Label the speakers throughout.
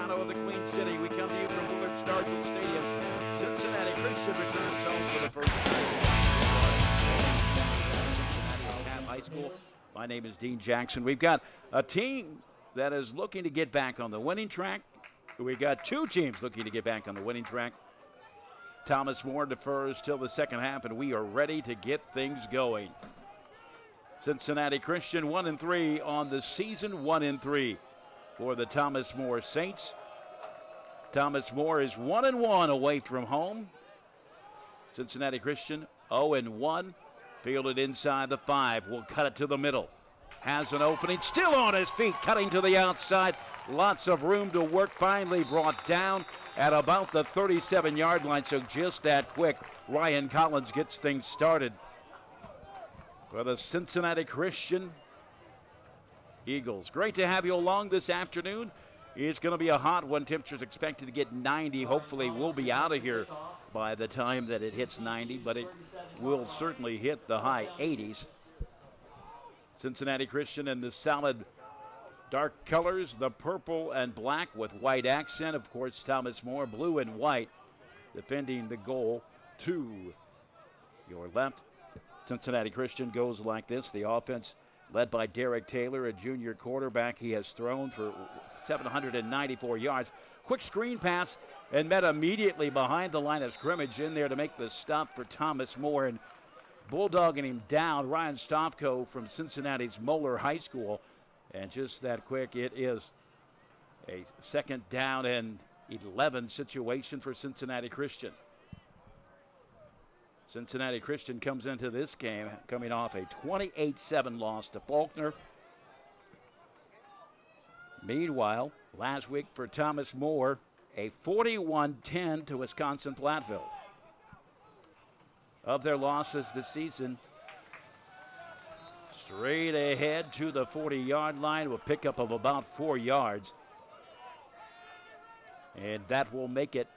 Speaker 1: shadow of the Queen City. We come to you from Willard Starkville Stadium. Cincinnati Christian returns home for the first time. Cincinnati High School. My name is Dean Jackson. We've got a team that is looking to get back on the winning track. We've got two teams looking to get back on the winning track. Thomas More defers till the second half, and we are ready to get things going. Cincinnati Christian 1-3 on the season, 1-3 for the Thomas More Saints. Thomas More is 1-1 away from home. Cincinnati Christian 0-1. Fielded inside the 5. Will cut it to the middle. Has an opening. Still on his feet. Cutting to the outside. Lots of room to work. Finally brought down at about the 37-yard line. So just that quick. Ryan Collins gets things started for the Cincinnati Christian Eagles. Great to have you along this afternoon. It's going to be a hot one. Temperatures expected to get 90. Hopefully we'll be out of here by the time that it hits 90, but it will certainly hit the high 80s. Cincinnati Christian in the solid dark colors, the purple and black with white accent. Of course, Thomas More, blue and white, defending the goal to your left. Cincinnati Christian goes like this. The offense led by Derek Taylor, a junior quarterback. He has thrown for 794 yards. Quick screen pass and met immediately behind the line of scrimmage in there to make the stop for Thomas More. And bulldogging him down, Ryan Stavko from Cincinnati's Moeller High School. And just that quick, it is a second down and 11 situation for Cincinnati Christian. Cincinnati Christian comes into this game coming off a 28-7 loss to Faulkner. Meanwhile, last week for Thomas More, a 41-10 to Wisconsin-Platteville. Of their losses this season, straight ahead to the 40-yard line with pickup of about 4 yards. And that will make it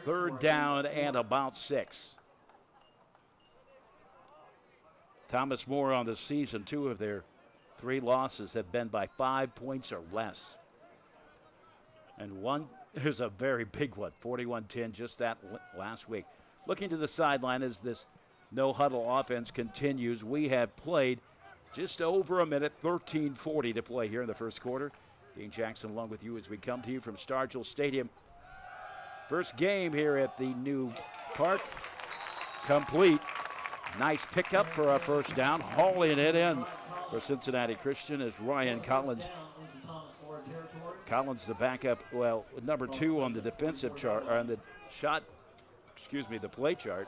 Speaker 1: third down and about 6. Thomas More on the season, 2 of their 3 losses have been by 5 points or less. And one is a very big one, 41-10, just that last week. Looking to the sideline as this no-huddle offense continues. We have played just over a minute, 13:40 to play here in the first quarter. Dean Jackson along with you as we come to you from Starkville Stadium. First game here at the new park. Complete. Nice pickup for a first down. Hauling it in for Cincinnati Christian is Ryan Collins. Collins, the backup, well, number 2 on the defensive chart, or on the the play chart.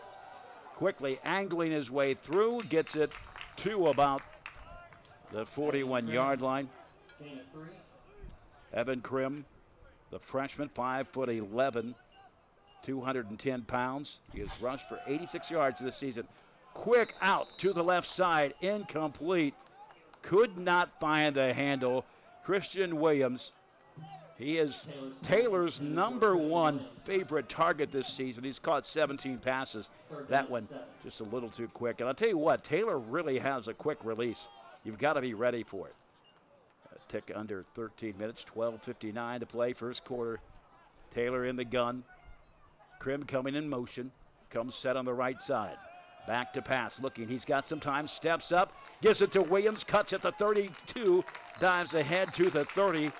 Speaker 1: Quickly angling his way through, gets it to about the 41-yard line. Evan Krim, the freshman, 5'11", 210 pounds. He has rushed for 86 yards this season. Quick out to the left side, incomplete. Could not find the handle. Christian Williams, he is Taylor's number 1 favorite target this season. He's caught 17 passes. That one just a little too quick. And I'll tell you what, Taylor really has a quick release. You've got to be ready for it. A tick under 13 minutes, 12:59 to play, first quarter. Taylor in the gun. Krim coming in motion. Comes set on the right side. Back to pass, looking. He's got some time. Steps up. Gives it to Williams. Cuts at the 32. Dives ahead to the 30.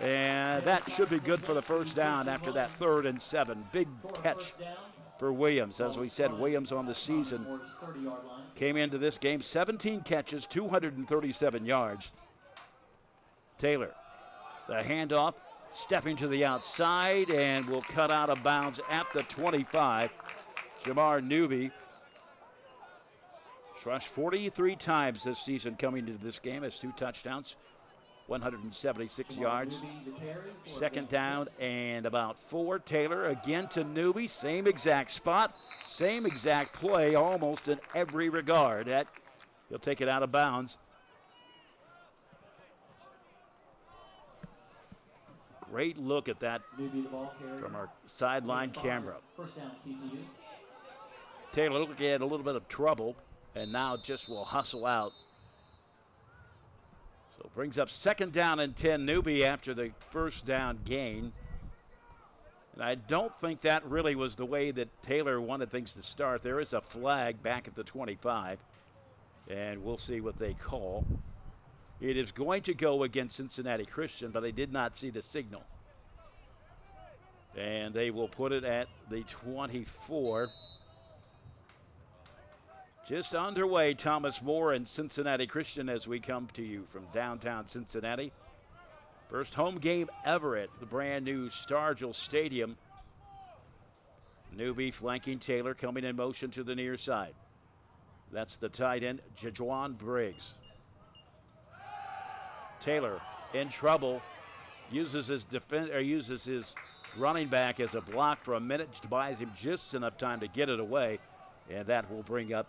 Speaker 1: And that should be good for the first down after that 3rd and 7. Big catch for Williams. As we said, Williams on the season came into this game 17 catches, 237 yards. Taylor, the handoff, stepping to the outside and will cut out of bounds at the 25. Jamar Newby rushed 43 times this season coming into this game, has 2 touchdowns, 176 yards. Second down and about 4. Taylor again to Newby, same exact spot, same exact play, almost in every regard. He'll take it out of bounds. Great look at that from our sideline camera. Taylor looking at a little bit of trouble and now just will hustle out. So brings up 2nd down and 10, Newby after the 1st down gain. And I don't think that really was the way that Taylor wanted things to start. There is a flag back at the 25, and we'll see what they call. It is going to go against Cincinnati Christian, but I did not see the signal. And they will put it at the 24. Just underway, Thomas More and Cincinnati Christian as we come to you from downtown Cincinnati. First home game ever at the brand new Stargell Stadium. Newby flanking Taylor, coming in motion to the near side. That's the tight end, Jajuan Briggs. Taylor in trouble, uses his running back as a block for a minute, buys him just enough time to get it away, and that will bring up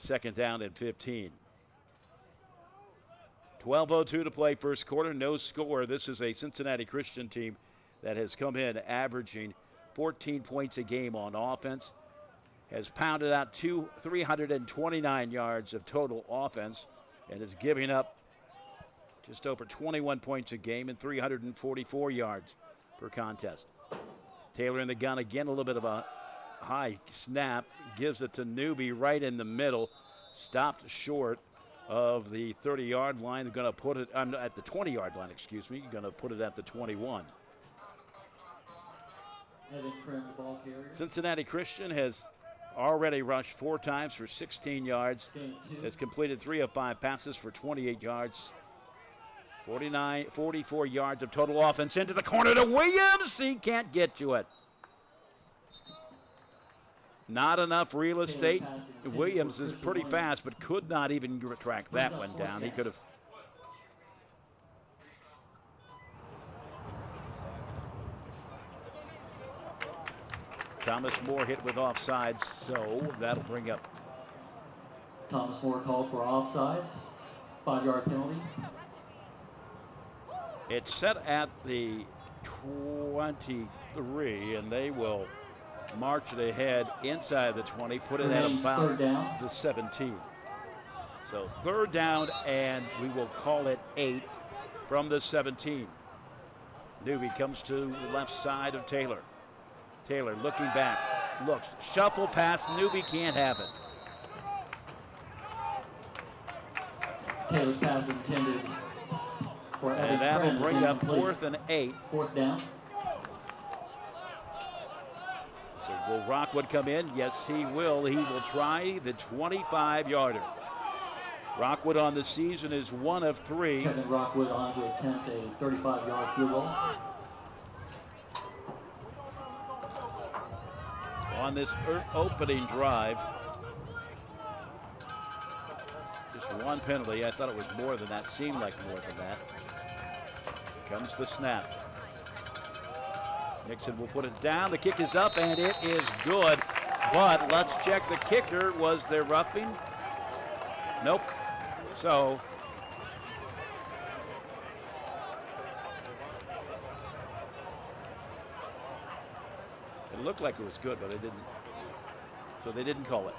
Speaker 1: 2nd down and 15. 12:02 to play, first quarter, no score. This is a Cincinnati Christian team that has come in averaging 14 points a game on offense, has pounded out 329 yards of total offense, and is giving up just over 21 points a game and 344 yards per contest. Taylor in the gun again, a little bit of a high snap, gives it to Newby right in the middle, stopped short of the 30-yard line. They're going to put it at the 20-yard line, excuse me. Going to put it at the 21. Cincinnati Christian has already rushed 4 times for 16 yards, has completed 3 of 5 passes for 28 yards. 44 yards of total offense into the corner to Williams. He can't get to it. Not enough real estate. Williams is pretty fast, but could not even track that one down. He could have. Thomas More hit with offsides, so that'll bring up.
Speaker 2: Thomas More called for offsides. 5-yard penalty.
Speaker 1: It's set at the 23, and they will march it ahead inside the 20, put it at about the 17. So 3rd down, and we will call it 8 from the 17. Newby comes to the left side of Taylor. Taylor looking back, looks, shuffle pass, Newby can't have it.
Speaker 2: Taylor's pass intended for Evan,
Speaker 1: and that will bring up 4th and 8.
Speaker 2: 4th down.
Speaker 1: So will Rockwood come in? Yes, he will. He will try the 25-yarder. Rockwood on the season is 1 of 3.
Speaker 2: Kevin Rockwood on to attempt a 35-yard field goal.
Speaker 1: On this opening drive, just 1 penalty. I thought it was more than that. Seemed like more than that. Comes the snap. Nixon will put it down. The kick is up, and it is good. But let's check the kicker. Was there roughing? Nope. So it looked like it was good, but it didn't. So they didn't call it.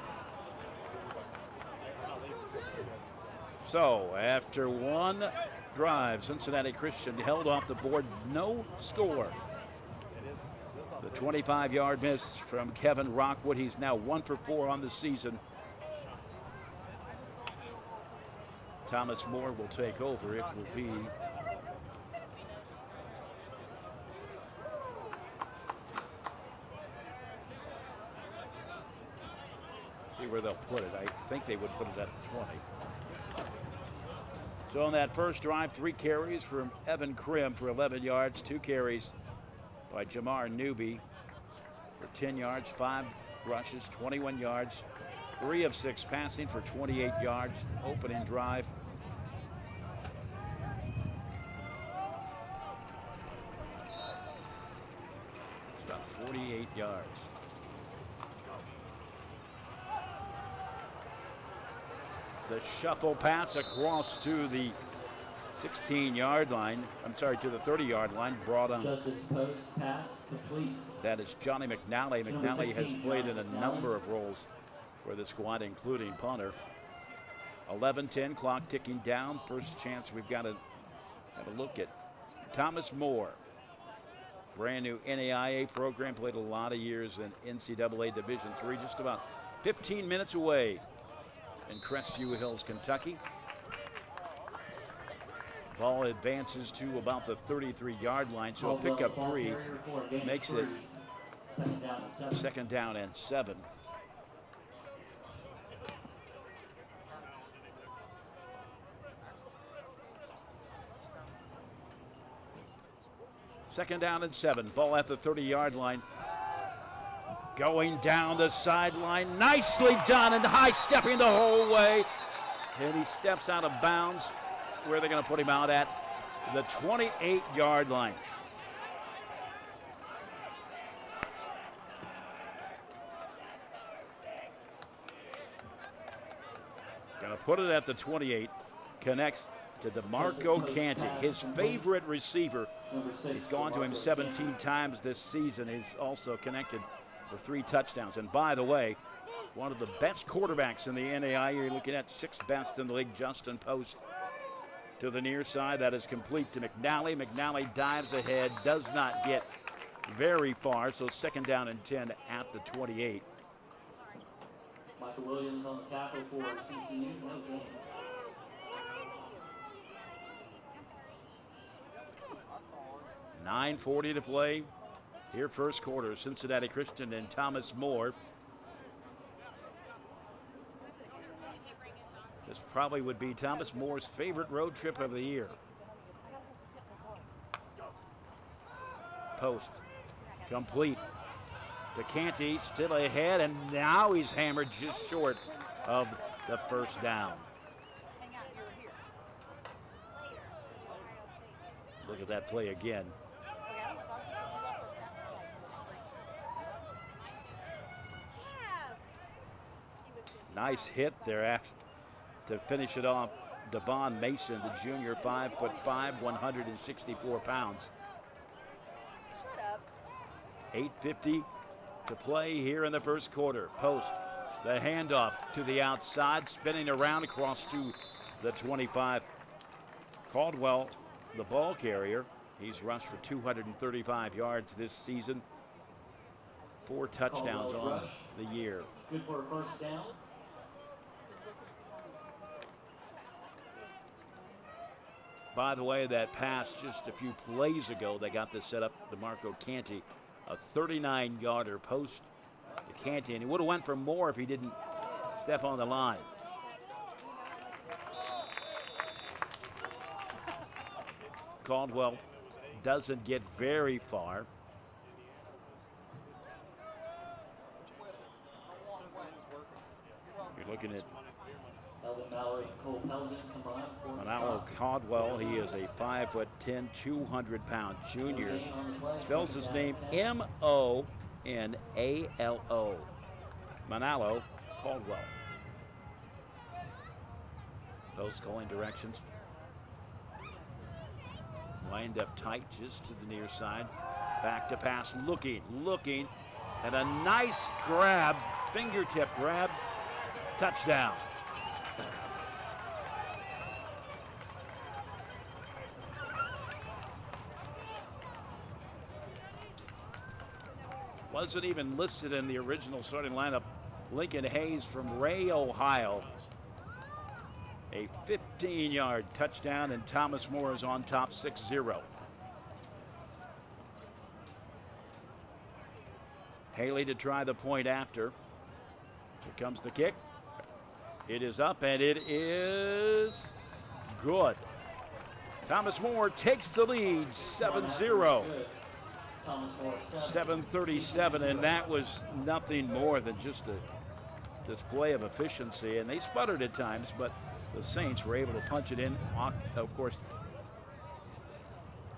Speaker 1: So after 1 drive, Cincinnati Christian held off the board, no score. The 25-yard miss from Kevin Rockwood. He's now 1 for 4 on the season. Thomas More will take over. It will be see where they'll put it. I think they would put it at the 20. So on that first drive, 3 carries from Evan Krim for 11 yards, 2 carries by Jamar Newby for 10 yards, 5 rushes, 21 yards, 3 of 6 passing for 28 yards, opening drive. It's about 48 yards. The shuffle pass across to the 16-yard line. I'm sorry, to the 30-yard line. Brought on.
Speaker 2: Justin's post pass complete.
Speaker 1: That is Johnny McNally. McNally has played in a number of roles for the squad, including punter. 11:10, clock ticking down. First chance we've got to have a look at Thomas More. Brand new NAIA program, played a lot of years in NCAA Division III, just about 15 minutes away in Crestview Hills, Kentucky. Ball advances to about the 33-yard line, so a pickup 3 makes it second down and 7. Second down and 7. Ball at the 30-yard line. Going down the sideline. Nicely done and high stepping the whole way. And he steps out of bounds. Where they're going to put him out at? The 28-yard line. Going to put it at the 28. Connects to DeMarco Canty, his favorite receiver. He's gone to him 17 times this season. He's also connected for 3 touchdowns. And by the way, one of the best quarterbacks in the NAIA. You're looking at 6th best in the league, Justin Post. To the near side, that is complete to McNally. McNally dives ahead, does not get very far, so second down and 10 at the 28.
Speaker 2: Michael Williams on the tackle for CCU. No gain.
Speaker 1: $9:40 to play here, first quarter. Cincinnati Christian and Thomas More. This probably would be Thomas Moore's favorite road trip of the year. Post complete to Canty, still ahead, and now he's hammered just short of the first down. Look at that play again. Nice hit there after to finish it off. Devon Mason, the junior, 5'5", 164 pounds. 8:50 to play here in the first quarter. Post, the handoff to the outside, spinning around across to the 25. Caldwell, the ball carrier. He's rushed for 235 yards this season. 4 touchdowns on the year.
Speaker 2: Good for a first down.
Speaker 1: By the way, that pass just a few plays ago, they got this set up to DeMarco Canty, a 39-yarder post to Canty, and he would have went for more if he didn't step on the line. Caldwell doesn't get very far. You're looking at Manalo Caldwell. He is a 5'10", 200-pound junior. Spells his name M-O-N-A-L-O. Manalo Caldwell. Those calling directions. Lined up tight just to the near side. Back to pass, looking, and a nice grab, fingertip grab, touchdown. Wasn't even listed in the original starting lineup. Lincoln Hayes from Ray, Ohio. A 15-yard touchdown, and Thomas More is on top 6-0. Haley to try the point after. Here comes the kick. It is up, and it is good. Thomas More takes the lead, 7-0. 7:37, and that was nothing more than just a display of efficiency. And they sputtered at times, but the Saints were able to punch it in. Of course,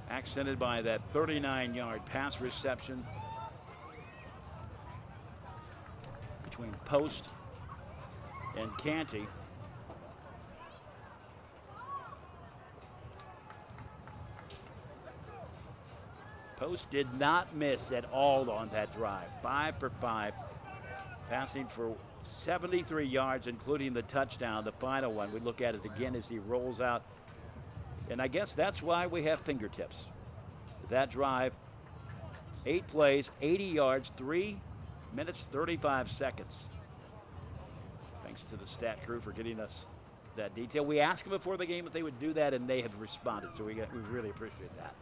Speaker 1: accented by that 39-yard pass reception between Post and Canty. Post did not miss at all on that drive. 5 for 5, passing for 73 yards, including the touchdown, the final one. We look at it again as he rolls out. And I guess that's why we have fingertips. That drive, 8 plays, 80 yards, 3 minutes, 35 seconds. Thanks to the stat crew for getting us that detail. We asked them before the game if they would do that, and they have responded, so we really appreciate that.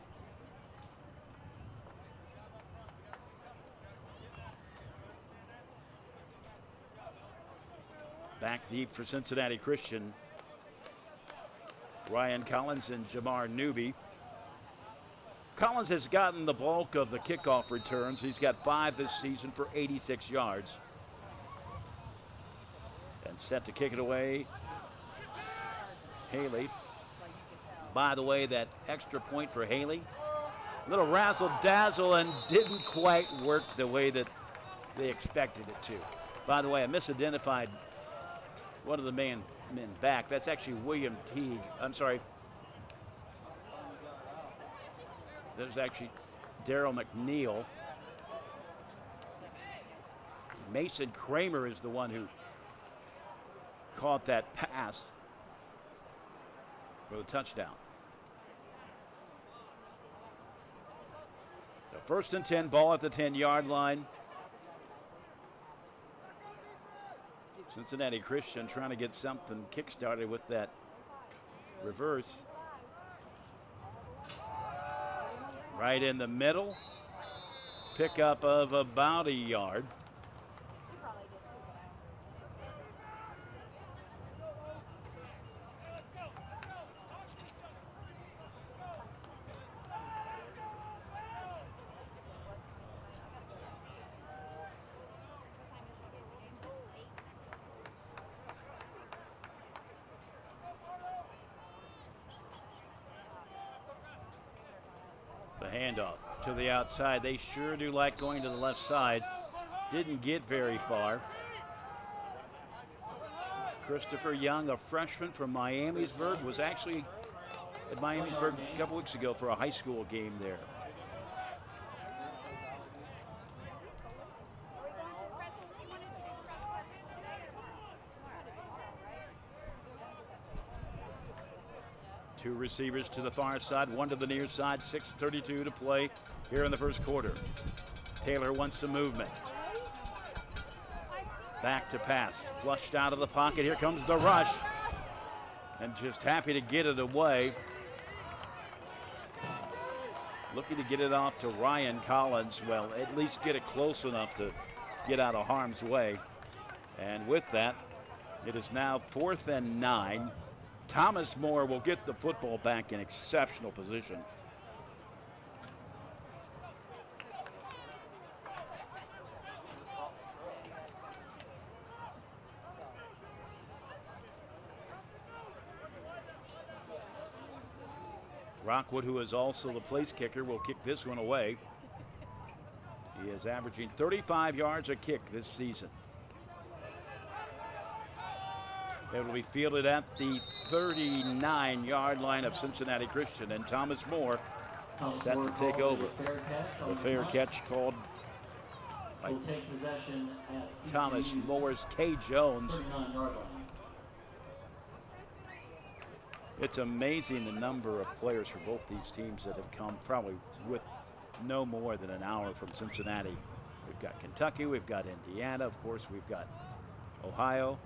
Speaker 1: Back deep for Cincinnati Christian. Ryan Collins and Jamar Newby. Collins has gotten the bulk of the kickoff returns. He's got 5 this season for 86 yards. And set to kick it away, Haley. By the way, that extra point for Haley, little razzle-dazzle and didn't quite work the way that they expected it to. By the way, I misidentified one of the men back. That's actually William Teague. I'm sorry. There's actually Daryl McNeil. Mason Kramer is the one who caught that pass for the touchdown. So 1st and 10, ball at the 10-yard line. Cincinnati Christian trying to get something kick-started with that reverse. Right in the middle. Pickup of about a yard. Handoff to the outside. They sure do like going to the left side. Didn't get very far. Christopher Young, a freshman from Miamisburg, was actually at Miamisburg a couple weeks ago for a high school game there. Two receivers to the far side, one to the near side, 6:32 to play here in the first quarter. Taylor wants some movement. Back to pass, flushed out of the pocket. Here comes the rush. And just happy to get it away. Looking to get it off to Ryan Collins. Well, at least get it close enough to get out of harm's way. And with that, it is now 4th and 9. Thomas Moore will get the football back in exceptional position. Rockwood, who is also the place kicker, will kick this one away. He is averaging 35 yards a kick this season. It will be fielded at the 39-yard line of Cincinnati Christian, and Thomas Moore set to take over. The fair catch called by Thomas Moore's K. Jones. It's amazing the number of players for both these teams that have come probably with no more than an hour from Cincinnati. We've got Kentucky, we've got Indiana, of course, we've got Ohio.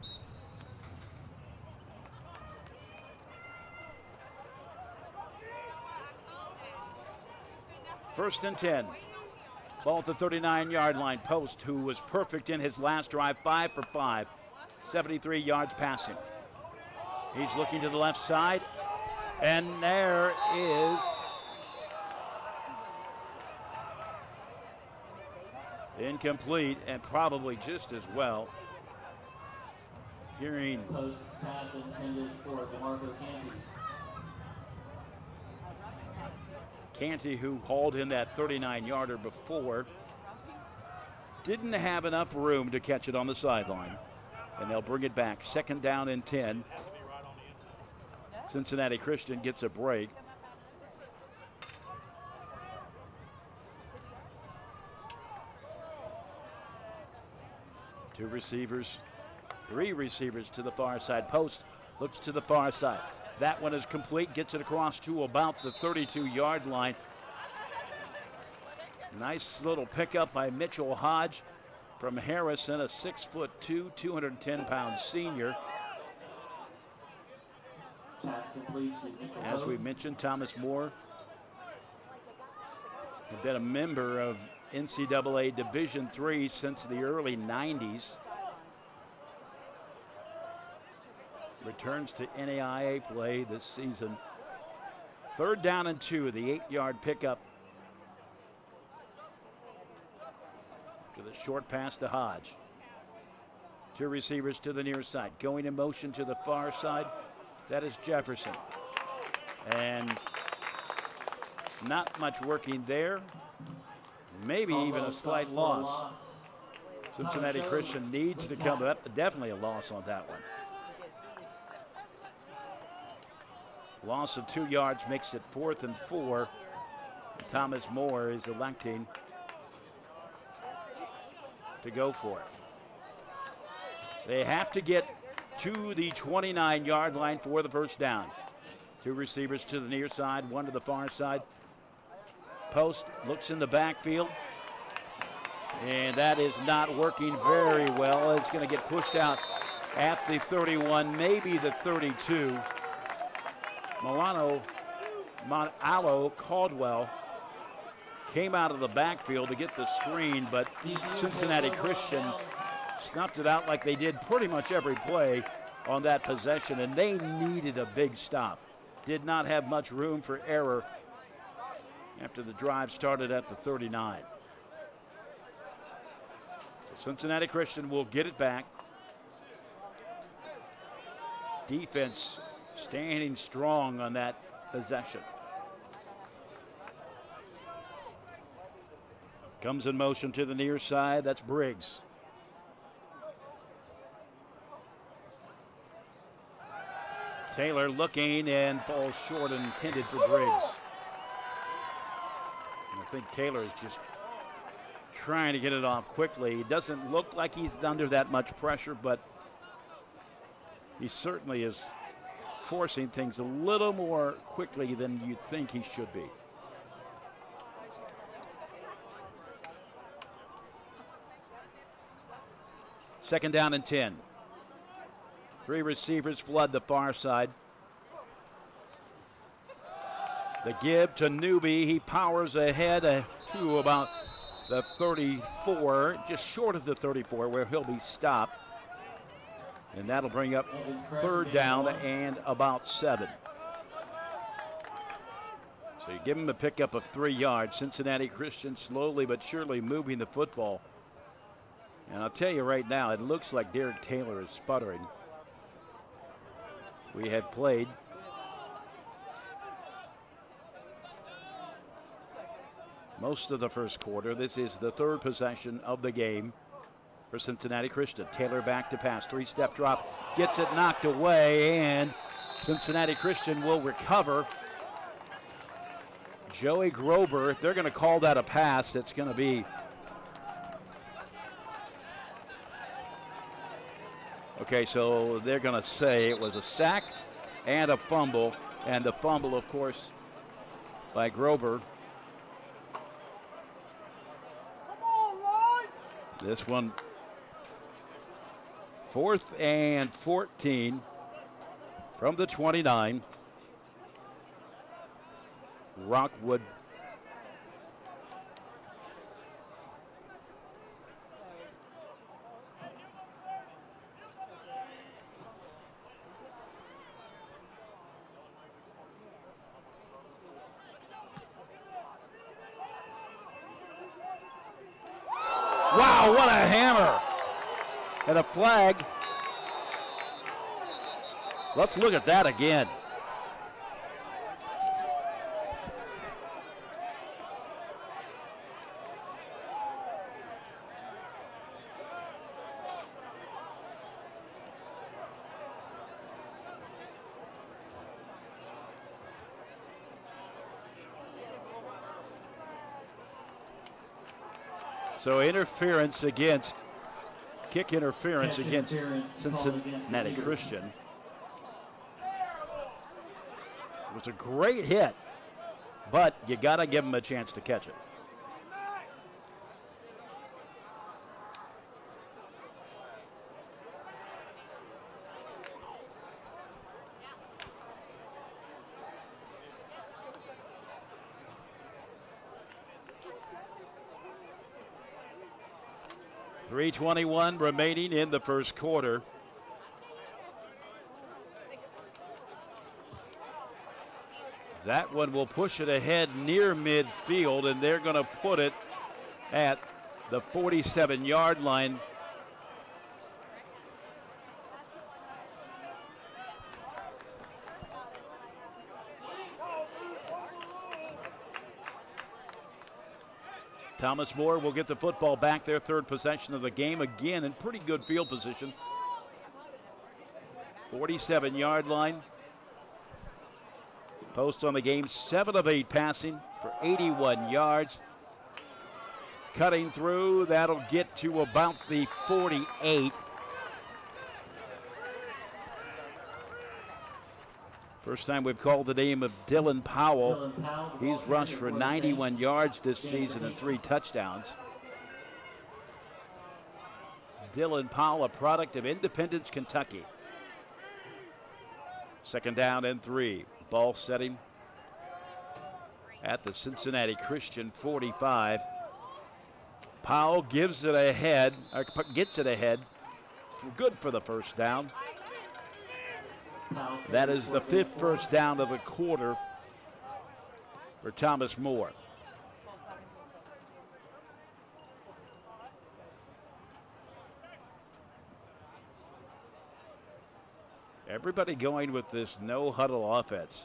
Speaker 1: First and 10. Ball at the 39-yard line. Post, who was perfect in his last drive, 5 for 5, 73 yards passing. He's looking to the left side, and there is incomplete, and probably just as well. Hearing
Speaker 2: Post pass intended for DeMarco Canty.
Speaker 1: Canty, who hauled in that 39-yarder before, didn't have enough room to catch it on the sideline. And they'll bring it back. 2nd down and 10. Cincinnati Christian gets a break. Two receivers Three receivers to the far side. Post looks to the far side. That one is complete, gets it across to about the 32-yard line. Nice little pickup by Mitchell Hodge from Harrison, a 6'2", 210-pound senior. As we mentioned, Thomas Moore had been a member of NCAA Division III since the early 90s. Returns to NAIA play this season. 3rd down and 2, the 8-yard pickup. To the short pass to Hodge. 2 receivers to the near side. Going in motion to the far side, that is Jefferson. And not much working there. Maybe even a slight loss. Cincinnati Christian needs to come up. Definitely a loss on that one. Loss of 2 yards makes it 4th and 4. Thomas Moore is electing to go for it. They have to get to the 29-yard line for the first down. 2 receivers to the near side, 1 to the far side. Post looks in the backfield, and that is not working very well. It's going to get pushed out at the 31, maybe the 32. Alo Caldwell came out of the backfield to get the screen, but Cincinnati Christian snuffed it out like they did pretty much every play on that possession, and they needed a big stop. Did not have much room for error after the drive started at the 39. So Cincinnati Christian will get it back. Defense standing strong on that possession. Comes in motion to the near side. That's Briggs. Taylor looking and falls short and intended for Briggs. And I think Taylor is just trying to get it off quickly. He doesn't look like he's under that much pressure, but he certainly is forcing things a little more quickly than you think he should be. Second down and 10. 3 receivers flood the far side. The give to Newby. He powers ahead to about the 34, just short of the 34, where he'll be stopped. And that'll bring up 3rd down and about 7. So you give him a pickup of 3 yards. Cincinnati Christian slowly but surely moving the football. And I'll tell you right now, it looks like Derek Taylor is sputtering. We have played most of the first quarter. This is the 3rd possession of the game for Cincinnati Christian. Taylor back to pass, 3-step drop, gets it knocked away, and Cincinnati Christian will recover. Joey Grober, if they're going to call that a pass, it's going to be okay, so they're going to say it was a sack and a fumble, and the fumble, of course, by Grober. This one, 4th and 14 from the 29. Rockwood. Wow, what a hammer. And a flag. Let's look at that again. So interference against kick interference against Cincinnati Christian. It was a great hit, but you got to give them a chance to catch it. .321 remaining in the first quarter. That one will push it ahead near midfield, and they're going to put it at the 47-yard line. Thomas More will get the football back, their third possession of the game, again in pretty good field position. 47-yard line. Post on the game, 7 of 8 passing for 81 yards. Cutting through, that'll get to about the 48. First time we've called the name of Dylan Powell. He's rushed for 91 yards this season and 3 touchdowns. Dylan Powell, a product of Independence, Kentucky. Second down and 3. Ball setting at the Cincinnati Christian 45. Powell gives it ahead, or gets it ahead. Good for the first down. That is the 5th first down of the quarter for Thomas More. Everybody going with this no huddle offense.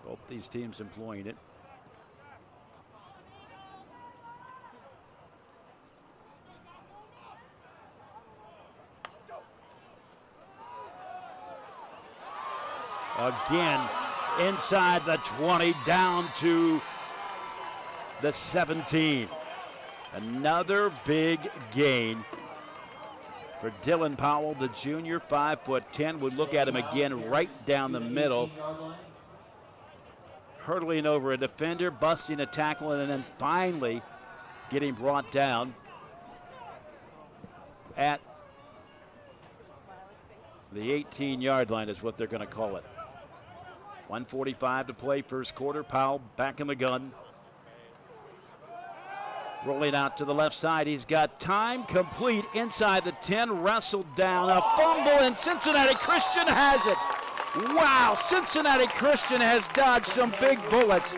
Speaker 1: Both these teams employing it. Again, inside the 20, down to the 17. Another big gain for Dylan Powell, the junior, 5'10". We'll look at him again right down the middle. Hurdling over a defender, busting a tackle, and then finally getting brought down at the 18-yard line is what they're going to call it. 1:45 to play, first quarter. Powell back in the gun. Rolling out to the left side. He's got time, complete inside the 10, wrestled down, a fumble, and Cincinnati Christian has it. Wow, Cincinnati Christian has dodged some big bullets.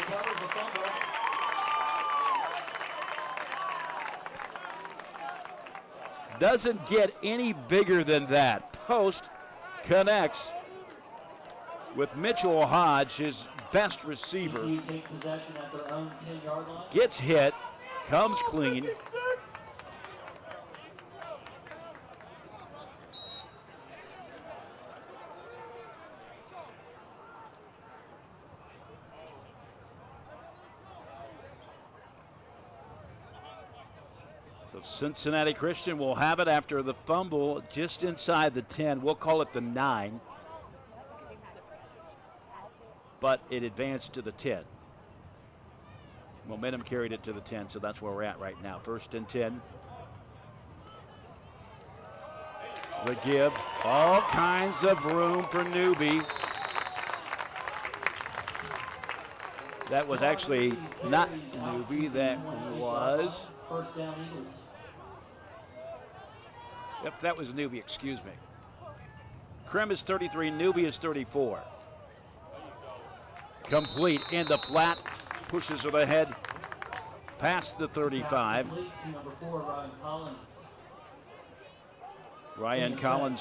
Speaker 1: Doesn't get any bigger than that. Post connects with Mitchell Hodge, his best receiver. Gets hit, comes clean. So Cincinnati Christian will have it after the fumble just inside the 10. We'll call it the 9. But it advanced to the 10. Momentum carried it to the 10, so that's where we're at right now. First and 10. The give. All kinds of room for Newby. That was actually not Newby. That was.
Speaker 2: First down, Eagles.
Speaker 1: Yep, that was Newby, excuse me. Krim is 33, Newby is 34. Complete in the flat, pushes it ahead past the 35.
Speaker 2: Number 4, Ryan Collins.
Speaker 1: Ryan Collins,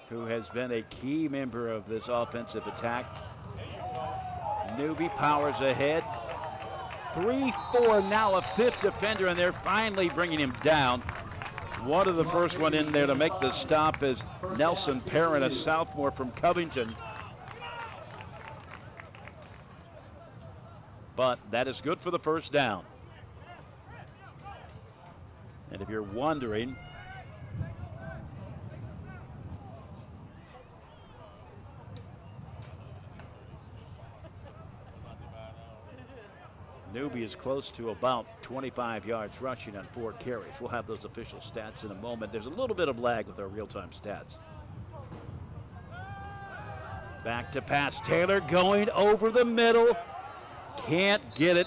Speaker 1: who has been a key member of this offensive attack. Newby powers ahead. 3-4, now a 5th defender, and they're finally bringing him down. One of the first one in there to make the stop is Nelson Perrin, a sophomore from Covington. but that is good for the first down. And if you're wondering, Newby is close to about 25 yards rushing on 4 carries. We'll have those official stats in a moment. There's a little bit of lag with our real-time stats. Back to pass. Taylor going over the middle. Can't get it.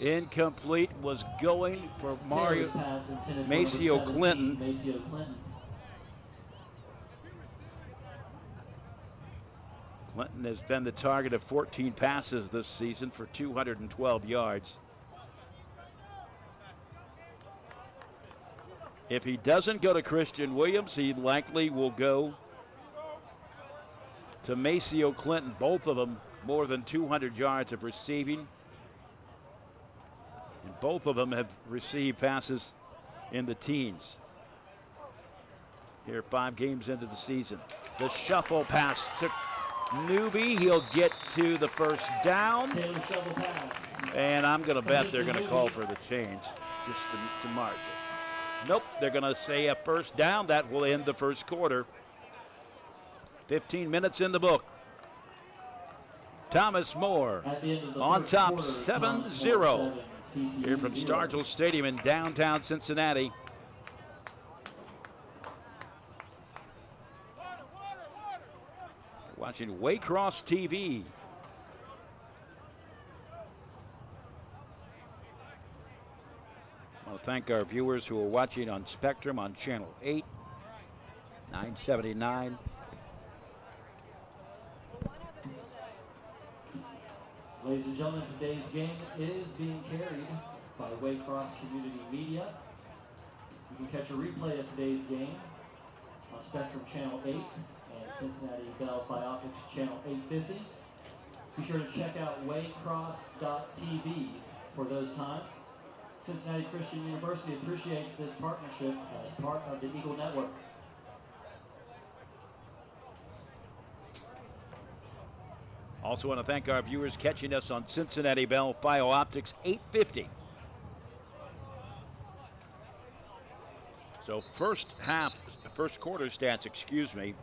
Speaker 1: Incomplete. Was going for Maceo Clinton. Clinton has been the target of 14 passes this season for 212 yards. If he doesn't go to Christian Williams, he likely will go to Maceo Clinton. Both of them more than 200 yards of receiving. And both of them have received passes in the teens. Here 5 games into the season. The shuffle pass to Newby. He'll get to the first down. And I'm going to bet they're going to call for the change just to mark it. Nope, they're going to say a first down. That will end the first quarter. 15 minutes in the book. Thomas More on top 7-0 here from Stargell Stadium in downtown Cincinnati. Watching Waycross TV. I want to thank our viewers who are watching on Spectrum on Channel 8, 979.
Speaker 2: Ladies and gentlemen, today's game is being carried by Waycross Community Media. You can catch a replay of today's game on Spectrum Channel 8 and Cincinnati Bell Optics Channel 850. Be sure to check out waycross.tv for those times. Cincinnati Christian University appreciates this partnership as part of the Eagle Network.
Speaker 1: Also want to thank our viewers catching us on Cincinnati Bell Optics 850. So first quarter stats, excuse me.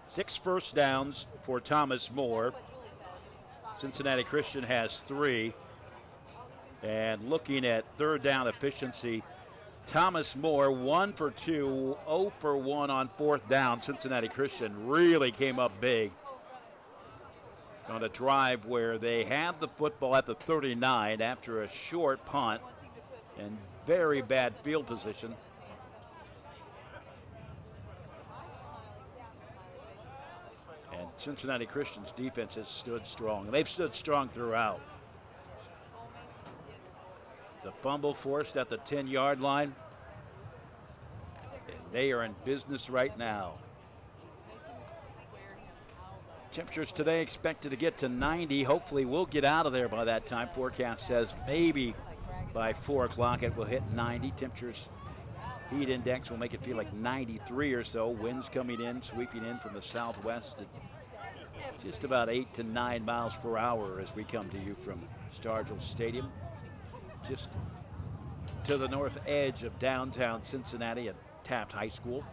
Speaker 1: 6 first downs for Thomas More. Cincinnati Christian has 3. And looking at third down efficiency, Thomas More 1 for 2, 0 for 1 on fourth down. Cincinnati Christian really came up big on a drive where they had the football at the 39 after a short punt and very bad field position. And Cincinnati Christian's defense has stood strong, and they've stood strong throughout. The fumble forced at the 10-yard line. And they are in business right now. Temperatures today expected to get to 90. Hopefully we'll get out of there by that time. Forecast says maybe by 4 o'clock it will hit 90. Temperatures, heat index will make it feel like 93 or so. Winds coming in, sweeping in from the southwest at just about 8 to 9 miles per hour as we come to you from Stargell Stadium. Just to the north edge of downtown Cincinnati at Taft High School.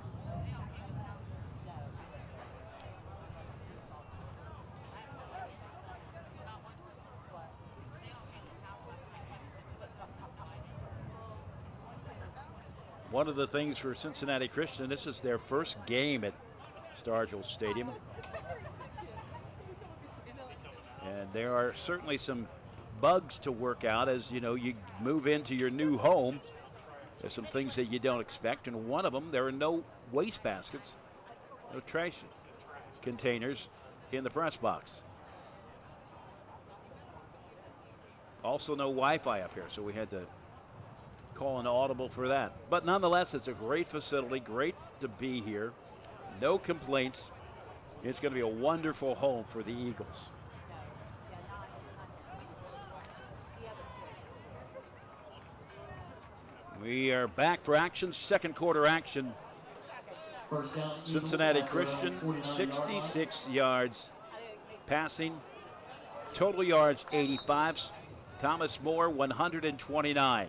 Speaker 1: One of the things for Cincinnati Christian, this is their first game at Stargell Stadium. And there are certainly some bugs to work out as you move into your new home. There's some things that you don't expect, and one of them, there are no waste baskets, no trash containers in the press box. Also no Wi-Fi up here, so we had to call an audible for that. But nonetheless, it's a great facility, great to be here. No complaints. It's going to be a wonderful home for the Eagles. We are back for action, second quarter action. Cincinnati Christian, 66 yards Passing, total yards 85. Thomas More 129.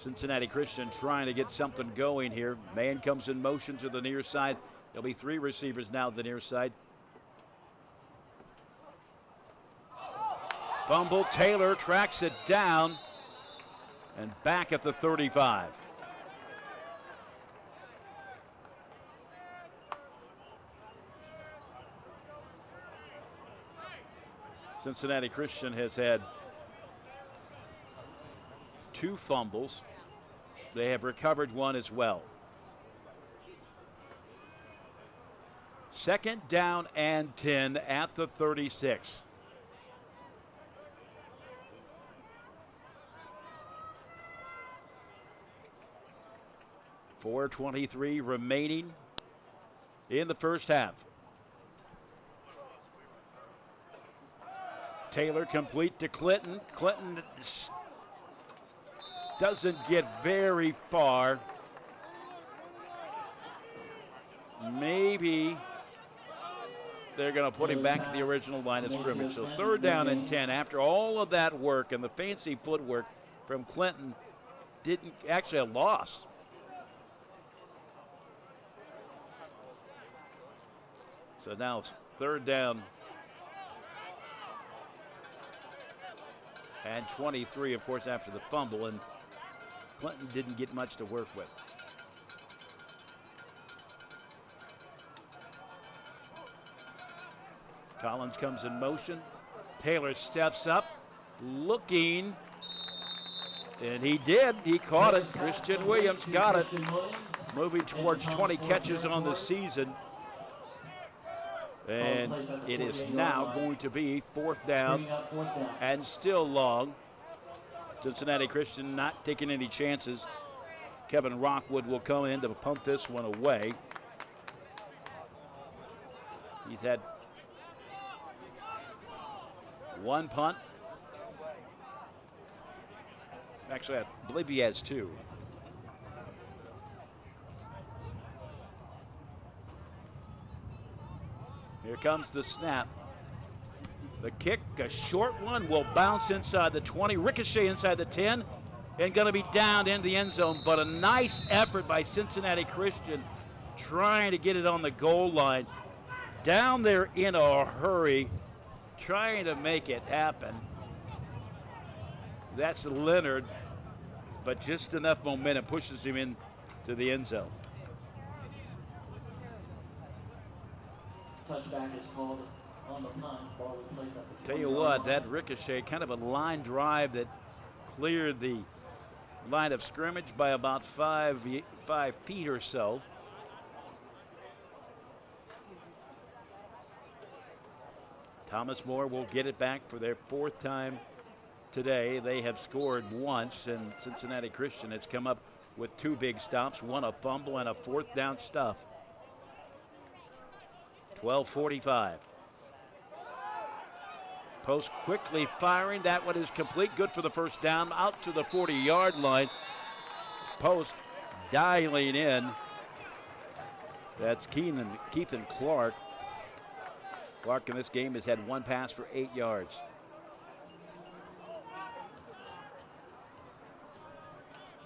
Speaker 1: Cincinnati Christian trying to get something going here. Man comes in motion to the near side. There'll be 3 receivers now to the near side. Fumble, Taylor tracks it down and back at the 35. Cincinnati Christian has had 2 fumbles. They have recovered 1 as well. 2nd down and 10 at the 36. .423 remaining in the first half. Taylor complete to Clinton. Clinton doesn't get very far. Maybe they're going to put him back at the original line of scrimmage. So 3rd down and 10. After all of that work and the fancy footwork from Clinton, didn't actually a loss. So now it's 3rd down and 23, of course, after the fumble, and Clinton didn't get much to work with. Collins comes in motion. Taylor steps up, looking, and he did. He caught it. Christian Williams got it. Moving towards 20 catches on the season. And it is now going to be 4th down and still long. Cincinnati Christian not taking any chances. Kevin Rockwood will come in to punt this one away. He's had 1 punt. Actually, I believe he has 2. Here comes the snap. The kick, a short one, will bounce inside the 20, ricochet inside the 10, and going to be down into the end zone. But a nice effort by Cincinnati Christian trying to get it on the goal line. Down there in a hurry, trying to make it happen. That's Leonard, but just enough momentum pushes him into the end zone.
Speaker 2: Touchback is called on the punt. Ball will place at the
Speaker 1: Tell you what, that ricochet, kind of a line drive that cleared the line of scrimmage by about 5 feet or so. Thomas More will get it back for their 4th time today. They have scored once, and Cincinnati Christian has come up with 2 big stops, 1 a fumble and a 4th down stuff. 12:45. Post quickly firing. That one is complete. Good for the 1st down. Out to the 40-yard line. Post dialing in. That's Keithan Clark. Clark in this game has had 1 pass for 8 yards.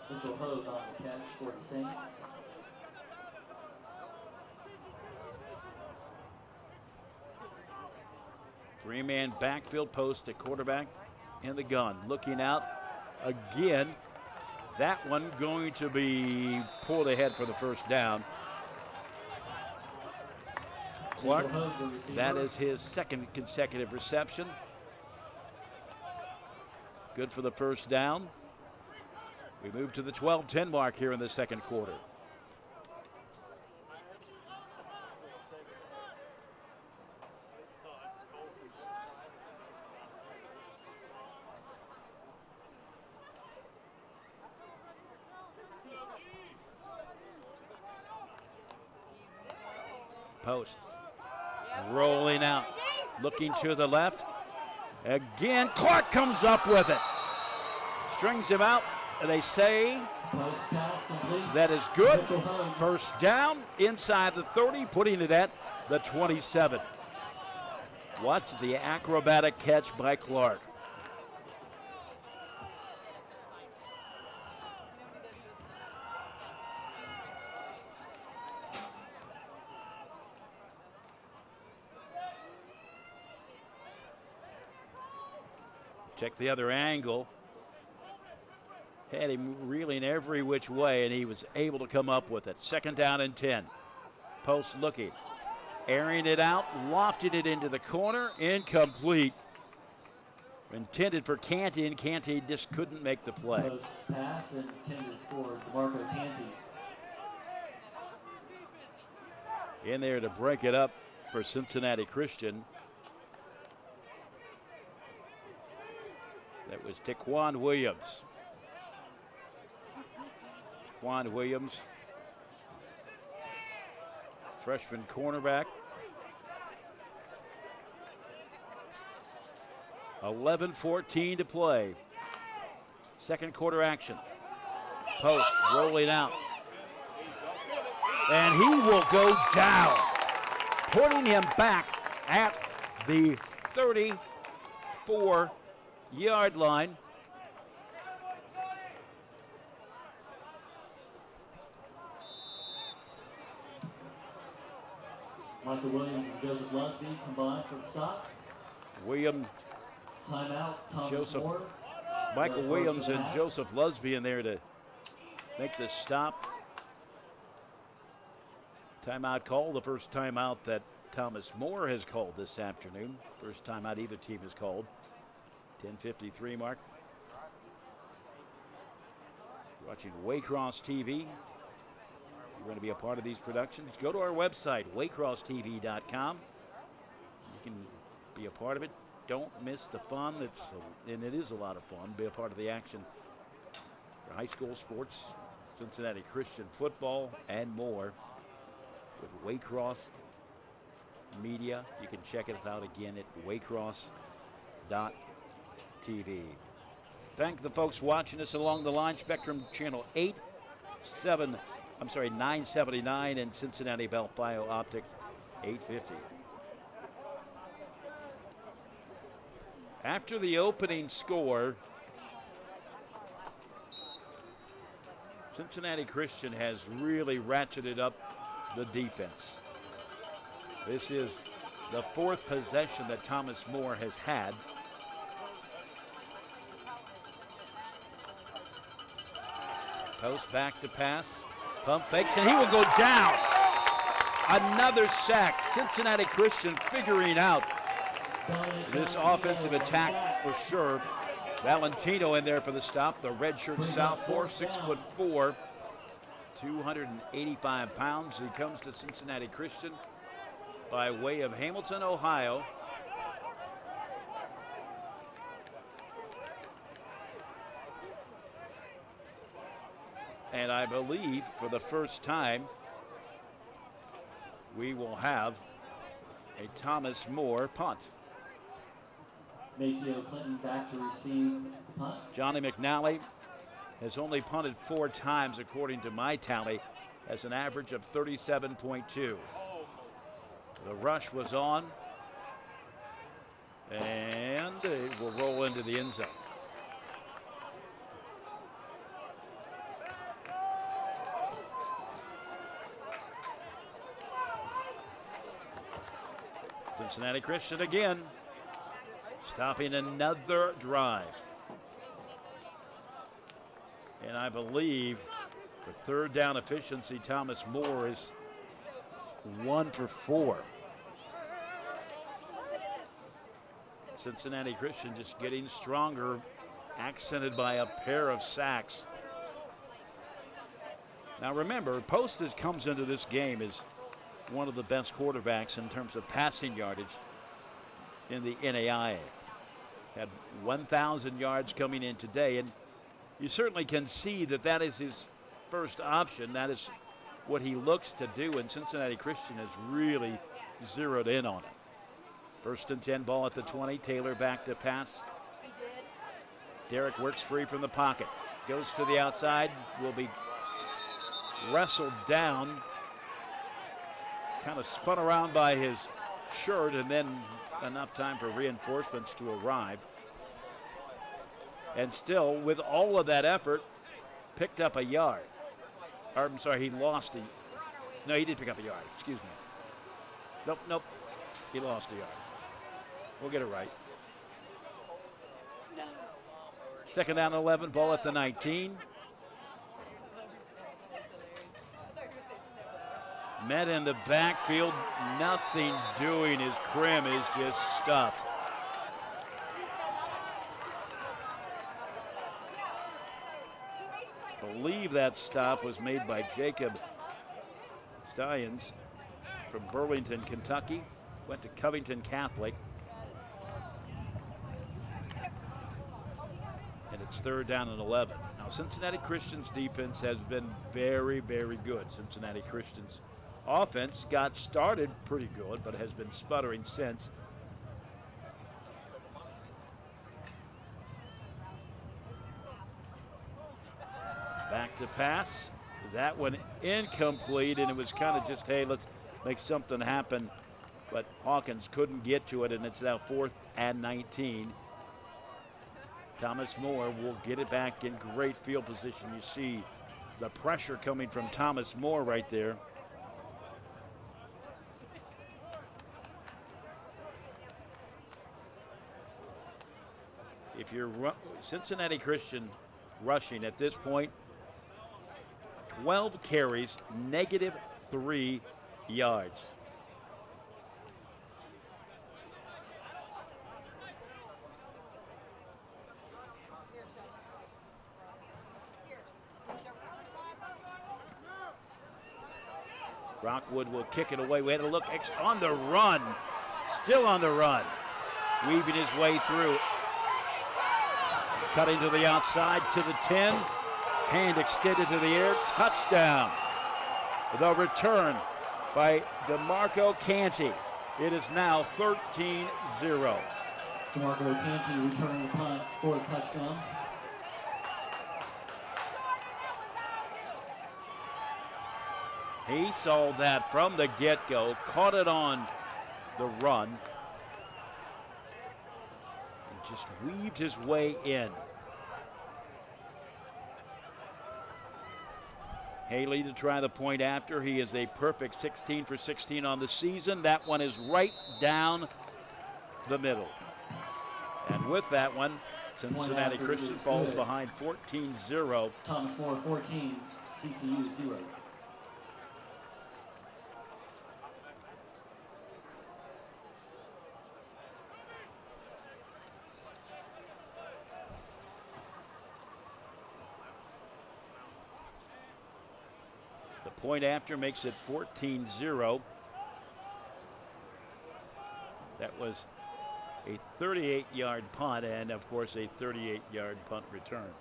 Speaker 2: Mitchell Hogue on the catch for the Saints.
Speaker 1: Three-man backfield post at quarterback in the gun. Looking out again. That one going to be pulled ahead for the 1st down. Clark, that is his 2nd consecutive reception. Good for the 1st down. We move to the 12-10 mark here in the 2nd quarter. Post rolling out, looking to the left. Again, Clark comes up with it. Strings him out, and they say that is good. 1st down inside the 30, putting it at the 27. Watch the acrobatic catch by Clark. Check the other angle. Had him reeling every which way, and he was able to come up with it. 2nd down and 10. Post looking. Airing it out, lofted it into the corner. Incomplete. Intended for Canty, and Canty just couldn't make the play.
Speaker 2: Post pass intended for DeMarco Canty.
Speaker 1: In there to break it up for Cincinnati Christian. That was Taquan Williams. Taquan Williams, freshman cornerback. 11:14 to play. 2nd quarter action. Post rolling out. And he will go down, putting him back at the 34-yard line.
Speaker 2: Michael Williams and Joseph Lusby combined for the stop.
Speaker 1: Williams,
Speaker 2: Timeout, Thomas
Speaker 1: Joseph,
Speaker 2: Moore.
Speaker 1: Michael Williams and Joseph Lusby in there to make the stop. Timeout call, the first timeout that Thomas Moore has called this afternoon. First timeout either team has called. 10:53 mark. You're watching Waycross TV. You're going to be a part of these productions. Go to our website, waycrosstv.com. You can be a part of it. Don't miss the fun. And it is a lot of fun. Be a part of the action for high school sports, Cincinnati Christian football, and more with Waycross Media. You can check it out again at waycross.tv. Thank the folks watching us along the line. Spectrum Channel 979, and Cincinnati Bell Bio Optics 850. After the opening score, Cincinnati Christian has really ratcheted up the defense. This is the 4th possession that Thomas Moore has had. Post back to pass. Pump fakes, and he will go down. Another sack. Cincinnati Christian figuring out this offensive attack for sure. Valentino in there for the stop. The redshirt sophomore, 6'4", 285 pounds. He comes to Cincinnati Christian by way of Hamilton, Ohio. And I believe for the first time, we will have a Thomas Moore punt.
Speaker 2: Maceo Clinton back to receive the punt.
Speaker 1: Johnny McNally has only punted 4 times according to my tally, as an average of 37.2. The rush was on, and it will roll into the end zone. Cincinnati Christian again, stopping another drive. And I believe for 3rd down efficiency, Thomas Moore is 1 for 4. Cincinnati Christian just getting stronger, accented by a pair of sacks. Now remember, Post comes into this game as one of the best quarterbacks in terms of passing yardage in the NAIA. Had 1,000 yards coming in today, and you certainly can see that that is his first option. That is what he looks to do, and Cincinnati Christian has really zeroed in on it. 1st and 10, ball at the 20. Taylor back to pass. Derek works free from the pocket. Goes to the outside. Will be wrestled down. Kind of spun around by his short, and then enough time for reinforcements to arrive. And still, with all of that effort, picked up a yard. Or, I'm sorry, he lost a. No, he did pick up a yard. Excuse me. Nope. He lost a yard. We'll get it right. Second down 11, ball at the 19. Met in the backfield, nothing doing. His crim is just stuffed. Believe that stop was made by Jacob Stallions from Burlington, Kentucky. Went to Covington Catholic. And it's third down and 11. Now, Cincinnati Christian's defense has been very, very good. Cincinnati Christian's offense got started pretty good, but has been sputtering since. Back to pass. That one incomplete, and it was kind of just, hey, let's make something happen. But Hawkins couldn't get to it, and it's now 4th and 19. Thomas Moore will get it back in great field position. You see the pressure coming from Thomas Moore right there. If you're Cincinnati Christian rushing at this point, 12 carries, -3 yards. Rockwood will kick it away. We had a look on the run. Still on the run. Weaving his way through. Cutting to the outside to the 10. Hand extended to the air. Touchdown. The return by DeMarco Canty. It is now 13-0.
Speaker 2: DeMarco Canty returning the punt for a touchdown.
Speaker 1: He saw that from the get-go, caught it on the run, and just weaved his way in. Haley to try the point after. He is a perfect 16 for 16 on the season. That one is right down the middle. And with that one, Cincinnati Christian falls behind 14-0.
Speaker 2: Thomas Moore 14, CCU 0.
Speaker 1: Point after makes it 14-0. That was a 38-yard punt and, of course, a 38-yard punt return.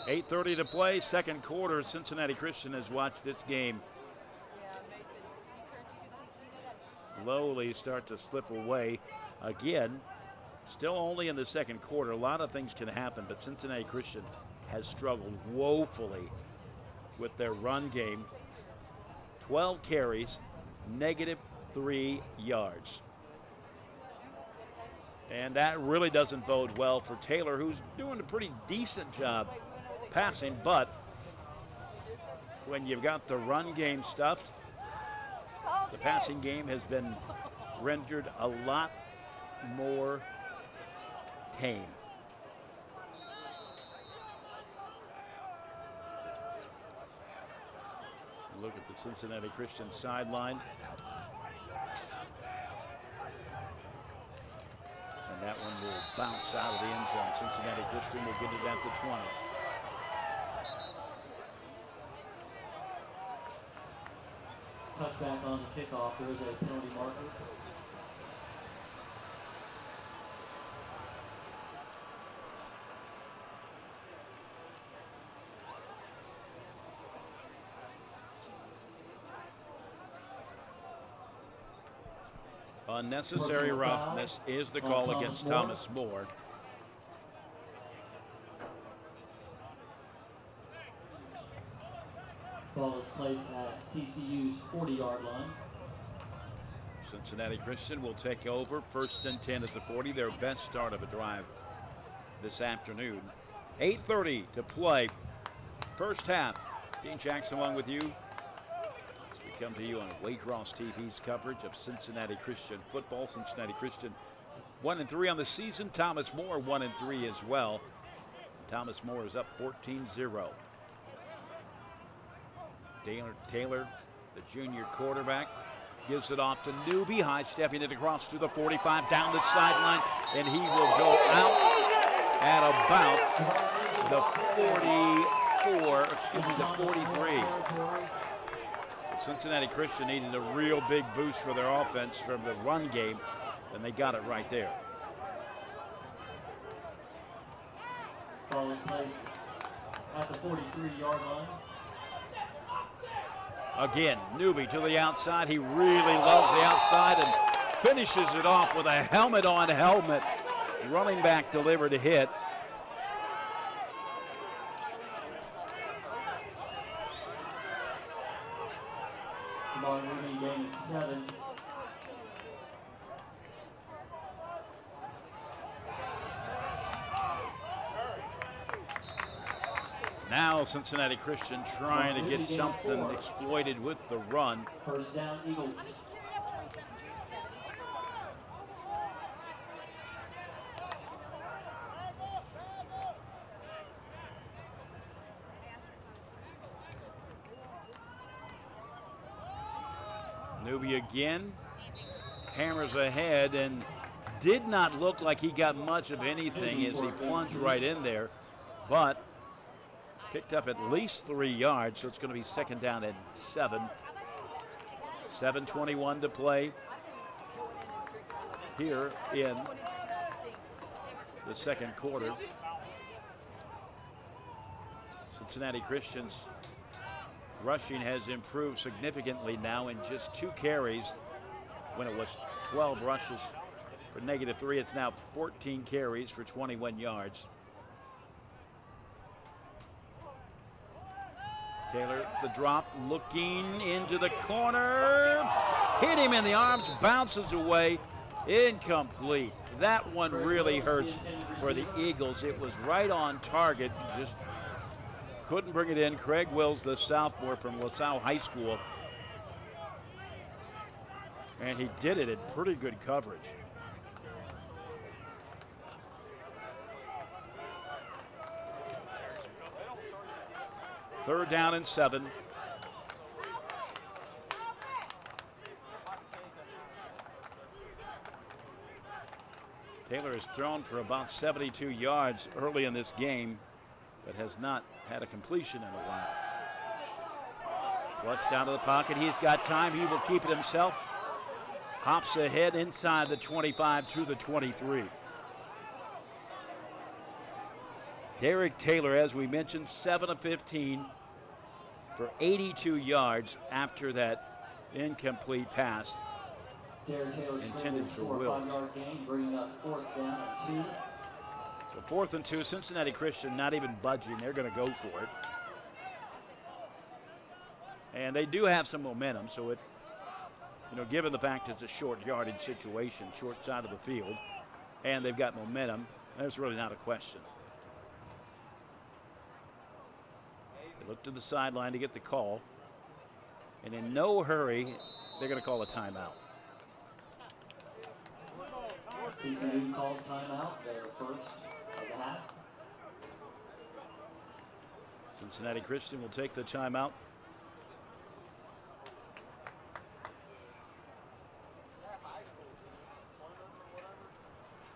Speaker 1: .8:30 to play, second quarter. Cincinnati Christian has watched this game slowly start to slip away. Again, still only in the second quarter. A lot of things can happen, but Cincinnati Christian has struggled woefully with their run game. 12 carries, -3 yards. And that really doesn't bode well for Taylor, who's doing a pretty decent job passing, but when you've got the run game stuffed, the passing game has been rendered a lot more tame. Look at the Cincinnati Christian sideline. And that one will bounce out of the end zone. Cincinnati Christian will get it at the 20.
Speaker 2: Touchback on the kickoff. There is a penalty marker.
Speaker 1: Unnecessary roughness is the call against Thomas More.
Speaker 2: Ball is placed at CCU's 40-yard line.
Speaker 1: Cincinnati Christian will take over. 1st and 10 at the 40. Their best start of a drive this afternoon. 8:30 to play. First half. Dean Jackson along with you as we come to you on Waycross TV's coverage of Cincinnati Christian football. Cincinnati Christian 1-3 on the season. Thomas More 1-3 as well. Thomas More is up 14-0. Taylor, the junior quarterback, gives it off to Newby, high stepping it across to the 45, down the sideline, and he will go out at about the 43. Cincinnati Christian needed a real big boost for their offense from the run game, and they got it right there.
Speaker 2: Ball is placed at the 43-yard line.
Speaker 1: Again, Newby to the outside. He really loves the outside and finishes it off with a helmet-on-helmet. Running back delivered a hit.
Speaker 2: Ball Newby gained 7.
Speaker 1: Now Cincinnati Christian trying to get something exploited with the run.
Speaker 2: First down, Eagles.
Speaker 1: Newby again hammers ahead and did not look like he got much of anything as he plunged right in there, but picked up at least 3 yards, so it's going to be 2nd down and 7. 7:21 to play here in the 2nd quarter. Cincinnati Christian's rushing has improved significantly now in just 2 carries. When it was 12 rushes for -3, it's now 14 carries for 21 yards. Taylor, the drop, looking into the corner. Hit him in the arms, bounces away, incomplete. That one really hurts for the Eagles. It was right on target, just couldn't bring it in. Craig Wills, the sophomore from LaSalle High School. And he did it in pretty good coverage. Third down and 7. Taylor has thrown for about 72 yards early in this game, but has not had a completion in a while. Flushed out of the pocket. He's got time. He will keep it himself. Hops ahead inside the 25 to the 23. Derek Taylor, as we mentioned, 7 of 15 for 82 yards after that incomplete pass intended for Wills.
Speaker 2: Bringing up 4th down and 2.
Speaker 1: So 4th and 2, Cincinnati Christian not even budging. They're going to go for it. And they do have some momentum, so it, given the fact it's a short yardage situation, short side of the field, and they've got momentum, there's really not a question. They look to the sideline to get the call, and in no hurry, they're going to call a timeout.
Speaker 2: CCU calls timeout, their first of the half.
Speaker 1: Cincinnati Christian will take the timeout.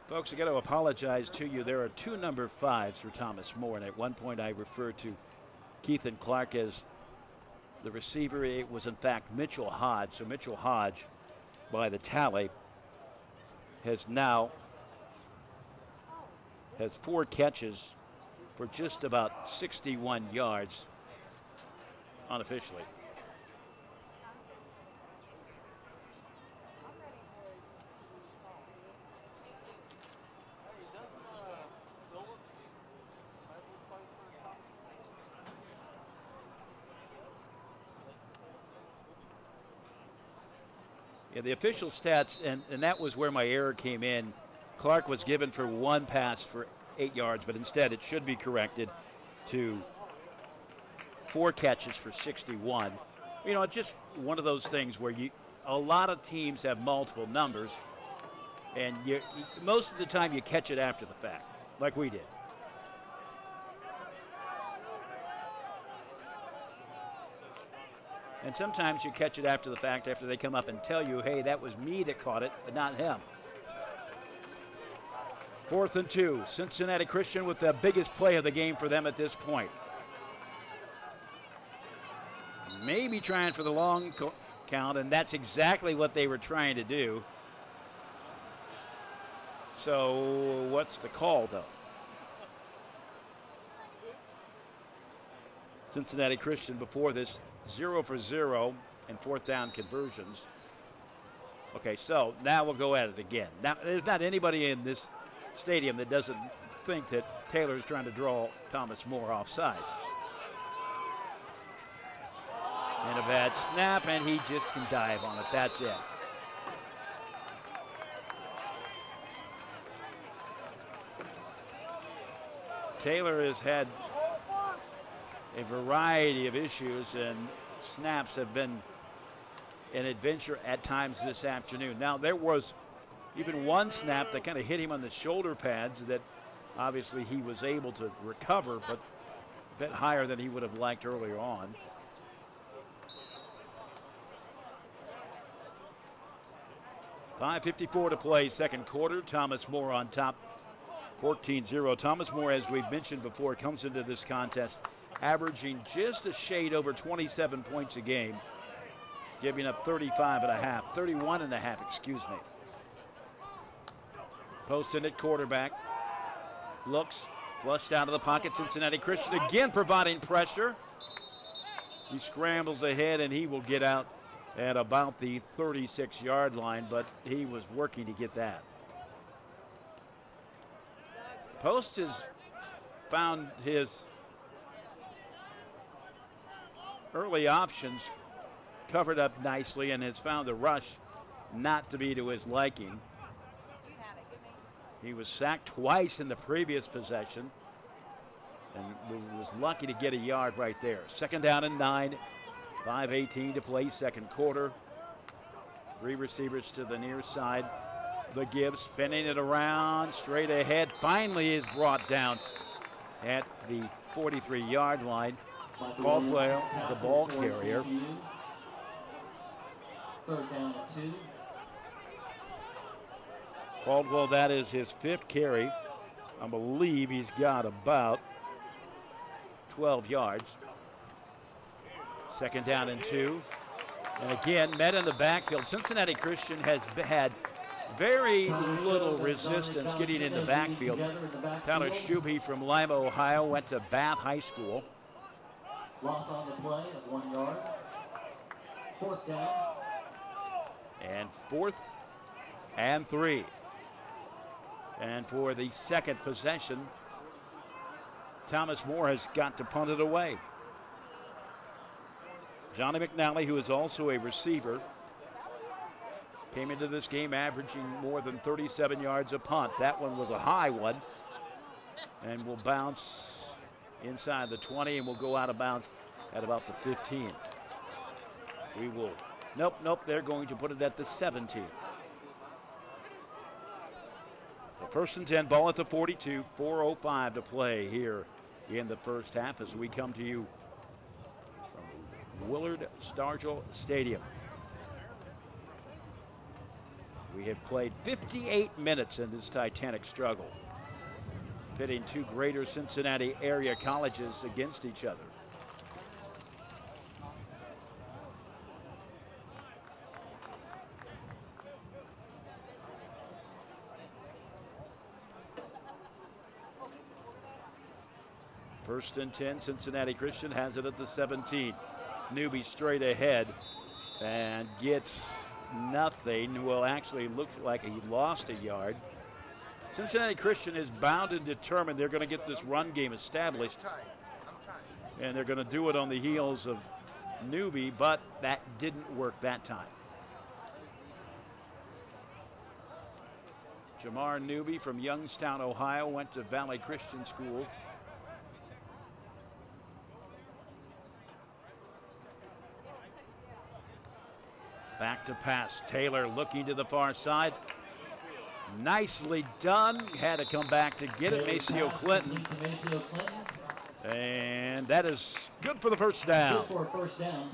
Speaker 1: Folks, I got to apologize to you. There are 2 number 5s for Thomas More, and at one point I referred to Keithan Clark as the receiver. It was in fact Mitchell Hodge. So Mitchell Hodge, by the tally, has 4 catches for just about 61 yards unofficially. Yeah, the official stats, and that was where my error came in. Clark was given for 1 pass for 8 yards, but instead it should be corrected to 4 catches for 61. You know, it's just one of those things where a lot of teams have multiple numbers, and most of the time you catch it after the fact, like we did. And sometimes you catch it after the fact, after they come up and tell you, hey, that was me that caught it, but not him. 4th and 2. Cincinnati Christian with the biggest play of the game for them at this point. Maybe trying for the long count, and that's exactly what they were trying to do. So what's the call, though? Cincinnati Christian before this 0 for 0 and 4th down conversions. Okay, so now we'll go at it again. Now, there's not anybody in this stadium that doesn't think that Taylor's trying to draw Thomas More offside. And a bad snap, and he just can dive on it. That's it. Taylor has had a variety of issues, and snaps have been an adventure at times this afternoon. Now, there was even one snap that kind of hit him on the shoulder pads that obviously he was able to recover, but a bit higher than he would have liked earlier on. .554 to play, second quarter. Thomas More on top, 14-0. Thomas More, as we've mentioned before, comes into this contest averaging just a shade over 27 points a game, giving up 31 and a half, excuse me. Poston at quarterback. Looks, flushed out of the pocket. Cincinnati Christian again providing pressure. He scrambles ahead, and he will get out at about the 36-yard line, but he was working to get that. Post has found his early options covered up nicely and has found the rush not to be to his liking. He was sacked twice in the previous possession and was lucky to get a yard right there. 2nd down and 9, 5:18 to play, second quarter. 3 receivers to the near side. The give, spinning it around, straight ahead, finally is brought down at the 43-yard line. Caldwell, the ball carrier.
Speaker 2: 3rd down and 2.
Speaker 1: Caldwell, that is his 5th carry. I believe he's got about 12 yards. 2nd down and 2. And again, met in the backfield. Cincinnati Christian has had very little resistance getting in the backfield. Tyler Schuby from Lima, Ohio, went to Bath High School.
Speaker 2: Loss on the play of 1 yard. 4th down.
Speaker 1: And 4th and 3. And for the second possession, Thomas More has got to punt it away. Johnny McNally, who is also a receiver, came into this game averaging more than 37 yards a punt. That one was a high one and will bounce inside the 20 and will go out of bounds at about the 15. We will, nope, they're going to put it at the 17. So 1st and 10, ball at the 42, 4:05 to play here in the first half as we come to you from Willard Stargell Stadium. We have played 58 minutes in this titanic struggle, pitting 2 greater Cincinnati area colleges against each other. First and 10, Cincinnati Christian has it at the 17. Newby straight ahead and gets nothing. Well, actually looked like he lost a yard. Cincinnati Christian is bound and determined they're going to get this run game established. And they're going to do it on the heels of Newby, but that didn't work that time. Jamar Newby from Youngstown, Ohio, went to Valley Christian School. Back to pass. Taylor looking to the far side. Nicely done. Had to come back to get it. Maceo Clinton. And that is good for the first down.
Speaker 2: Good for a first down.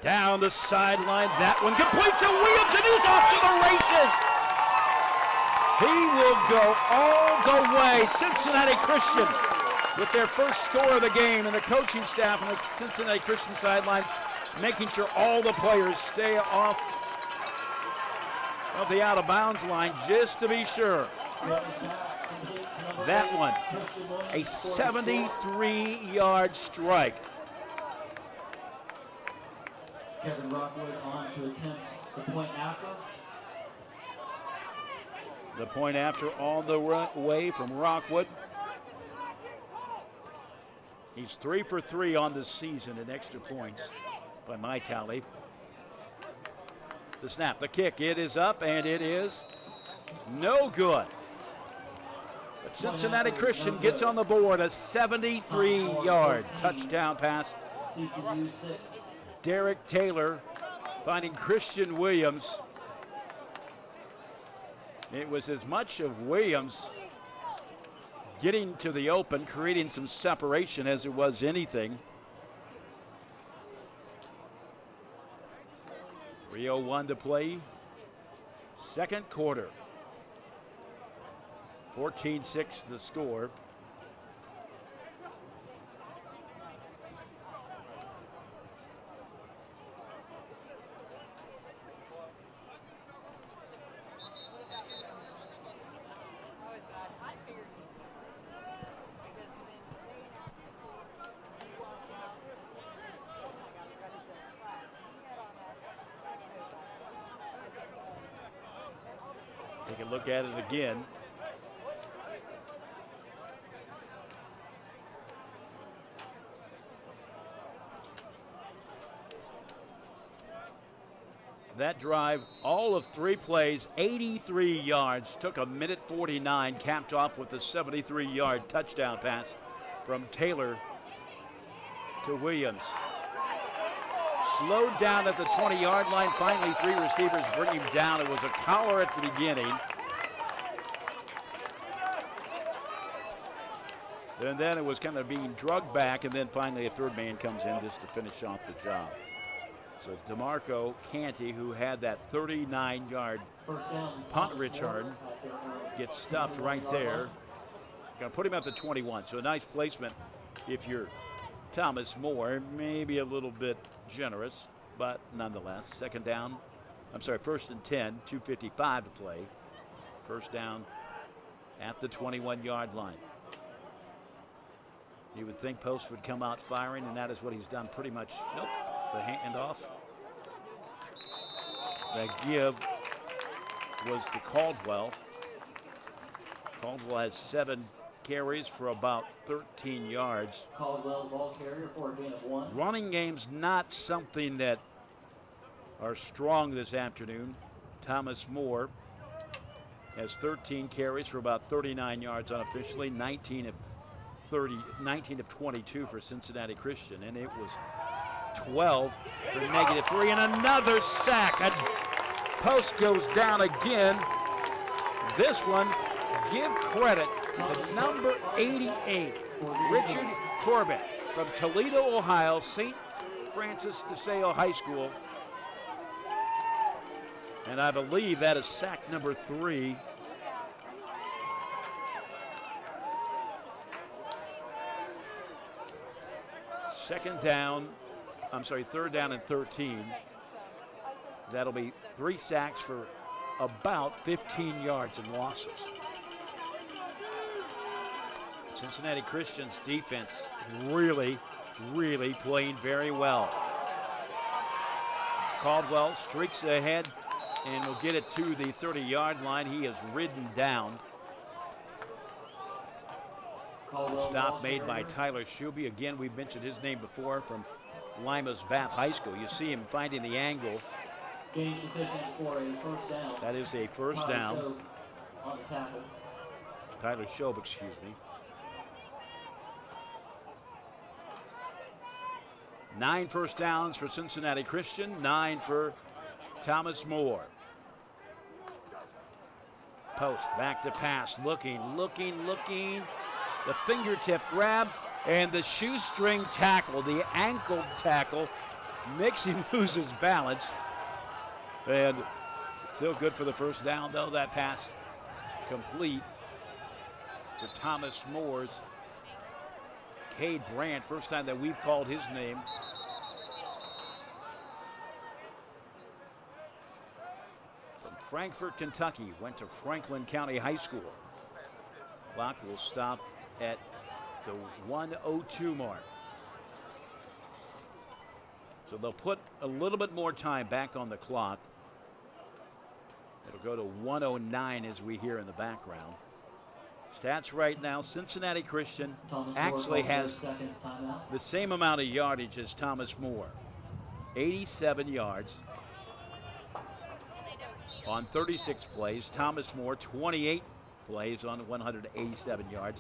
Speaker 1: Down the sideline, that one complete to Williams, and he's off to the races. He will go all the way. Cincinnati Christian with their first score of the game, and the coaching staff on the Cincinnati Christian sidelines making sure all the players stay off of the out-of-bounds line just to be sure. That one, a 73-yard strike.
Speaker 2: Kevin Rockwood on to attempt the point after.
Speaker 1: The point after all the way from Rockwood. He's 3 for 3 on the season in extra points by my tally. The snap, the kick, it is up and it is no good. But Cincinnati Christian gets on the board, a 73-yard touchdown pass.
Speaker 2: CCU 6.
Speaker 1: Derek Taylor finding Christian Williams. It was as much of Williams getting to the open, creating some separation as it was anything. 3:01 to play. Second quarter. 14-6 the score. Take a look at it again. That drive, all of 3 plays, 83 yards, took a minute 49, capped off with a 73-yard touchdown pass from Taylor to Williams. Slowed down at the 20-yard line. Finally, 3 receivers bring him down. It was a collar at the beginning. And then it was kind of being drugged back, and then finally a third man comes in just to finish off the job. So DeMarco Canty, who had that 39-yard punt return, gets stopped right there. Going to put him at the 21. So a nice placement if you're Thomas Moore, maybe a little bit generous, but nonetheless, first and 10, 2:55 to play. First down at the 21-yard line. You would think Post would come out firing, and that is what he's done pretty much. Nope, the handoff. The give was to Caldwell. Caldwell has 7 carries for about 13 yards.
Speaker 2: Caldwell, ball carrier for a gain of 1.
Speaker 1: Running game's not something that are strong this afternoon. Thomas Moore has 13 carries for about 39 yards unofficially, 19 of 22 for Cincinnati Christian, and it was 12 for -3, and another sack. And Post goes down again. This one, give credit to number 88, Richard Corbett from Toledo, Ohio, St. Francis de Sales High School. And I believe that is sack number 3. Third down and 13. That'll be 3 sacks for about 15 yards and losses. Cincinnati Christian's defense really playing very well. Caldwell streaks ahead and will get it to the 30-yard line. He is ridden down. Stop made by Tyler Shuby. Again, we've mentioned his name before from Lima's Bath High School. You see him finding the angle.
Speaker 2: Gain sufficient for a first down.
Speaker 1: That is a first down.
Speaker 2: On the tackle.
Speaker 1: Tyler Shobe, excuse me. 9 first downs for Cincinnati Christian, 9 for Thomas More. Post, back to pass, looking. The fingertip grab and the shoestring tackle, the ankle tackle, makes him lose his balance. And still good for the first down, though. That pass complete for Thomas Moore's Cade Brandt. First time that we've called his name. From Frankfort, Kentucky, went to Franklin County High School. Clock will stop at the 1:02 mark. So they'll put a little bit more time back on the clock. It'll go to 1:09 as we hear in the background. Stats right now, Cincinnati Christian actually has the same amount of yardage as Thomas More. 87 yards on 36 plays. Thomas More, 28 plays on 187 yards.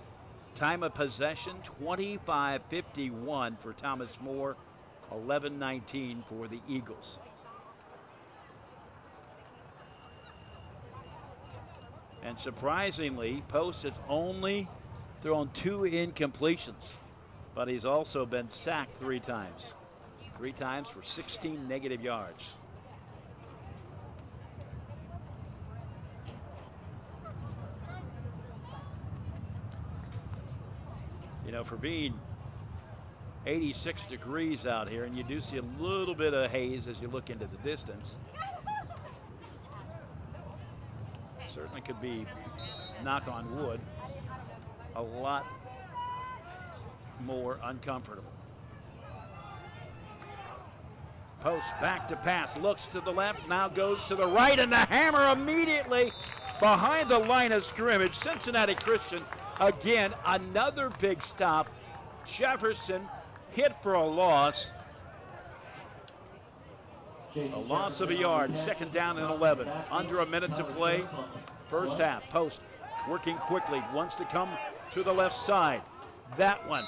Speaker 1: Time of possession, 25:51 for Thomas More, 11:19 for the Eagles. And surprisingly, Post has only thrown 2 incompletions, but he's also been sacked 3 times. 3 times for 16 negative yards. You know, for being 86 degrees out here, and you do see a little bit of haze as you look into the distance. Certainly could be, knock on wood, a lot more uncomfortable. Post back to pass, looks to the left, now goes to the right, and the hammer immediately behind the line of scrimmage. Cincinnati Christian, again, another big stop. Jefferson hit for a loss. A loss of a yard, second down and 11. Under a minute to play, first half. Post working quickly, wants to come to the left side. That one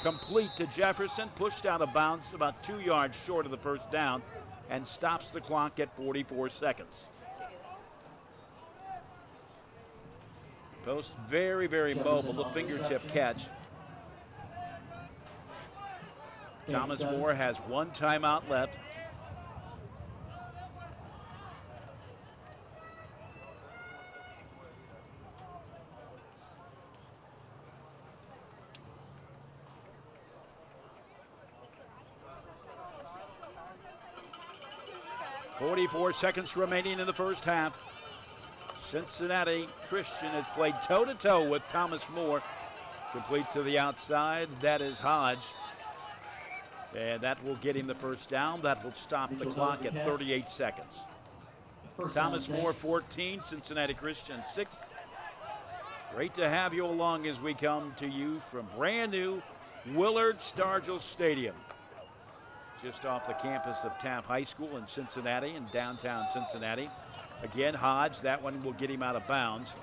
Speaker 1: complete to Jefferson, pushed out of bounds about 2 yards short of the first down, and stops the clock at 44 seconds. Post very, very mobile, the fingertip catch. Thomas More has 1 timeout left. .44 seconds remaining in the first half. Cincinnati Christian has played toe-to-toe with Thomas More. Complete to the outside. That is Hodge. And that will get him the first down. That will stop the clock at 38 seconds. Thomas More 14, Cincinnati Christian 6. Great to have you along as we come to you from brand new Willard Stargell Stadium. Just off the campus of Taft High School in Cincinnati, in downtown Cincinnati. Again, Hodge, that one will get him out of bounds.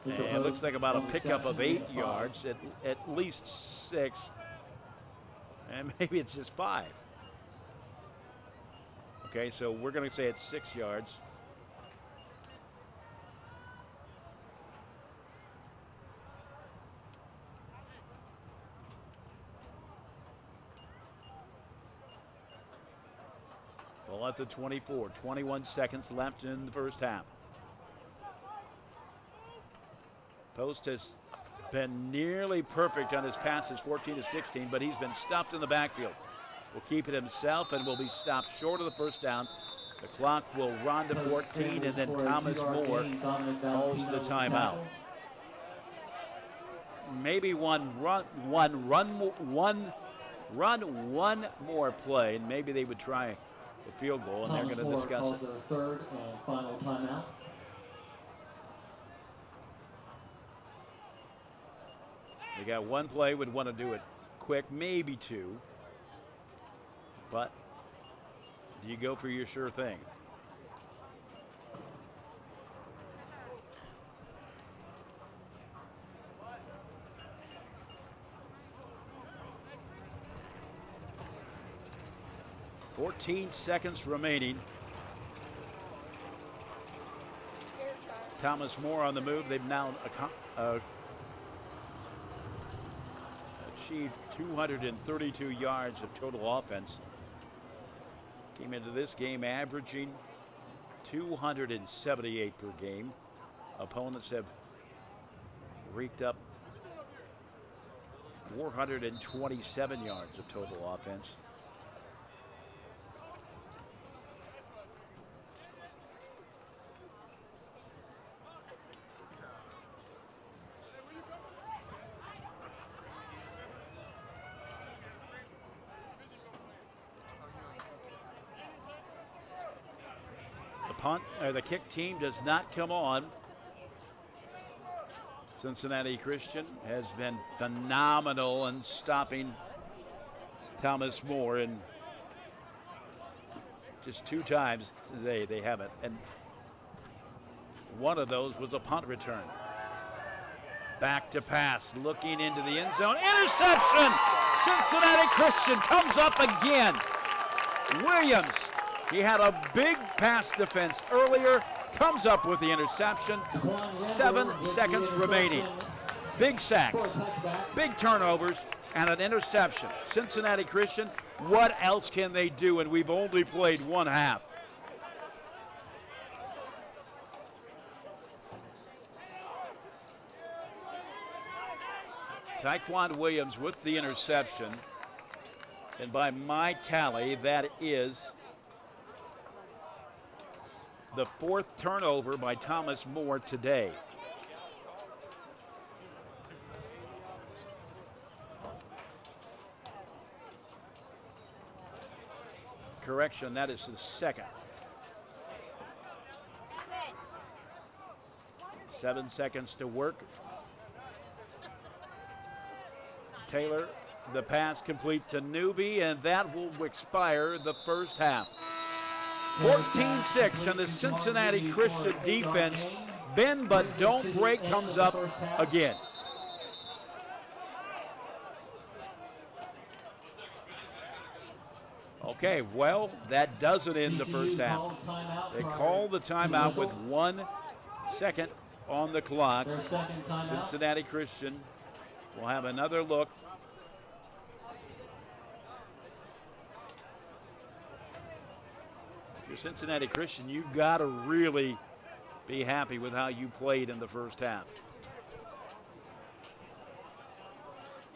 Speaker 1: And it looks like about a pickup of 8 yards, at least 6. And maybe it's just 5. Okay, so we're going to say it's 6 yards. Well, at the 24, 21 seconds left in the first half. Post has been nearly perfect on his passes, 14 to 16, but he's been stopped in the backfield. Will keep it himself and will be stopped short of the first down. The clock will run to 14, and then Thomas More calls the timeout. Maybe one more play, and maybe they would try the field goal, and they're going to discuss it.
Speaker 2: Third and final timeout.
Speaker 1: They got one play, would want to do it quick, maybe two. But do you go for your sure thing? .14 seconds remaining. Thomas More on the move. They've now achieved 232 yards of total offense. Came into this game averaging 278 per game. Opponents have reeked up 427 yards of total offense. The kick team does not come on. Cincinnati Christian has been phenomenal in stopping Thomas More, and just 2 times today they haven't. And one of those was a punt return. Back to pass, looking into the end zone. Interception! Cincinnati Christian comes up again. Williams. He had a big pass defense earlier, comes up with the interception. 7 seconds remaining. Big sacks, big turnovers, and an interception. Cincinnati Christian, what else can they do? And we've only played one half. Tyquan Williams with the interception. And by my tally, that is the 4th turnover by Thomas More today. Correction, that is the 2nd. 7 seconds to work. Taylor, the pass complete to Newby, and that will expire the first half. 14-6, and the Cincinnati Christian defense, bend but don't break, comes up again. Okay, well, that doesn't end the first half. They call the timeout with 1 second on the clock. Cincinnati Christian will have another look. If you're Cincinnati Christian, you've got to really be happy with how you played in the first half.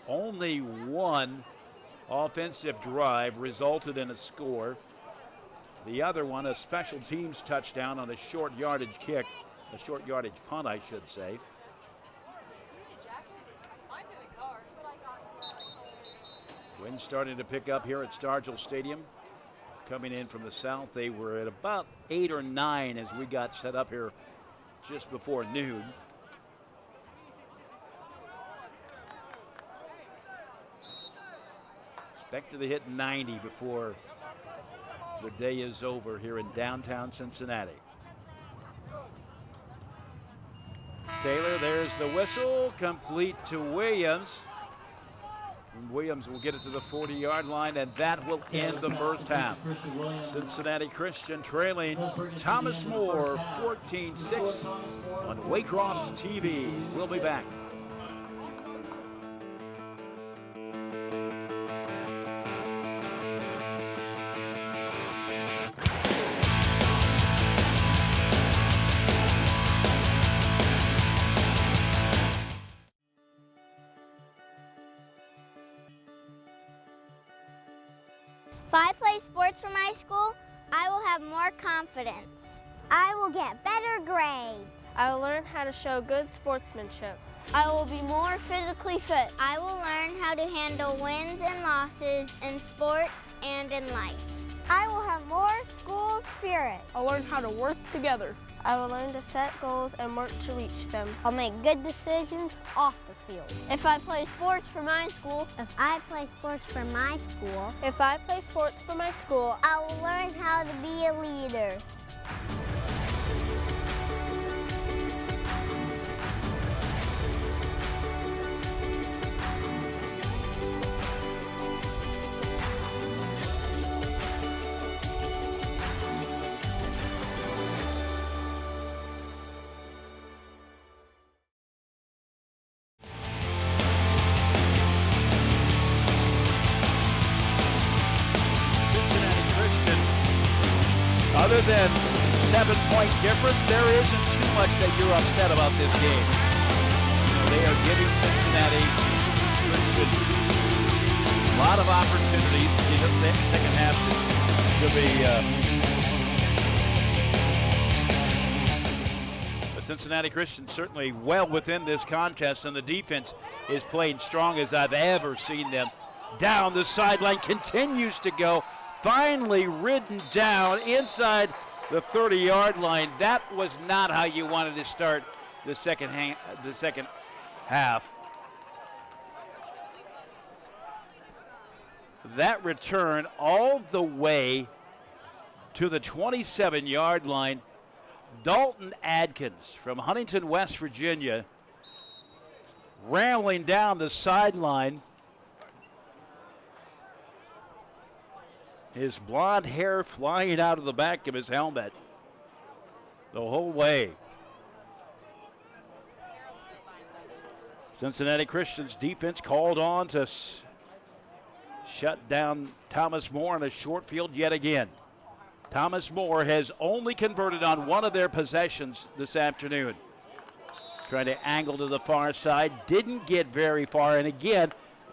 Speaker 1: Only one offensive drive resulted in a score. The other one, a special teams touchdown on a short yardage kick, a short yardage punt, I should say. Wind starting to pick up here at Stargell Stadium. Coming in from the south, they were at about 8 or 9 as we got set up here just before noon. Expected to hit 90 before the day is over here in downtown Cincinnati. Taylor, there's the whistle, complete to Williams. And Williams will get it to the 40-yard line, and that will end the first half. Cincinnati Christian trailing Thomas More 14-6 on Waycross TV. We'll be back.
Speaker 3: If I play sports for my school, I will have more confidence. I will get better grades.
Speaker 4: I will learn how to show good sportsmanship.
Speaker 3: I will be more physically fit. I will learn how to handle wins and losses in sports and in life. I will have more school spirit.
Speaker 4: I'll learn how to work together. I will learn to set goals and work to reach them.
Speaker 3: I'll make good decisions off the
Speaker 4: field.
Speaker 3: If I play sports for my school. If I play sports for my school.
Speaker 4: If I play sports for my school,
Speaker 3: I will learn how to be a leader.
Speaker 1: Other than 7-point difference, there isn't too much that you're upset about this game. You know, they are giving Cincinnati a lot of opportunities in the second half to be. But Cincinnati Christian certainly well within this contest, and the defense is playing strong as I've ever seen them. Down the sideline, continues to go. Finally ridden down inside the 30-yard line. That was not how you wanted to start the second half. That return all the way to the 27-yard line. Dalton Adkins from Huntington, West Virginia, rambling down the sideline. His blonde hair flying out of the back of his helmet the whole way. Cincinnati Christian's defense called on to shut down Thomas More in a short field yet again. Thomas More has only converted on one of their possessions this afternoon. Trying to angle to the far side, didn't get very far, and again,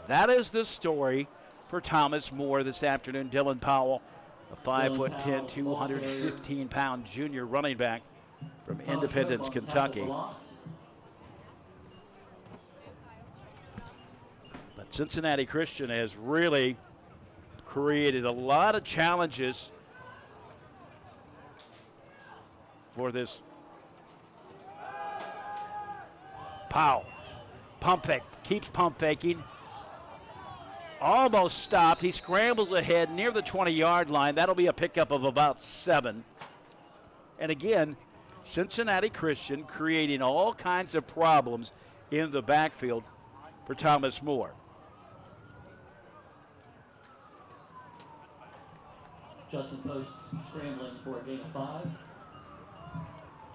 Speaker 1: that is the story for Thomas More this afternoon. Dylan Powell, a 5'10", 215-pound junior running back from Independence, Kentucky. But Cincinnati Christian has really created a lot of challenges for this. Powell, pump fake, keeps pump faking. Almost stopped. He scrambles ahead near the 20-yard line. That'll be a pickup of about 7. And again, Cincinnati Christian creating all kinds of problems in the backfield for Thomas More.
Speaker 2: Justin Post scrambling for a gain of 5.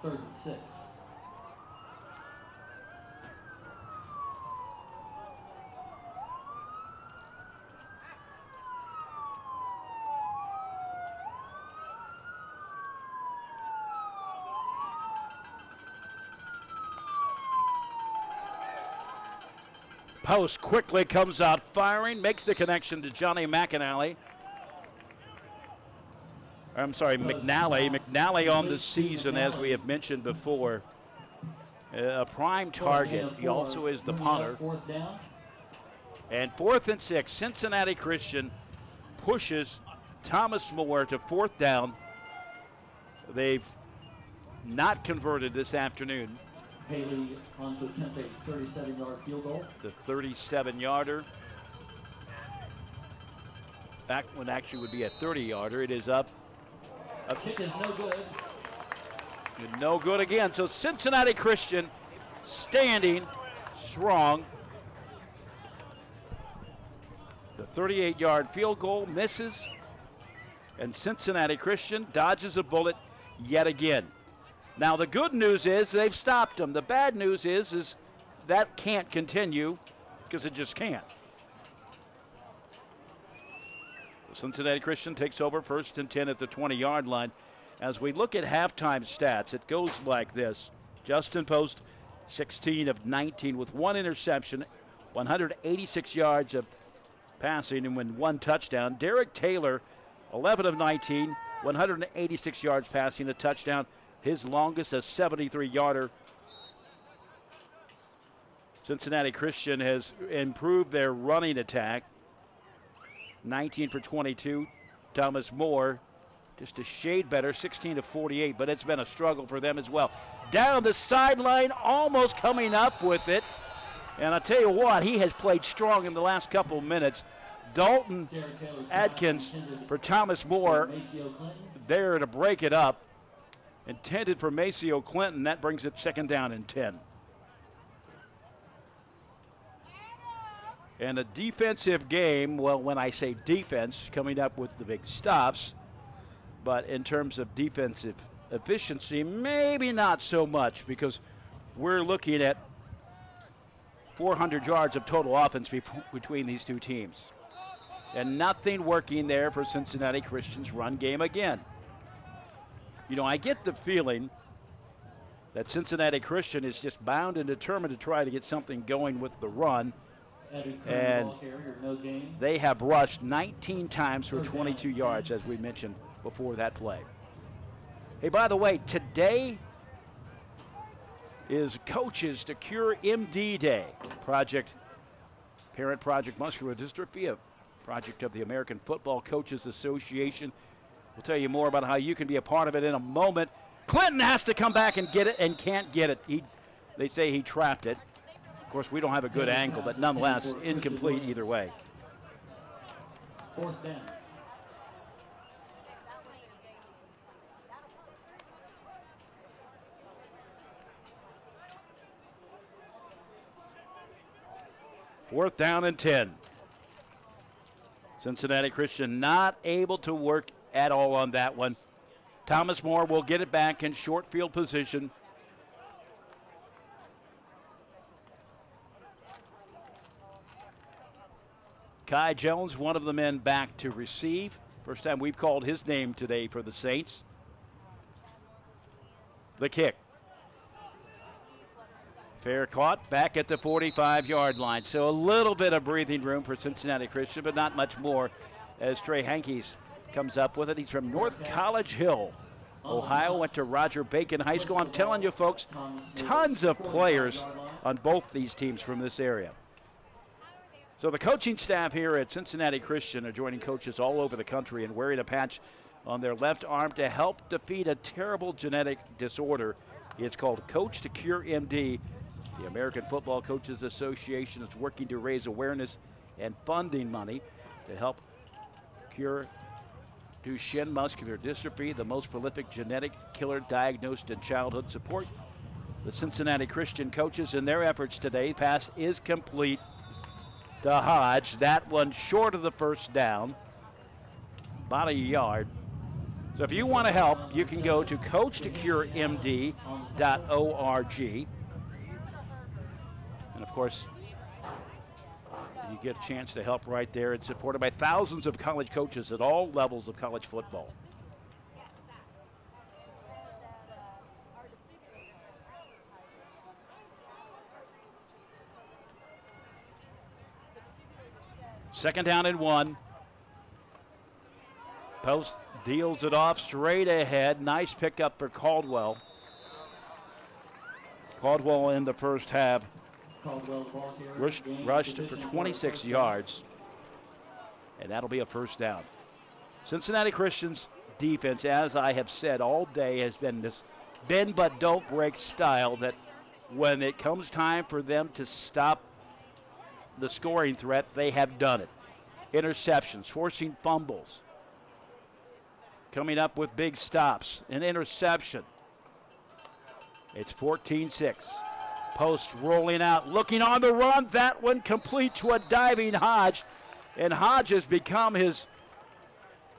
Speaker 2: 3rd and 6.
Speaker 1: Post quickly comes out firing, makes the connection to Johnny McAnally. I'm sorry, McNally. McNally on the season, as we have mentioned before. A prime target. He also is the punter. And 4th and 6, Cincinnati Christian pushes Thomas More to 4th down. They've not converted this afternoon.
Speaker 2: Haley on to attempt a 37-yard field goal.
Speaker 1: The 37-yarder. That one actually would be a 30-yarder. It is up.
Speaker 2: Kick is no good.
Speaker 1: No good again. So Cincinnati Christian standing strong. The 38-yard field goal misses. And Cincinnati Christian dodges a bullet yet again. Now the good news is they've stopped them. The bad news is that can't continue because it just can't. Cincinnati Christian takes over 1st and 10 at the 20-yard line. As we look at halftime stats, it goes like this. Justin Post, 16 of 19 with 1 interception, 186 yards of passing and 1 touchdown. Derek Taylor, 11 of 19, 186 yards passing, a touchdown. His longest, a 73-yarder. Cincinnati Christian has improved their running attack. 19 for 22. Thomas More, just a shade better, 16 to 48, but it's been a struggle for them as well. Down the sideline, almost coming up with it. And I tell you what, he has played strong in the last couple of minutes. Dalton Adkins for Thomas Moore there to break it up. Intended for Maceo Clinton. That brings it second down and 10. And a defensive game, well, when I say defense, coming up with the big stops, but in terms of defensive efficiency, maybe not so much, because we're looking at 400 yards of total offense between these two teams. And nothing working there for Cincinnati Christian's run game again. You know, I get the feeling that Cincinnati Christian is just bound and determined to try to get something going with the run. And they have rushed 19 times for 22 yards, as we mentioned before that play. Hey, by the way, today is Coaches to Cure MD Day. Parent Project Muscular Dystrophy, a project of the American Football Coaches Association. We'll tell you more about how you can be a part of it in a moment. Clinton has to come back and get it and can't get it. They say he trapped it. Of course, we don't have a good angle, but nonetheless, incomplete either way.
Speaker 2: Fourth down.
Speaker 1: Fourth down and 10. Cincinnati Christian not able to work at all on that one. Thomas Moore will get it back in short field position. Kai Jones, one of the men back to receive. First time we've called his name today for the Saints. The kick. Fair caught back at the 45-yard line. So a little bit of breathing room for Cincinnati Christian, but not much more as Trey Hankes comes up with it. He's from North College Hill, Ohio, went to Roger Bacon High School. I'm telling you, folks, tons of players on both these teams from this area. So the coaching staff here at Cincinnati Christian are joining coaches all over the country and wearing a patch on their left arm to help defeat a terrible genetic disorder. It's called Coach to Cure MD. The American Football Coaches Association is working to raise awareness and funding money to help cure Duchenne muscular dystrophy, the most prolific genetic killer diagnosed in childhood. Support the Cincinnati Christian coaches in their efforts today. Pass is complete to Hodge. That one short of the first down, about a yard. So if you want to help, you can go to coachtocuremd.org. And of course, you get a chance to help right there. It's supported by thousands of college coaches at all levels of college football. Second down and 1. Post deals it off straight ahead. Nice pickup for Caldwell. Caldwell in the first half rushed for 26 yards, and that'll be a first down. Cincinnati Christian's defense, as I have said all day, has been this bend but don't break style that when it comes time for them to stop the scoring threat, they have done it. Interceptions, forcing fumbles, coming up with big stops, an interception. It's 14-6. Post rolling out, looking on the run. That one complete to a diving Hodge, and Hodge has become his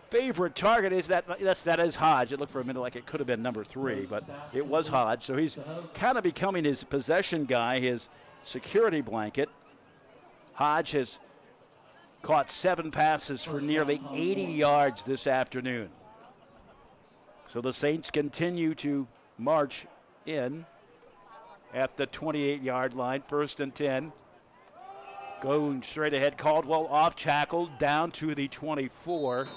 Speaker 1: favorite target. That is Hodge. It looked for a minute like it could have been number 3, but it was Hodge. So he's kind of becoming his possession guy, his security blanket. Hodge has caught 7 passes for nearly 80 yards this afternoon. So the Saints continue to march in at the 28-yard line, 1st and 10. Going straight ahead, Caldwell off tackle down to the 24.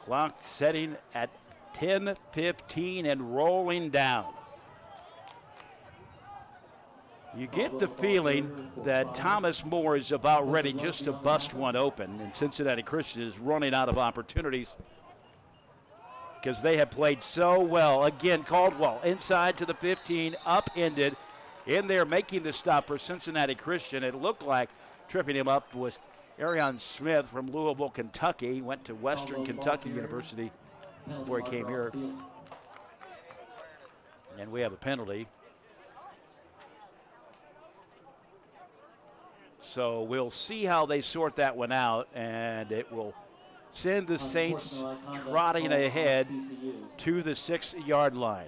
Speaker 1: Clock setting at 10:15 and rolling down. You get the feeling that Thomas Moore is about ready just to bust one open, and Cincinnati Christian is running out of opportunities because they have played so well. Again, Caldwell inside to the 15, upended. In there making the stop for Cincinnati Christian. It looked like tripping him up was Arion Smith from Louisville, Kentucky. Went to Western Kentucky University before he came here. And we have a penalty. So we'll see how they sort that one out, and it will send the Saints trotting ahead to the 6-yard line.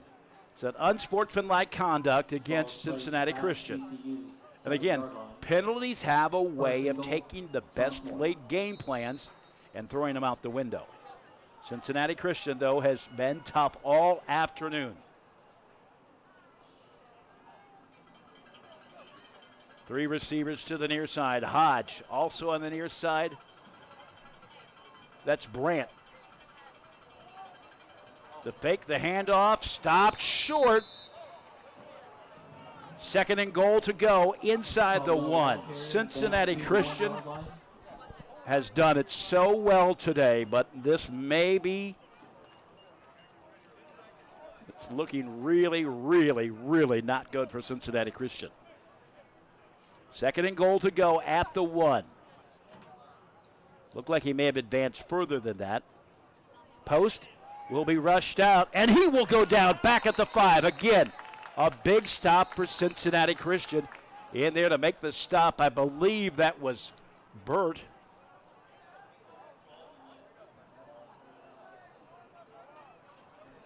Speaker 1: It's an unsportsmanlike conduct against Cincinnati Christian. And again, penalties have a way of taking the best laid game plans and throwing them out the window. Cincinnati Christian, though, has been tough all afternoon. 3 receivers to the near side. Hodge also on the near side. That's Brandt. The fake, the handoff, stopped short. 2nd and goal to go inside the 1. Cincinnati Christian has done it so well today, but this may be, it's looking really, really, really not good for Cincinnati Christian. 2nd and goal to go at the 1. Looked like he may have advanced further than that. Post will be rushed out, and he will go down back at the 5. Again, a big stop for Cincinnati Christian. In there to make the stop, I believe that was Burt.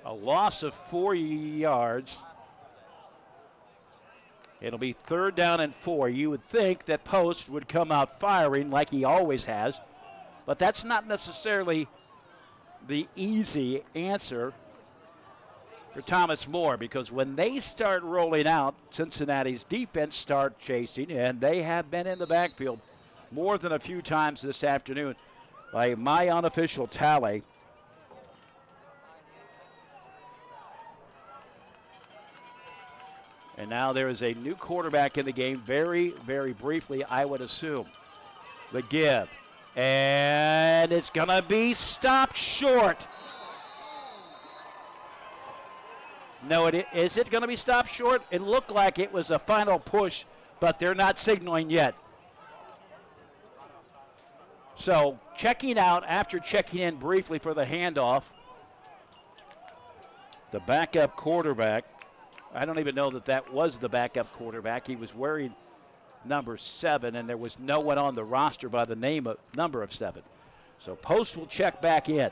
Speaker 1: A loss of 4 yards. It'll be 3rd down and 4. You would think that Post would come out firing like he always has, but that's not necessarily the easy answer for Thomas More, because when they start rolling out, Cincinnati's defense start chasing, and they have been in the backfield more than a few times this afternoon by my unofficial tally. And now there is a new quarterback in the game, very, very briefly, I would assume. The give. And it's going to be stopped short. No, is it going to be stopped short? It looked like it was a final push, but they're not signaling yet. So checking out after checking in briefly for the handoff. The backup quarterback. I don't even know that that was the backup quarterback. He was wearing number 7, and there was no one on the roster by the name of number of 7. So Post will check back in.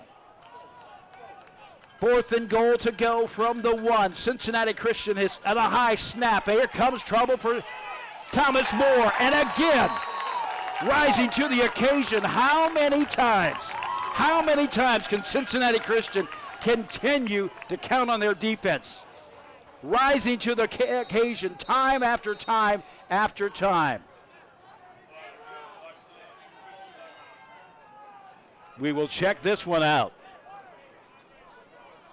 Speaker 1: 4th and goal to go from the 1. Cincinnati Christian is at a high snap. Here comes trouble for Thomas More. And again, rising to the occasion. How many times can Cincinnati Christian continue to count on their defense? Rising to the occasion time after time after time. We will check this one out.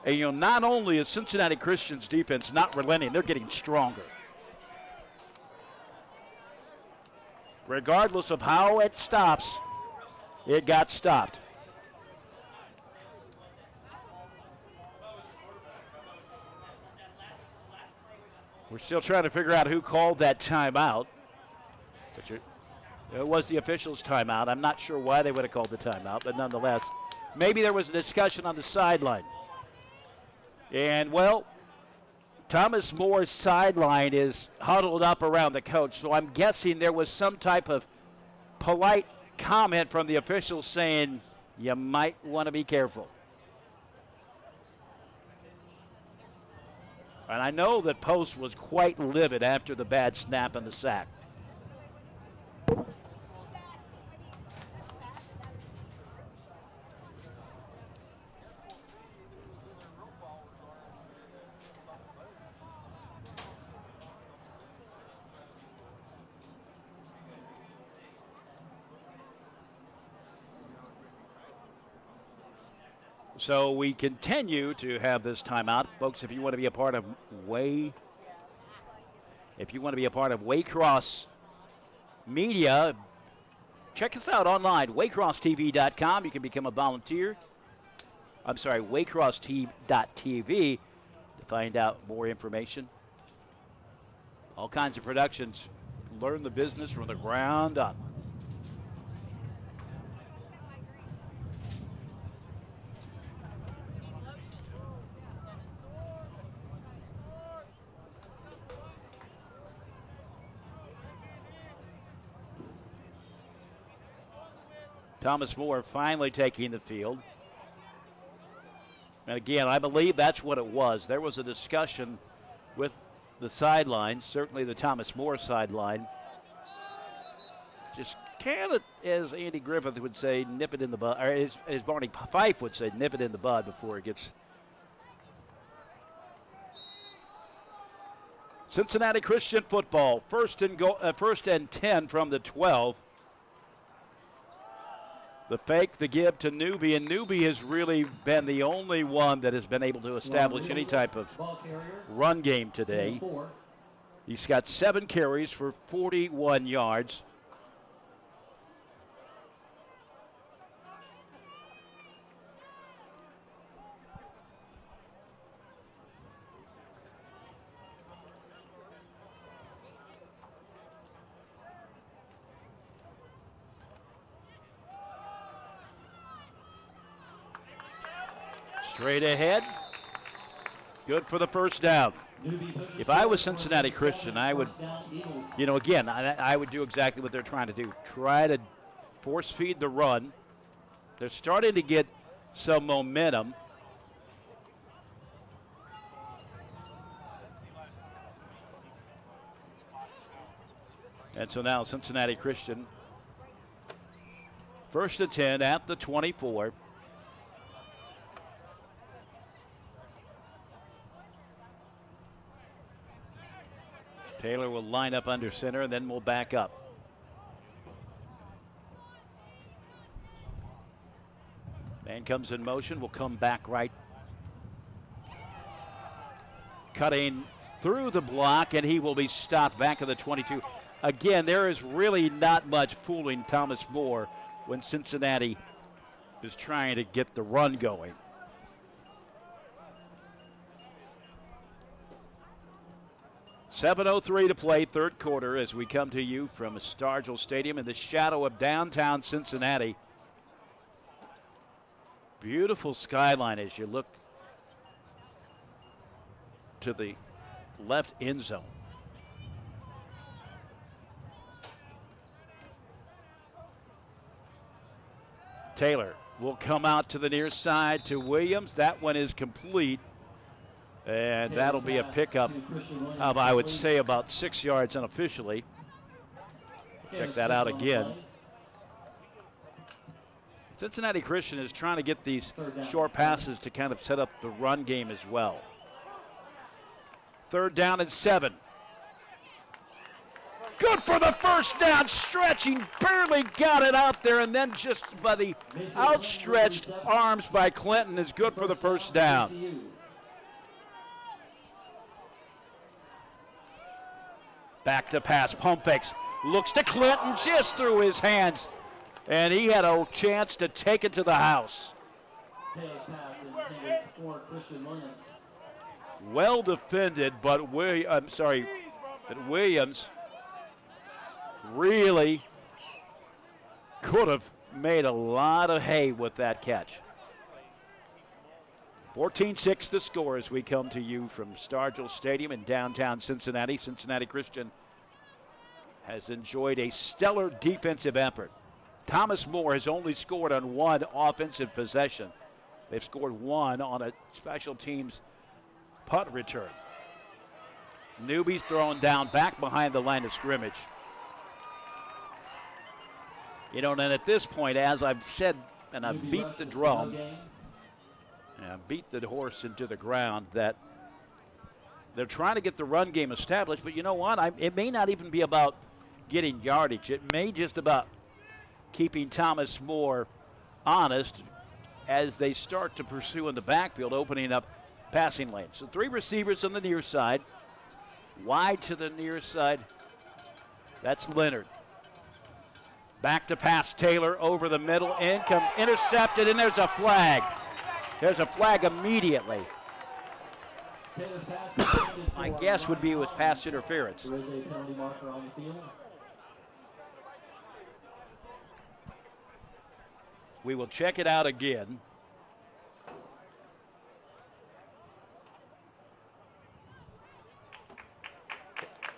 Speaker 1: And not only is Cincinnati Christian's defense not relenting, they're getting stronger. Regardless of how it stops, it got stopped. We're still trying to figure out who called that timeout. But it was the officials' timeout. I'm not sure why they would have called the timeout, but nonetheless, maybe there was a discussion on the sideline. And, well, Thomas Moore's sideline is huddled up around the coach, so I'm guessing there was some type of polite comment from the officials saying, you might want to be careful. And I know that Post was quite livid after the bad snap and the sack. So we continue to have this timeout. Folks, if you want to be a part of Waycross Media, check us out online, waycrosstv.com. You can become a volunteer. waycrossteam.tv to find out more information. All kinds of productions. Learn the business from the ground up. Thomas More finally taking the field. And again, I believe that's what it was. There was a discussion with the sidelines, certainly the Thomas More sideline. Just kind of, as Andy Griffith would say, nip it in the bud, or as Barney Fife would say, nip it in the bud before it gets. Cincinnati Christian football, first and 10 from the 12. The fake, the give to Newby, and Newby has really been the only one that has been able to establish any type of run game today. He's got 7 carries for 41 yards. Straight ahead. Good for the first down. If I was Cincinnati Christian, I would, again, I would do exactly what they're trying to do. Try to force feed the run. They're starting to get some momentum. And so now Cincinnati Christian, first and 10 at the 24. Taylor will line up under center, and then we'll back up. Man comes in motion, will come back right. Cutting through the block, and he will be stopped back at the 22. Again, there is really not much fooling Thomas More when Cincinnati is trying to get the run going. .7:03 to play, third quarter, as we come to you from Stargell Stadium in the shadow of downtown Cincinnati. Beautiful skyline as you look to the left end zone. Taylor will come out to the near side to Williams. That one is complete. And that'll be a pickup of, I would say, about 6 yards unofficially. Check that out again. Cincinnati Christian is trying to get these short passes to kind of set up the run game as well. 3rd down and 7. Good for the first down, stretching, barely got it out there, and then just by the outstretched arms by Clinton is good for the first down. Back to pass, pump fakes, looks to Clinton just through his hands, and he had a chance to take it to the house. Well defended, but Williams really could have made a lot of hay with that catch. 14-6 the score as we come to you from Stargell Stadium in downtown Cincinnati. Cincinnati Christian has enjoyed a stellar defensive effort. Thomas More has only scored on 1 offensive possession. They've scored 1 on a special teams punt return. Newby's thrown down back behind the line of scrimmage. And at this point, as I've said, and I've beat the drum, and beat the horse into the ground, that they're trying to get the run game established, but you know what? It may not even be about getting yardage. It may just about keeping Thomas More honest as they start to pursue in the backfield, opening up passing lanes. So 3 receivers on the near side. Wide to the near side. That's Leonard. Back to pass, Taylor over the middle, intercepted, and there's a flag. There's a flag immediately.
Speaker 2: Taylor's pass is intended
Speaker 1: My
Speaker 2: for
Speaker 1: guess would be it was
Speaker 2: Ryan
Speaker 1: pass
Speaker 2: Collins.
Speaker 1: interference.
Speaker 2: There is a penalty marker on the field.
Speaker 1: We will check it out again.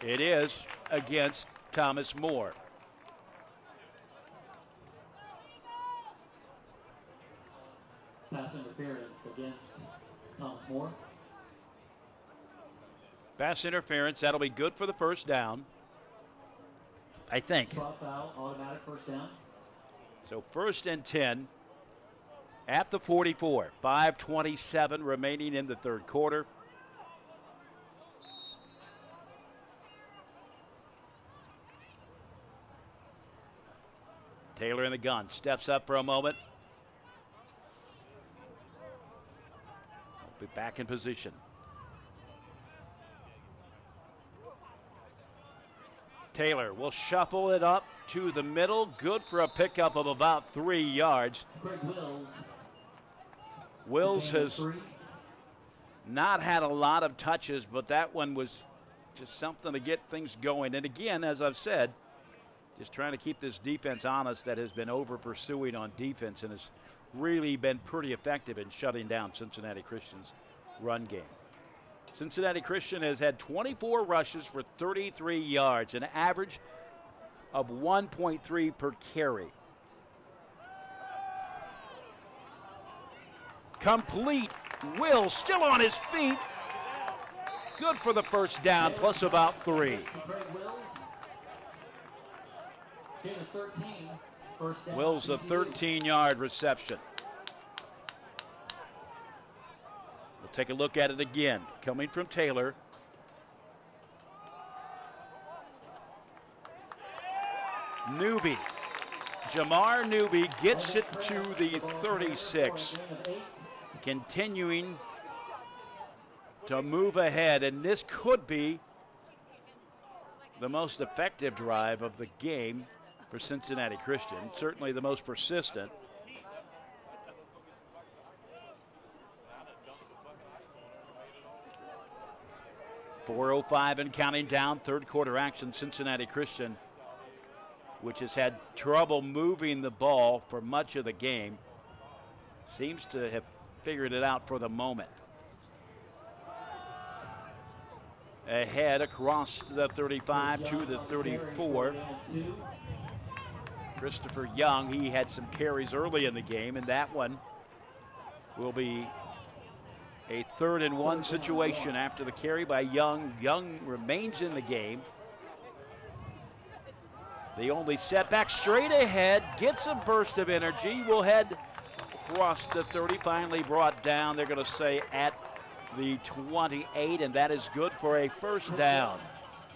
Speaker 1: It is against Thomas More.
Speaker 2: Pass interference against Thomas More.
Speaker 1: Pass interference, that'll be good for the first down, I think.
Speaker 2: Slot foul, automatic first down.
Speaker 1: So 1st and 10 at the 44. 5:27 remaining in the third quarter. Taylor in the gun, steps up for a moment. Be back in position. Taylor will shuffle it up to the middle. Good for a pickup of about 3 yards.
Speaker 2: Greg Wills.
Speaker 1: Wills has not had a lot of touches, but that one was just something to get things going. And again, as I've said, just trying to keep this defense honest that has been over pursuing on defense and has really been pretty effective in shutting down Cincinnati Christian's run game. Cincinnati Christian has had 24 rushes for 33 yards, an average of 1.3 per carry. Complete. Will still on his feet. Good for the first down, plus about 3.
Speaker 2: Greg Wills. Gain of 13. First down.
Speaker 1: Wills a 13-yard reception. We'll take a look at it again. Coming from Taylor. Newby. Jamar Newby gets it to the 36. Continuing to move ahead, and this could be the most effective drive of the game for Cincinnati Christian, certainly the most persistent. .405 and counting down, third quarter action. Cincinnati Christian, which has had trouble moving the ball for much of the game, seems to have figured it out for the moment. Ahead across the 35 to the 34. Christopher Young, he had some carries early in the game, and that one will be a 3rd and 1 situation after the carry by Young. Young remains in the game. The only setback straight ahead, gets a burst of energy, will head across the 30, finally brought down, they're going to say at the 28, and that is good for a first down.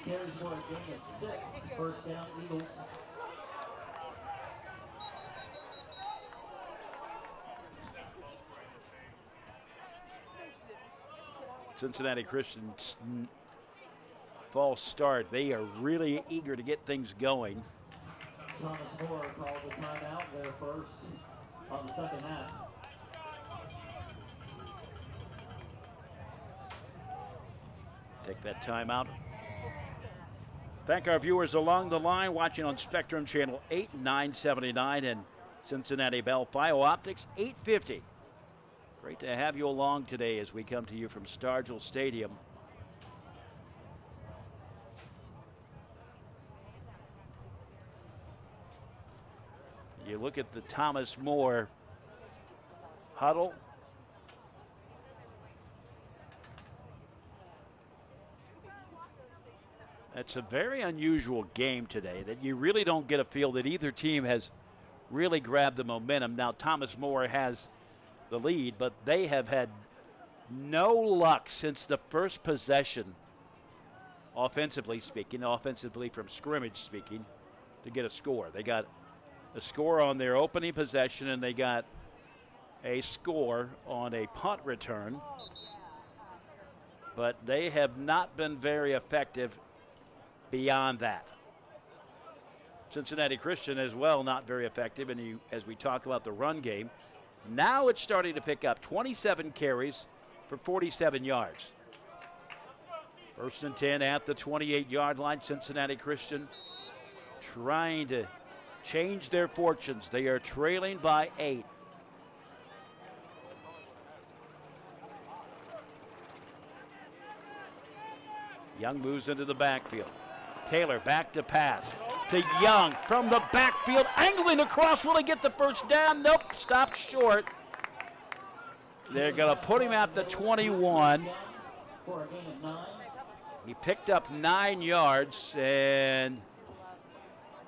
Speaker 2: Carries for a gain of 6. First down, Eagles.
Speaker 1: Cincinnati Christian's false start. They are really eager to get things going.
Speaker 2: Thomas Moore calls a timeout there first on the second half.
Speaker 1: Take that timeout. Thank our viewers along the line watching on Spectrum Channel 8, 979, and Cincinnati Bell Fio Optics 850. Great to have you along today as we come to you from Stargell Stadium. You look at the Thomas More huddle. It's a very unusual game today that you really don't get a feel that either team has really grabbed the momentum. Now Thomas More has the lead, but they have had no luck since the first possession, offensively speaking, offensively from scrimmage speaking, to get a score. They got a score on their opening possession, and they got a score on a punt return, but they have not been very effective beyond that. Cincinnati Christian as well, not very effective, and as we talk about the run game, Now it's starting to pick up. 27 carries for 47 yards. 1st and 10 at the 28-yard line. Cincinnati Christian trying to change their fortunes. They are trailing by 8. Young moves into the backfield. Taylor back to pass to Young from the backfield, angling across. Will he get the first down? Nope, stopped short. They're going to put him at the 21. He picked up 9 yards, and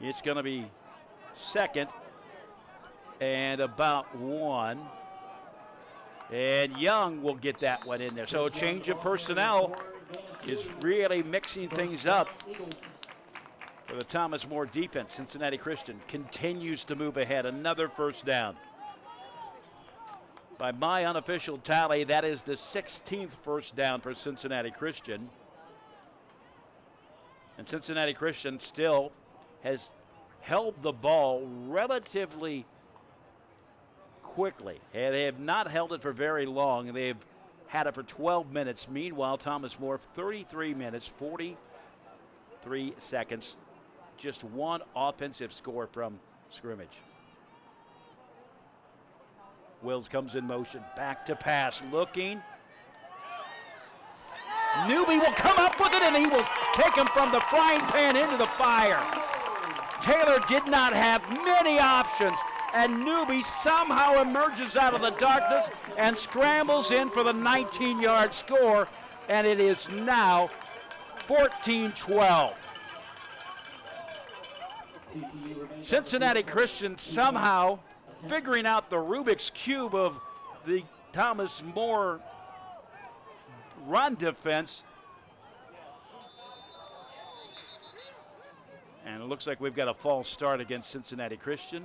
Speaker 1: it's going to be 2nd and about 1. And Young will get that one in there. So a change of personnel is really mixing things up for the Thomas More defense. Cincinnati Christian continues to move ahead. Another first down. By my unofficial tally, that is the 16th first down for Cincinnati Christian. And Cincinnati Christian still has held the ball relatively quickly. And they have not held it for very long. They've had it for 12 minutes. Meanwhile, Thomas More, 33 minutes, 43 seconds. Just one offensive score from scrimmage. Wills comes in motion. Back to pass. Looking. Newby will come up with it, and he will take him from the frying pan into the fire. Taylor did not have many options, and Newby somehow emerges out of the darkness and scrambles in for the 19-yard score, and it is now 14-12. Cincinnati Christian somehow figuring out the Rubik's Cube of the Thomas More run defense. And it looks like we've got a false start against Cincinnati Christian.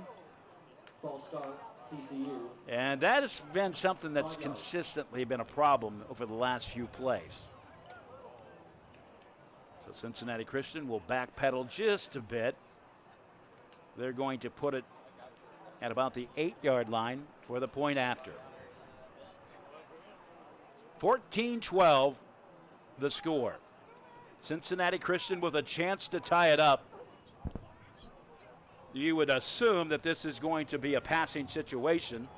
Speaker 2: False start, CCU.
Speaker 1: And that has been something that's consistently been a problem over the last few plays. So Cincinnati Christian will backpedal just a bit. They're going to put it at about the 8-yard line for the point after. 14-12 the score. Cincinnati Christian with a chance to tie it up. You would assume that this is going to be a passing situation.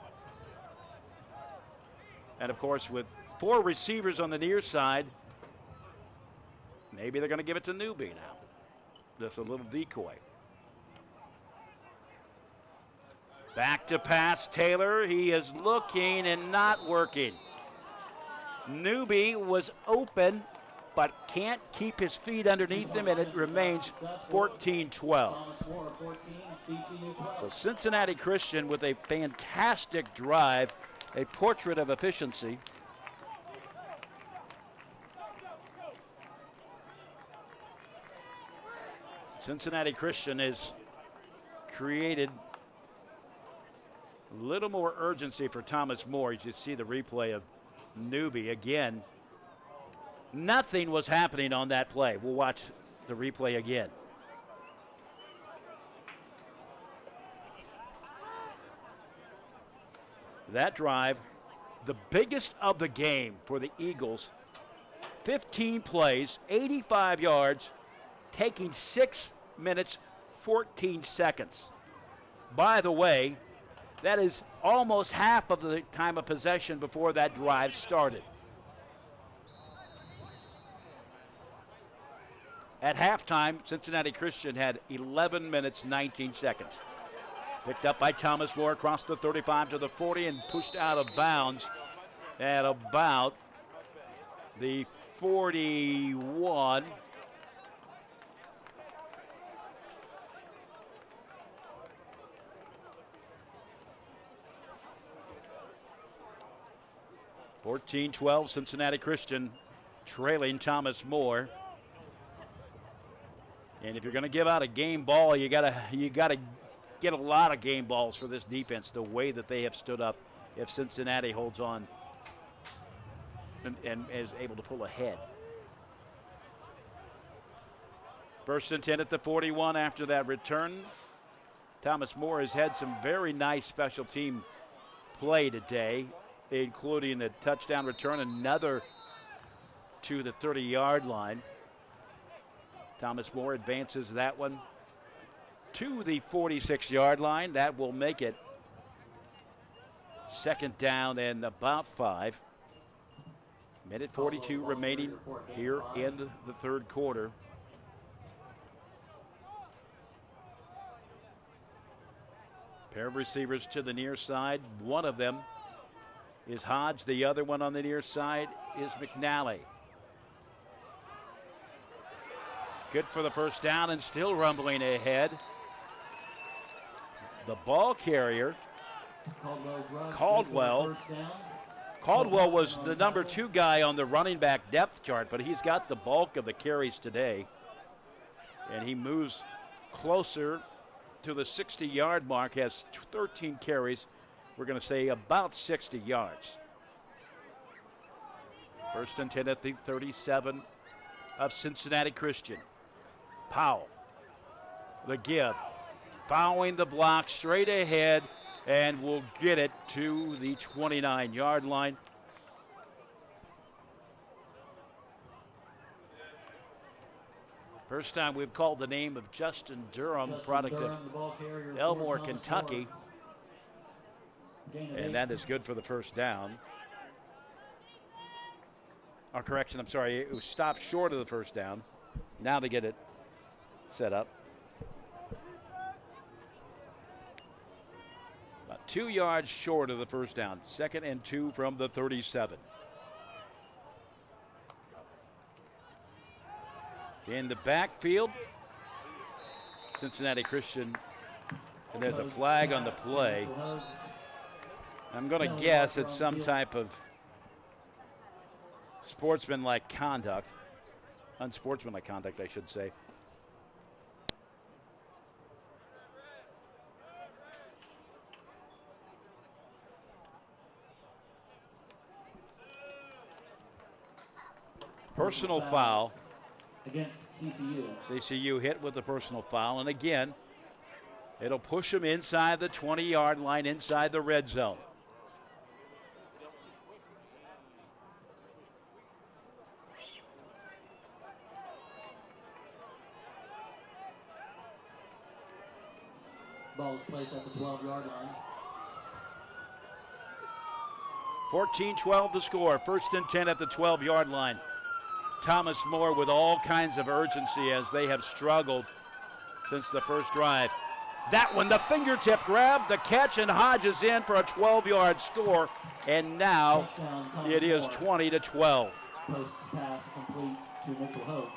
Speaker 1: And of course, with 4 receivers on the near side, maybe they're going to give it to Newby now. Just a little decoy. Back to pass, Taylor. He is looking and not working. Newby was open, but can't keep his feet underneath him, and it remains 14-12. So Cincinnati Christian with a fantastic drive, a portrait of efficiency. Cincinnati Christian has created a little more urgency for Thomas More. You see the replay of Newby again. Nothing was happening on that play. We'll watch the replay again. That drive, the biggest of the game for the Eagles. 15 plays, 85 yards, taking 6 minutes, 14 seconds. By the way, that is almost half of the time of possession before that drive started. At halftime, Cincinnati Christian had 11 minutes, 19 seconds. Picked up by Thomas More across the 35 to the 40 and pushed out of bounds at about the 41. (14-12) Cincinnati Christian trailing Thomas More. And if you're going to give out a game ball, you gotta get a lot of game balls for this defense, the way that they have stood up if Cincinnati holds on and is able to pull ahead. 1st and 10 at the 41 after that return. Thomas More has had some very nice special team play today, including a touchdown return, another to the 30-yard line. Thomas More advances that one to the 46-yard line. That will make it second down and about 5. Minute 42 remaining here in the third quarter. Pair of receivers to the near side. One of them is Hodge. The other one on the near side is McNally. Good for the first down and still rumbling ahead. The ball carrier, Caldwell. Caldwell was the number 2 guy on the running back depth chart, but he's got the bulk of the carries today. And he moves closer to the 60-yard mark, has 13 carries. We're going to say about 60 yards. First and 10 at the 37 of Cincinnati Christian. Powell, the give, following the block straight ahead, and will get it to the 29-yard line. First time we've called the name of Justin Durham, product of Elmore, Kentucky. And that is good for the first down. Or correction, I'm sorry, it was stopped short of the first down. Now they get it set up. About 2 yards short of the first down. 2nd and 2 from the 37. In the backfield, Cincinnati Christian, and there's a flag on the play. I'm going to guess it's some type of sportsmanlike conduct, unsportsmanlike conduct, I should say. Personal foul
Speaker 2: against CCU.
Speaker 1: CCU hit with the personal foul, and again, it'll push them inside the 20-yard line, inside the red zone.
Speaker 2: Ball is placed at the 12-yard line.
Speaker 1: 14-12 the score. First and 10 at the 12-yard line. Thomas More with all kinds of urgency as they have struggled since the first drive. That one, the fingertip grab, the catch, and Hodge is in for a 12-yard score. And now it is 20-12.
Speaker 2: Post pass complete to Mitchell Hope.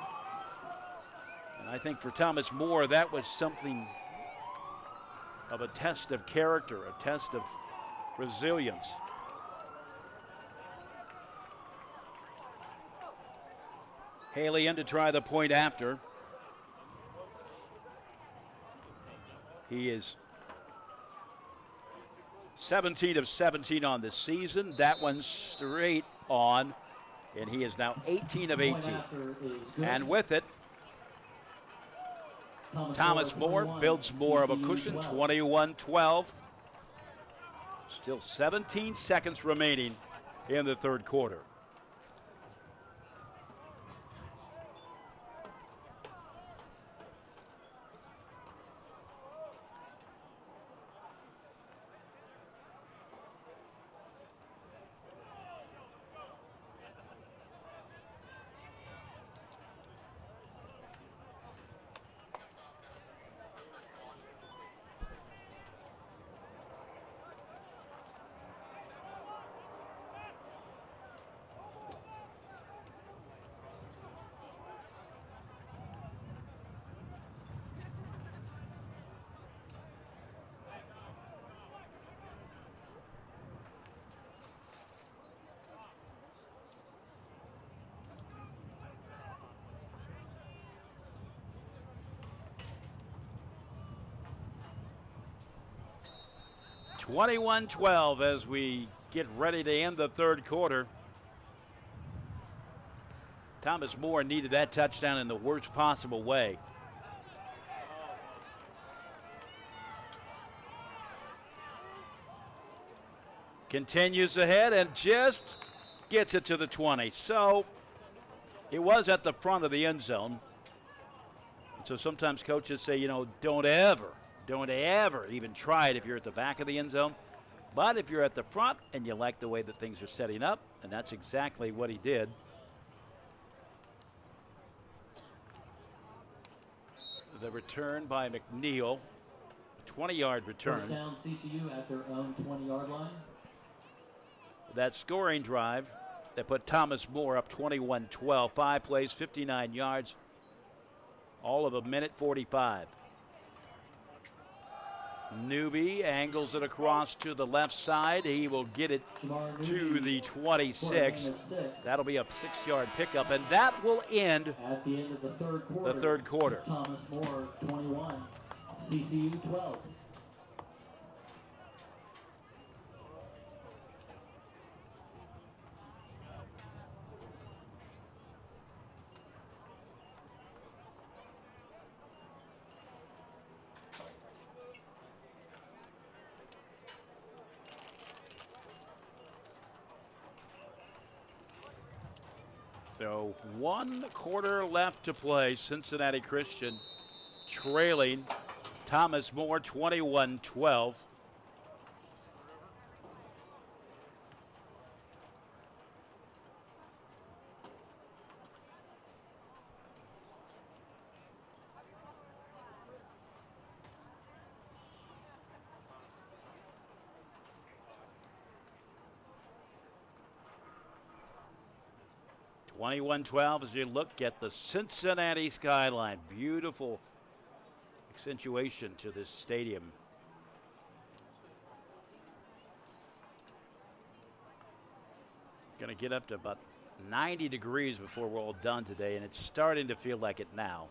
Speaker 1: And I think for Thomas More, that was something of a test of character, a test of resilience. Haley in to try the point after. He is 17 of 17 on the season. That one straight on, and he is now 18 of 18. And with it, Thomas More builds more of a cushion, 21-12. Still 17 seconds remaining in the third quarter. (21-12) as we get ready to end the third quarter. Thomas More needed that touchdown in the worst possible way. Continues ahead and just gets it to the 20. So it was at the front of the end zone. So sometimes coaches say, don't ever even try it if you're at the back of the end zone. But if you're at the front and you like the way that things are setting up, and that's exactly what he did. The return by McNeil, 20-yard return.
Speaker 2: First down, CCU at their own 20-yard line.
Speaker 1: That scoring drive that put Thomas More up 21-12. 5 plays, 59 yards, all of a minute 45. Newby angles it across to the left side. He will get it to the 26. That'll be a 6-yard pickup, and that will end
Speaker 2: at the end of the
Speaker 1: third quarter.
Speaker 2: Thomas More, 21, CCU 12.
Speaker 1: So 1 quarter left to play. Cincinnati Christian trailing Thomas More 21-12. As you look at the Cincinnati skyline. Beautiful accentuation to this stadium. Going to get up to about 90 degrees before we're all done today, and it's starting to feel like it now.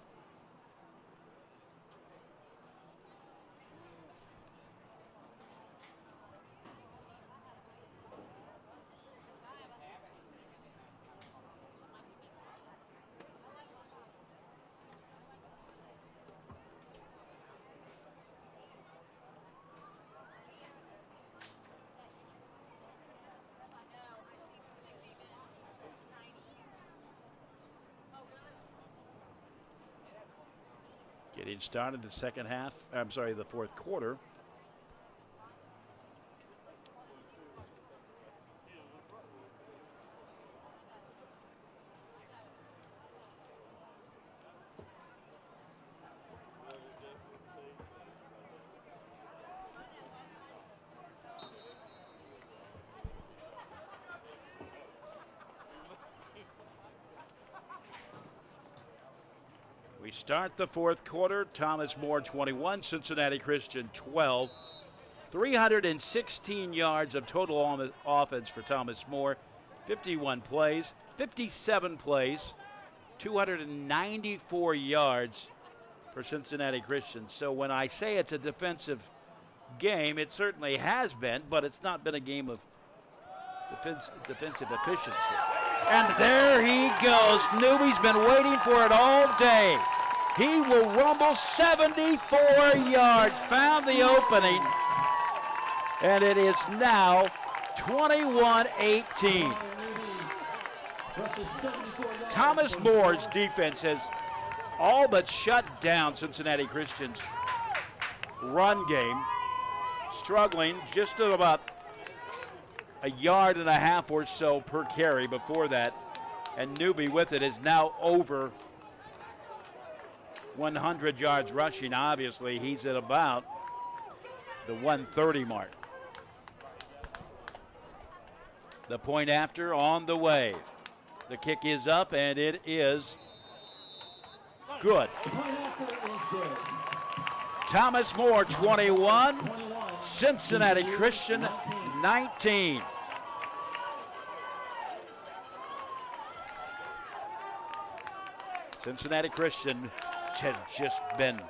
Speaker 1: Getting started the fourth quarter. We start the fourth quarter. Thomas More 21, Cincinnati Christian 12. 316 yards of total offense for Thomas More. 57 plays, 294 yards for Cincinnati Christian. So when I say it's a defensive game, it certainly has been, but it's not been a game of defensive efficiency. And there he goes. Newby's been waiting for it all day. He will rumble 74 yards. Found the opening. And it is now 21-18. Thomas Moore's defense has all but shut down Cincinnati Christian's run game. Struggling just at about a yard and a half or so per carry before that. And Newby with it is now over 100 yards rushing. Obviously, he's at about the 130 mark. The point after on the way. The kick is up, and it is good. Thomas More, 21. Cincinnati Christian, 19. Cincinnati Christian has just been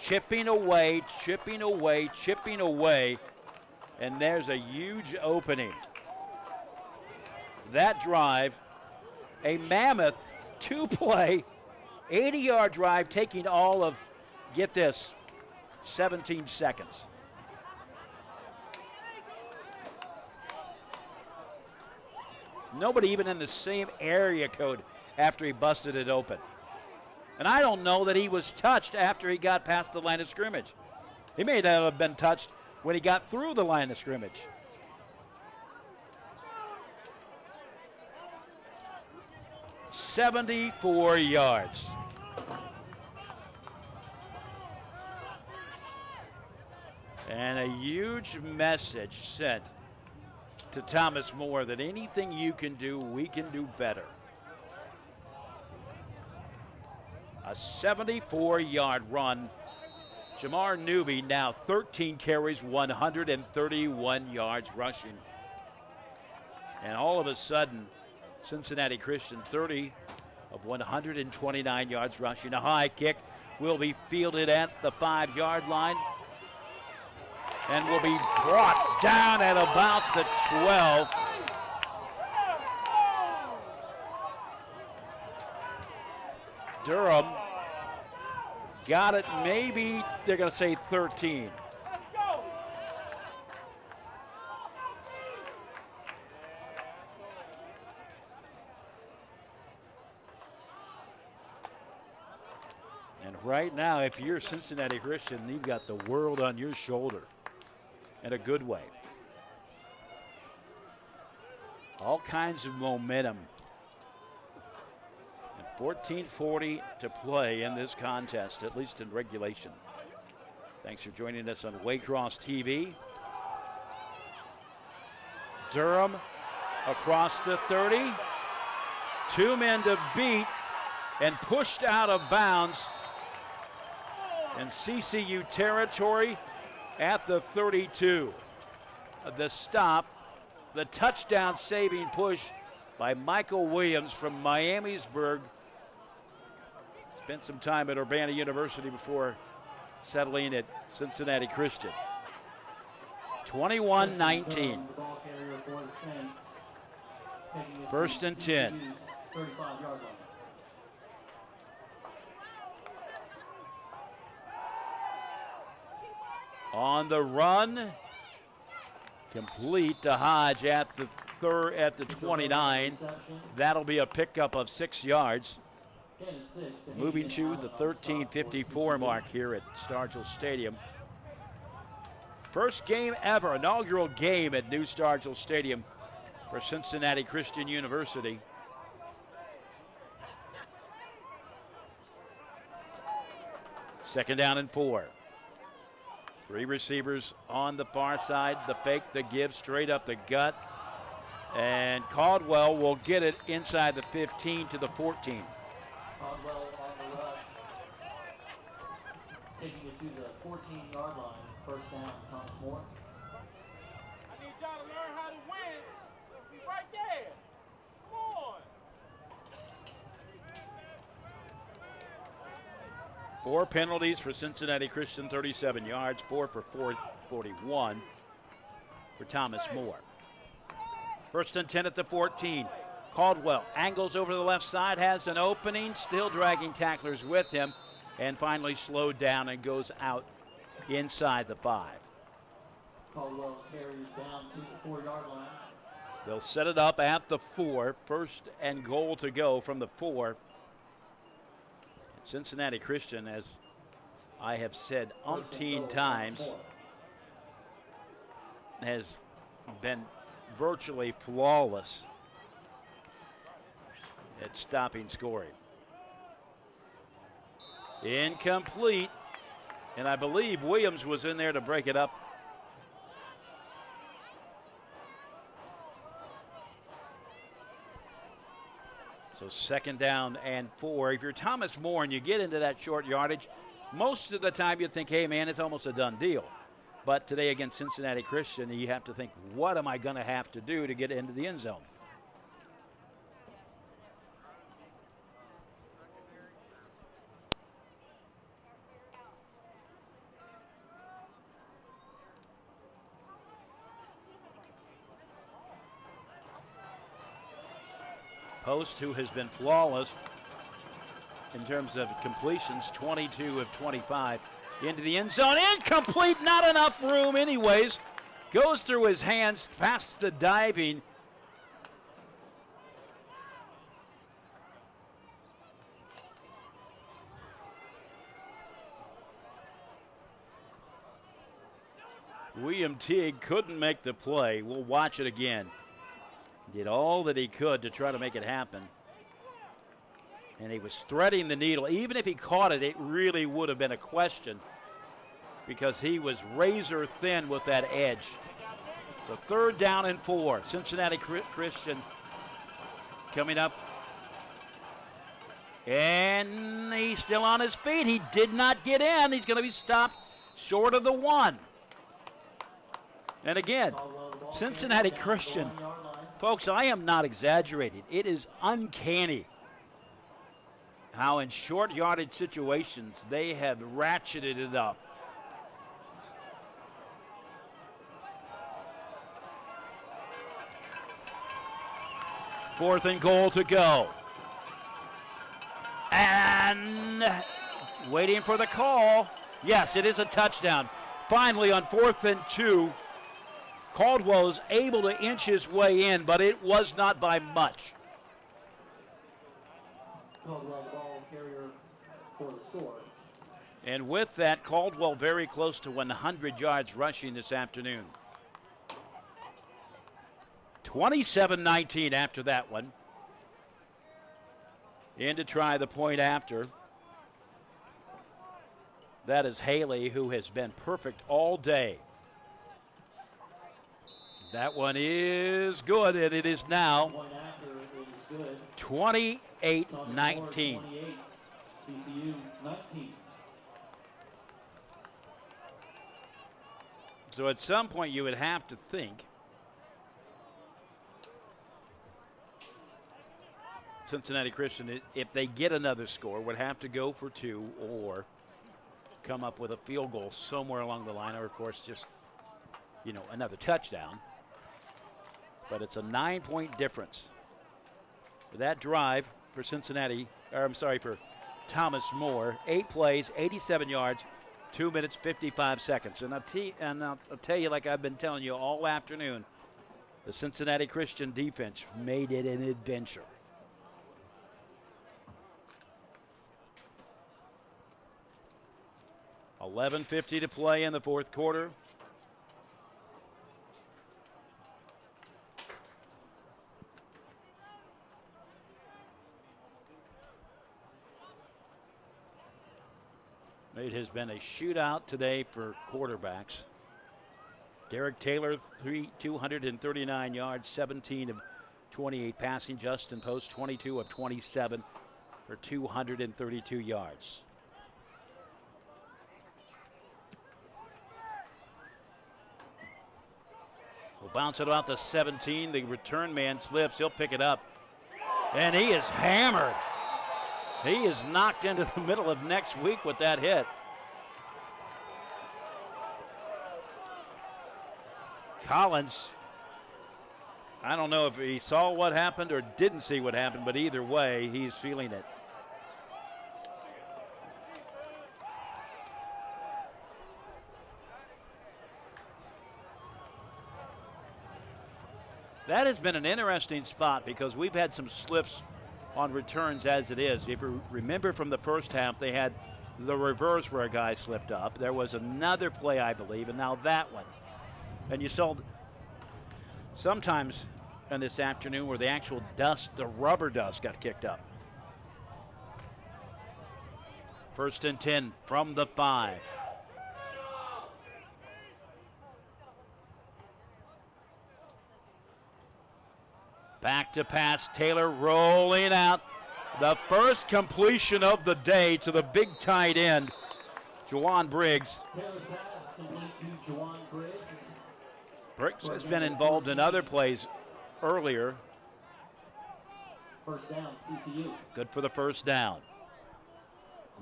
Speaker 1: chipping away, and there's a huge opening. That drive, a mammoth 2-play, 80-yard drive, taking all of, get this, 17 seconds. Nobody even in the same area code after he busted it open. And I don't know that he was touched after he got past the line of scrimmage. He may not have been touched when he got through the line of scrimmage. "74 yards. And a huge message sent to Thomas More that anything you can do, we can do better. A 74-yard run. Jamar Newby now 13 carries, 131 yards rushing. And all of a sudden, Cincinnati Christian 30 of 129 yards rushing. A high kick will be fielded at the 5-yard line and will be brought down at about the 12. Durham got it, maybe they're going to say 13. And right now, if you're Cincinnati Christian, you've got the world on your shoulder in a good way. All kinds of momentum. 14:40 to play in this contest, at least in regulation. Thanks for joining us on Waycross TV. Durham across the 30. 2 men to beat and pushed out of bounds in CCU territory at the 32. The stop, the touchdown saving push by Michael Williams from Miamisburg. Spent some time at Urbana University before settling at Cincinnati Christian. 21-19. First and 10. On the run, complete to Hodge at the 29. That'll be a pickup of 6 yards. Moving to the 13:54 mark here at Stargell Stadium. First game ever, inaugural game at New Stargell Stadium for Cincinnati Christian University. Second down and 4. 3 receivers on the far side. The fake, the give, straight up the gut. And Caldwell will get it inside the 15 to the 14.
Speaker 2: Caldwell on the rush, taking it to the 14-yard line. First down, Thomas More.
Speaker 5: I need y'all to learn how to win. Be right there. Come on.
Speaker 1: 4 penalties for Cincinnati Christian, 37 yards, 4 for 41 for Thomas More. First and 10 at the 14. Caldwell angles over to the left side, has an opening, still dragging tacklers with him, and finally slowed down and goes out inside the 5.
Speaker 2: Caldwell carries down to the 4-yard line.
Speaker 1: They'll set it up at the 4. First and goal to go from the 4. Cincinnati Christian, as I have said umpteen times, has been virtually flawless at stopping scoring. Incomplete, and I believe Williams was in there to break it up. So second down and 4. If you're Thomas More and you get into that short yardage, most of the time you think, hey man, it's almost a done deal. But today against Cincinnati Christian, you have to think, what am I going to have to do to get into the end zone? Post, who has been flawless in terms of completions, 22 of 25 into the end zone. Incomplete, not enough room anyways. Goes through his hands past the diving William Teague couldn't make the play. We'll watch it again. Did all that he could to try to make it happen. And he was threading the needle. Even if he caught it, it really would have been a question because he was razor thin with that edge. So 3rd down and 4. Cincinnati Christian coming up. And he's still on his feet. He did not get in. He's going to be stopped short of the 1. And again, Cincinnati Christian, folks, I am not exaggerating. It is uncanny how in short yardage situations they have ratcheted it up. Fourth and goal to go. And waiting for the call. Yes, it is a touchdown. Finally on 4th and 2, Caldwell is able to inch his way in, but it was not by much.
Speaker 2: Caldwell, ball carrier for the score.
Speaker 1: And with that, Caldwell very close to 100 yards rushing this afternoon. 27-19 after that one. In to try the point after. That is Haley, who has been perfect all day. That one is good, and it is now 28-19.
Speaker 2: CCU 19.
Speaker 1: So at some point you would have to think Cincinnati Christian, if they get another score, would have to go for 2 or come up with a field goal somewhere along the line, or of course just, another touchdown. But it's a 9-point difference. For that drive for for Thomas More, 8 plays, 87 yards, 2 minutes, 55 seconds. And I'll tell you, like I've been telling you all afternoon, the Cincinnati Christian defense made it an adventure. $11:50 to play in the 4th quarter. It has been a shootout today for quarterbacks. Derek Taylor, 239 yards, 17 of 28 passing. Justin Post, 22 of 27 for 232 yards. We'll bounce it off the 17. The return man slips. He'll pick it up. And he is hammered. He is knocked into the middle of next week with that hit. Collins, I don't know if he saw what happened or didn't see what happened, but either way, he's feeling it. That has been an interesting spot because we've had some slips on returns as it is. If you remember from the first half, they had the reverse where a guy slipped up. There was another play, I believe, and now that one. And you saw sometimes in this afternoon where the actual dust, the rubber dust, got kicked up. 1st and 10 from the 5. Back to pass, Taylor rolling out. The first completion of the day to the big tight end, Juwan Briggs.
Speaker 2: Taylor's pass complete to Juwan Briggs.
Speaker 1: Briggs has been involved in other plays earlier.
Speaker 2: First down, CCU.
Speaker 1: Good for the first down.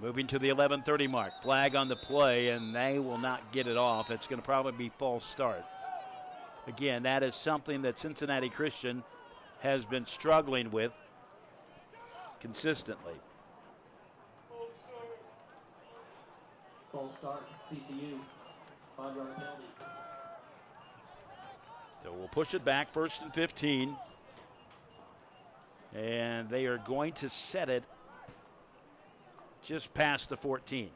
Speaker 1: Moving to the 11:30 mark. Flag on the play, and they will not get it off. It's going to probably be false start. Again, that is something that Cincinnati Christian has been struggling with consistently.
Speaker 2: False start, CCU. 5-yard penalty.
Speaker 1: So we'll push it back, 1st and 15. And they are going to set it just past the 14.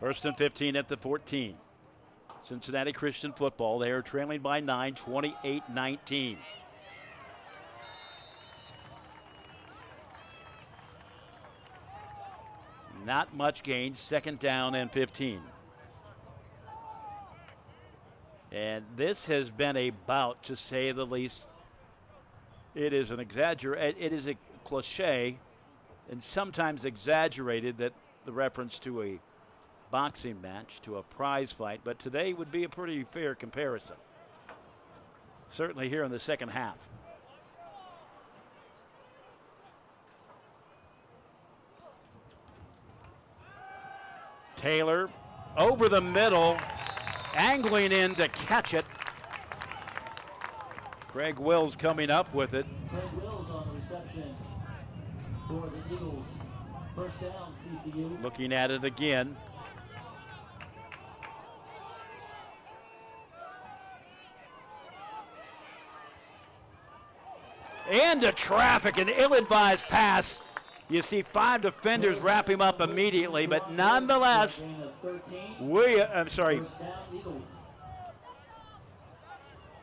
Speaker 1: First and 15 at the 14. Cincinnati Christian football. They are trailing by 9, 28-19. Not much gain. Second down and 15. And this has been a bout, to say the least. It is an it is a cliche and sometimes exaggerated, that the reference to a boxing match, to a prize fight, but today would be a pretty fair comparison. Certainly here in the second half. Taylor over the middle, angling in to catch it. Craig Wills coming up with it.
Speaker 2: Craig Wills on the reception for the Eagles. First down, CCU.
Speaker 1: Looking at it again. Into traffic, an ill-advised pass. You see 5 defenders wrap him up immediately, but nonetheless,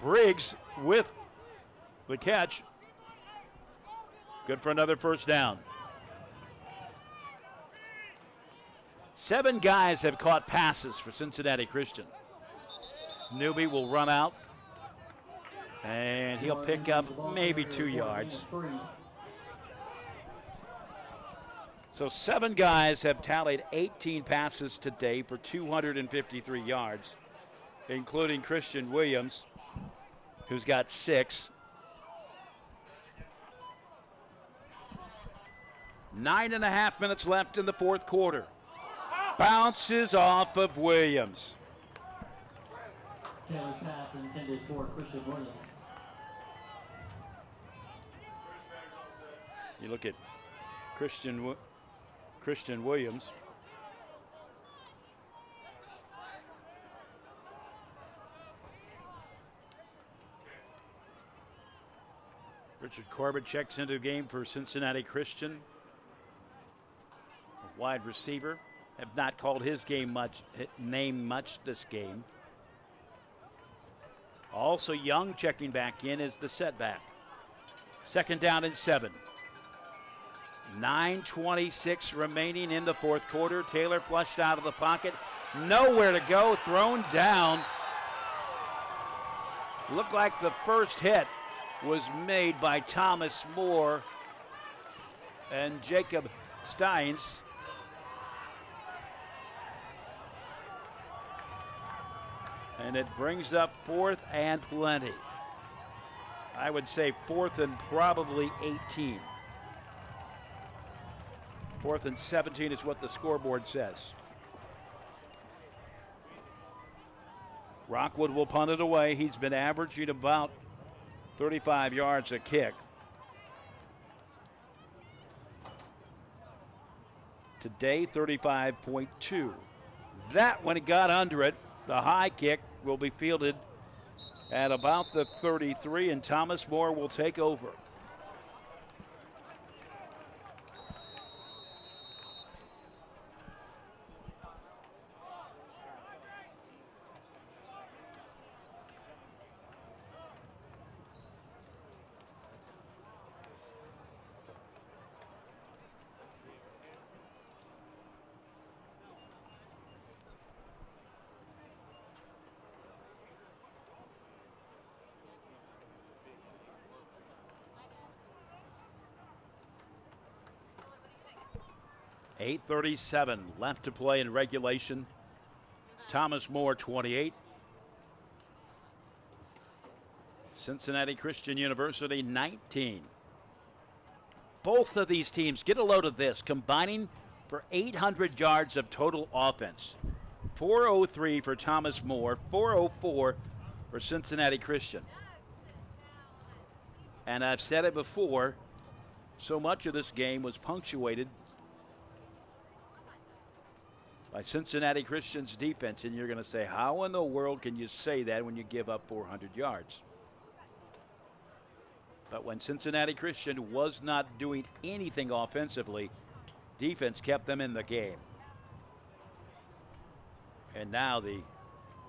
Speaker 1: Briggs with the catch. Good for another first down. 7 guys have caught passes for Cincinnati Christian. Newby will run out, and he'll pick up maybe 2 yards. So 7 guys have tallied 18 passes today for 253 yards, including Christian Williams, who's got 6. 9.5 minutes left in the fourth quarter. Bounces off of Williams.
Speaker 2: Taylor's pass intended for Christian Williams.
Speaker 1: You look at Christian Williams. Richard Corbett checks into the game for Cincinnati Christian. A wide receiver. Have not called his name much this game. Also Young checking back in is the setback. Second down and 7. 9:26 remaining in the fourth quarter. Taylor flushed out of the pocket. Nowhere to go. Thrown down. Looked like the first hit was made by Thomas Moore and Jacob Steins. And it brings up 4th and plenty. I would say 4th and probably 18. 4th and 17 is what the scoreboard says. Rockwood will punt it away. He's been averaging about 35 yards a kick. Today, 35.2. That, when it got under it, the high kick will be fielded at about the 33, and Thomas Moore will take over. .837 left to play in regulation. Thomas Moore, 28. Cincinnati Christian University, 19. Both of these teams, get a load of this, combining for 800 yards of total offense. 403 for Thomas Moore, 404 for Cincinnati Christian. And I've said it before, so much of this game was punctuated by Cincinnati Christian's defense, and you're going to say, how in the world can you say that when you give up 400 yards? But when Cincinnati Christian was not doing anything offensively, defense kept them in the game. And now the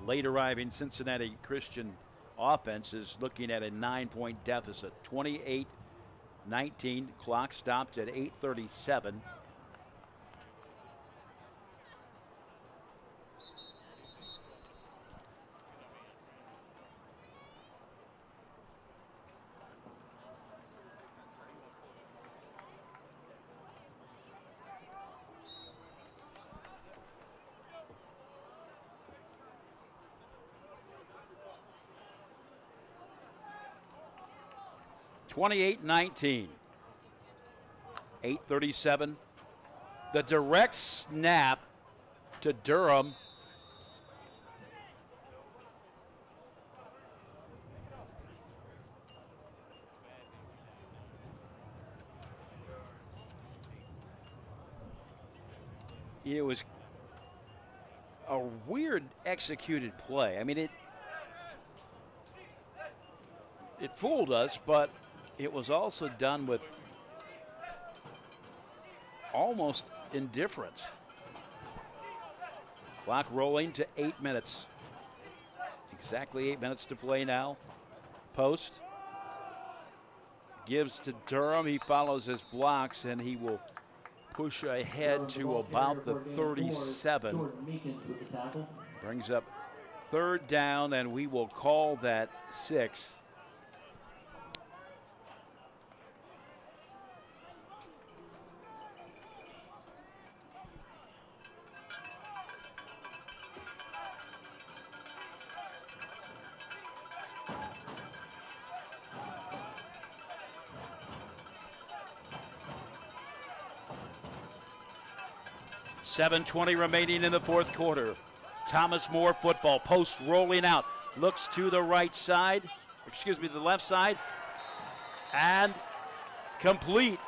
Speaker 1: late arriving Cincinnati Christian offense is looking at a 9-point deficit. 28-19. Clock stopped at 8:37. (28-19). 8:37. The direct snap to Durham. It was a weird executed play. I mean, it fooled us, but it was also done with almost indifference. Clock rolling to 8 minutes. Exactly 8 minutes to play now. Post gives to Durham. He follows his blocks, and he will push ahead to about the 37. Brings up third down, and we will call that 6. .7:20 remaining in the fourth quarter. Thomas More football. Post rolling out. Looks to the right side. Excuse me, the left side. And complete.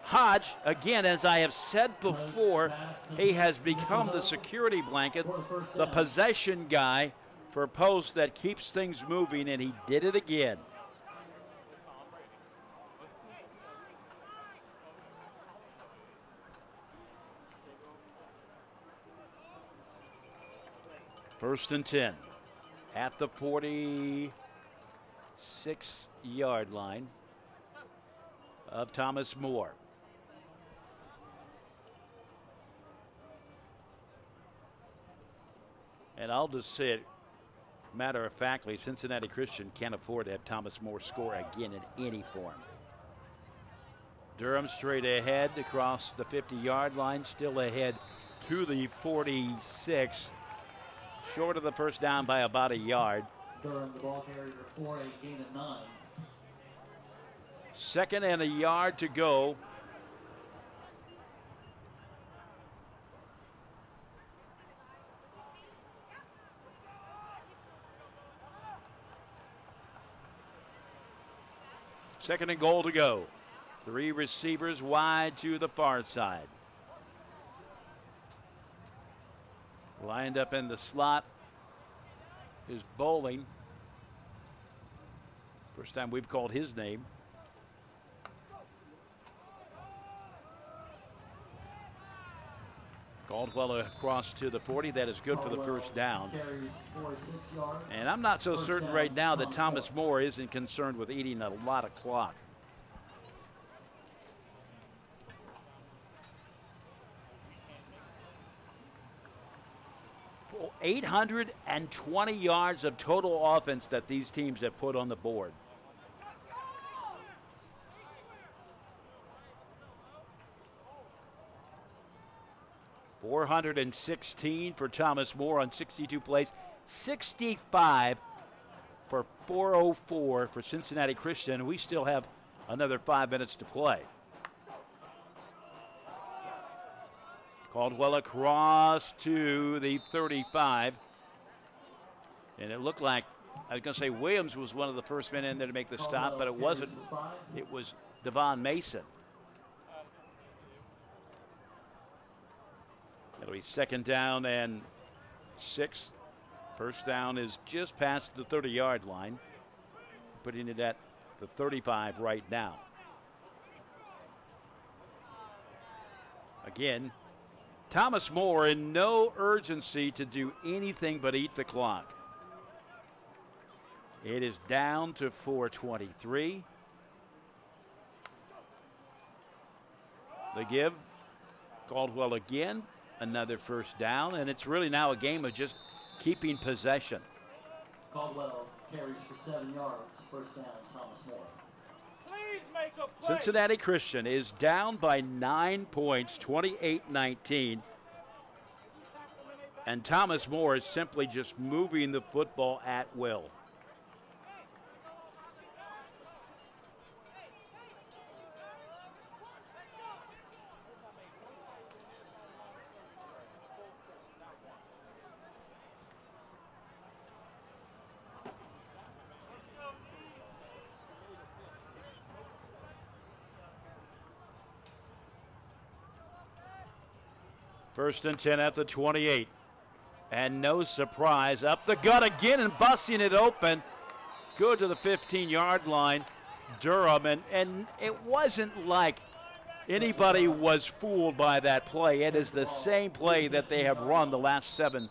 Speaker 1: Hodge, again, as I have said before, he has become the security blanket, the possession guy for Post that keeps things moving, and he did it again. First and 10 at the 46-yard line of Thomas More. And I'll just say it matter of factly, Cincinnati Christian can't afford to have Thomas More score again in any form. Durham straight ahead across the 50-yard line, still ahead to the 46. Short of the first down by about a yard.
Speaker 2: Durham, the ball carrier for a gain of 9.
Speaker 1: Second and a yard to go. Second and goal to go. 3 receivers wide to the far side. Lined up in the slot is Bowling. First time we've called his name. Caldwell across to the 40. That is good for the first down. And I'm not so certain right now that Thomas More isn't concerned with eating a lot of clock. 820 yards of total offense that these teams have put on the board. .416 for Thomas More on 62 plays. 65 for 404 for Cincinnati Christian. We still have another 5 minutes to play. Caldwell across to the 35. And it looked like, I was going to say Williams was one of the first men in there to make the stop, but it wasn't. It was Devon Mason. It'll be second down and 6. First down is just past the 30-yard line, putting it at the 35 right now. Again, Thomas More in no urgency to do anything but eat the clock. It is down to 4:23. The give, Caldwell again, another first down, and it's really now a game of just keeping possession.
Speaker 2: Caldwell carries for 7 yards. First down, Thomas More.
Speaker 5: Please make a play.
Speaker 1: Cincinnati Christian is down by 9 points, 28-19. And Thomas More is simply just moving the football at will. First and 10 at the 28. And no surprise, up the gut again and busting it open. Good to the 15-yard line, Durham. And it wasn't like anybody was fooled by that play. It is the same play that they have run the last 7.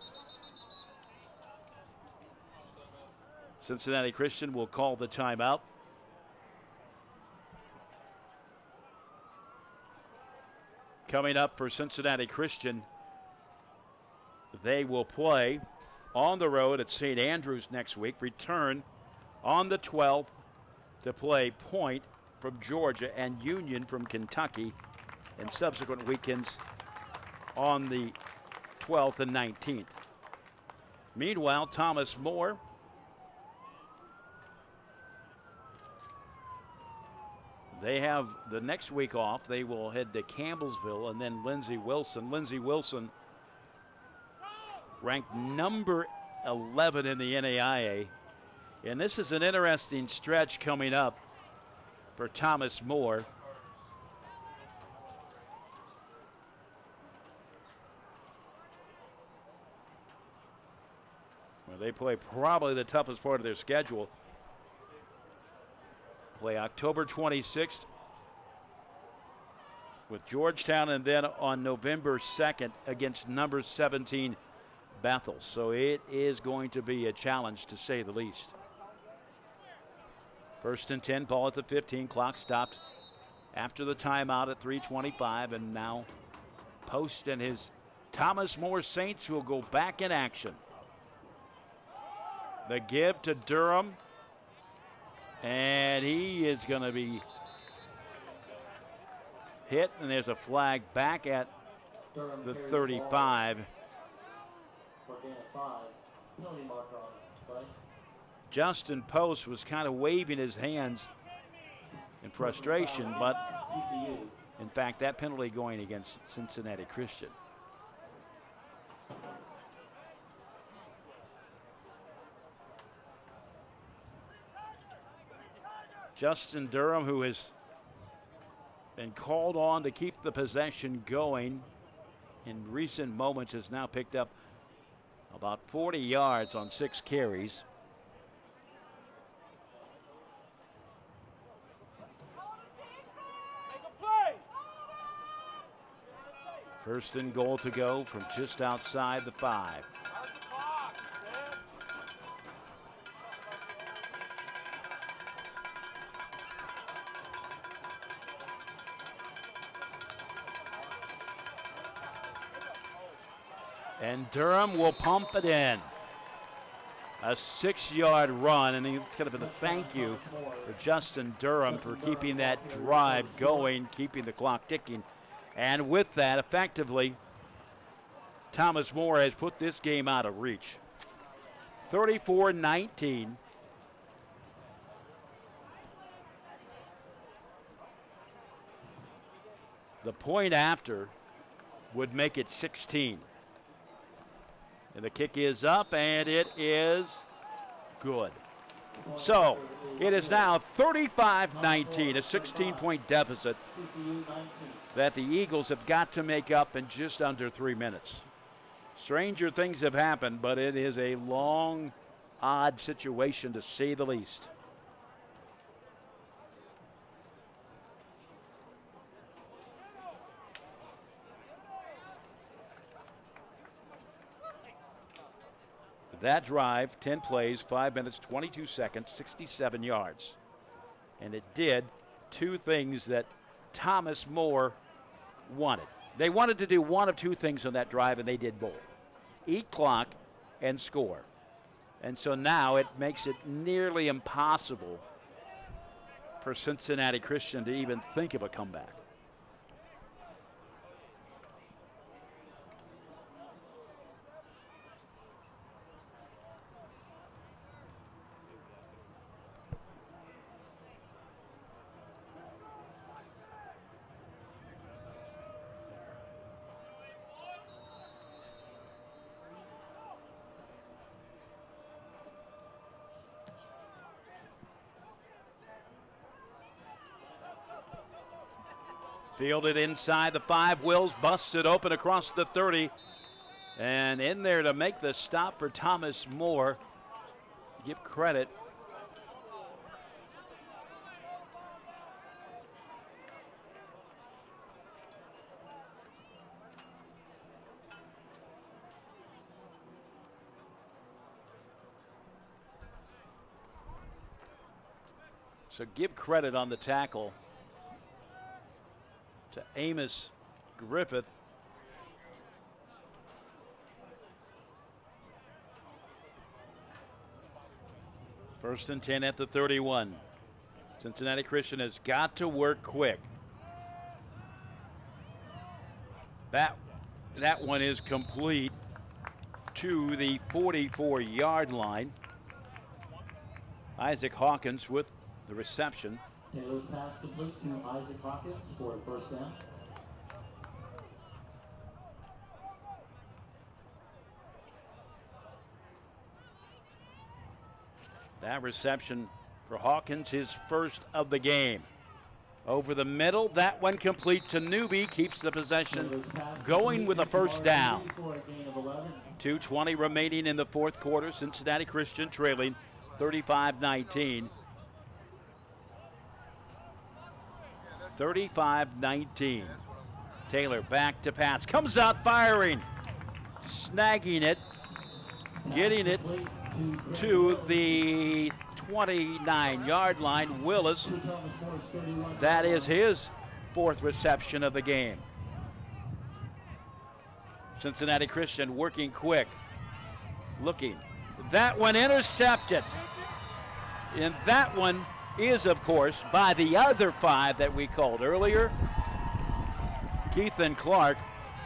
Speaker 1: Cincinnati Christian will call the timeout. Coming up for Cincinnati Christian, they will play on the road at St. Andrews next week, return on the 12th to play Point from Georgia and Union from Kentucky, and subsequent weekends on the 12th and 19th. Meanwhile, Thomas More they have the next week off. They will head to Campbellsville and then Lindsey Wilson. Lindsey Wilson ranked number 11 in the NAIA. And this is an interesting stretch coming up for Thomas More. Well, they play probably the toughest part of their schedule. Play October 26th with Georgetown, and then on November 2nd against number 17 Bethel. So it is going to be a challenge, to say the least. First and 10, ball at the 15. Clock stopped after the timeout at 3:25, and now Post and his Thomas More Saints will go back in action. The give to Durham. And he is going to be hit, and there's a flag back at the 35. Justin Post was kind of waving his hands in frustration, but in fact, that penalty going against Cincinnati Christian. Justin Durham, who has been called on to keep the possession going in recent moments, has now picked up about 40 yards on 6 carries. First and goal to go from just outside the 5. And Durham will pump it in. A 6-yard run, and it's going to be a thank you for Justin Durham for keeping that drive going, keeping the clock ticking. And with that, effectively, Thomas More has put this game out of reach. 34-19. The point after would make it 16. And the kick is up, and it is good. So it is now 35-19, a 16-point deficit that the Eagles have got to make up in just under 3 minutes. Stranger things have happened, but it is a long, odd situation, to say the least. That drive, 10 plays, 5 minutes, 22 seconds, 67 yards. And it did two things that Thomas More wanted. They wanted to do one of two things on that drive, and they did both. Eat clock and score. And so now it makes it nearly impossible for Cincinnati Christian to even think of a comeback. Fielded inside the 5. Wills busts it open across the 30. And in there to make the stop for Thomas More. Give credit. So give credit on the tackle to Amos Griffith. First and 10 at the 31. Cincinnati Christian has got to work quick. That one is complete to the 44-yard line. Isaac Hawkins with the reception.
Speaker 2: Taylor's pass complete to Isaac Hawkins for a first down.
Speaker 1: That reception for Hawkins, his first of the game. Over the middle, that one complete to Newby, keeps the possession going with a first down. 2:20 remaining in the fourth quarter. Cincinnati Christian trailing 35-19. 35-19. Taylor back to pass. Comes out firing. Snagging it. Getting it to the 29-yard line. Willis. That is his fourth reception of the game. Cincinnati Christian working quick. Looking. That one intercepted. And that one is, of course, by the other 5 that we called earlier, Keith and Clark,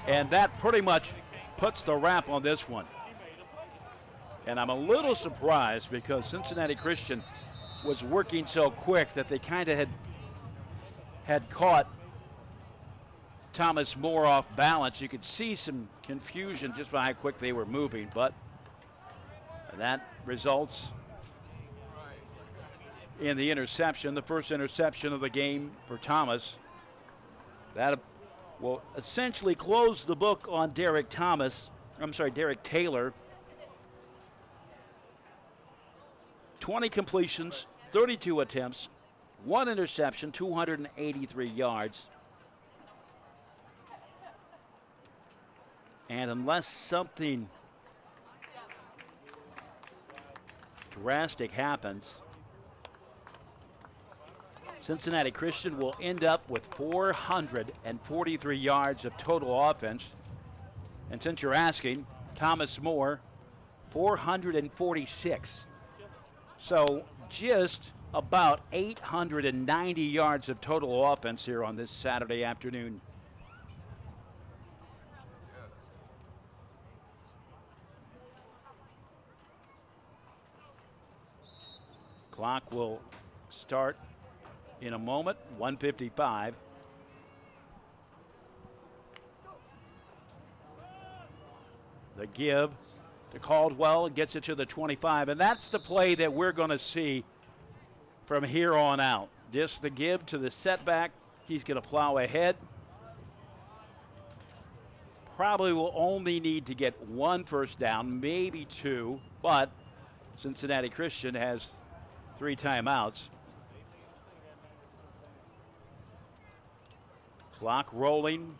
Speaker 1: and that pretty much puts the wrap on this one. And I'm a little surprised because Cincinnati Christian was working so quick that they kind of had caught Thomas More off balance. You could see some confusion just by how quick they were moving, but that results in the interception, the first interception of the game for Thomas. That will essentially close the book on Derek Taylor. 20 completions, 32 attempts, 1 interception, 283 yards. And unless something drastic happens, Cincinnati Christian will end up with 443 yards of total offense. And since you're asking, Thomas More, 446. So just about 890 yards of total offense here on this Saturday afternoon. Clock will start in a moment, 1:55. The give to Caldwell, gets it to the 25, and that's the play that we're going to see from here on out. Just the give to the setback. He's going to plow ahead. Probably will only need to get 1 first down, maybe 2, but Cincinnati Christian has 3 timeouts. Clock rolling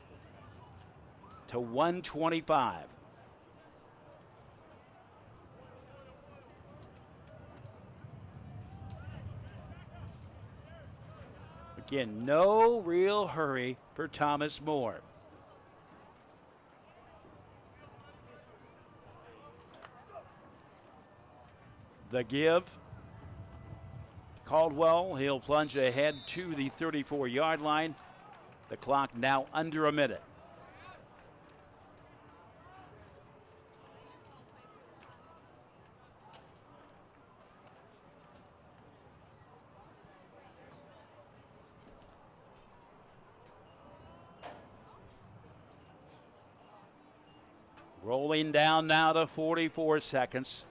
Speaker 1: to 1:25. Again, no real hurry for Thomas More. The give. Caldwell, he'll plunge ahead to the 34-yard line. The clock now under a minute. Rolling down now to 44 seconds.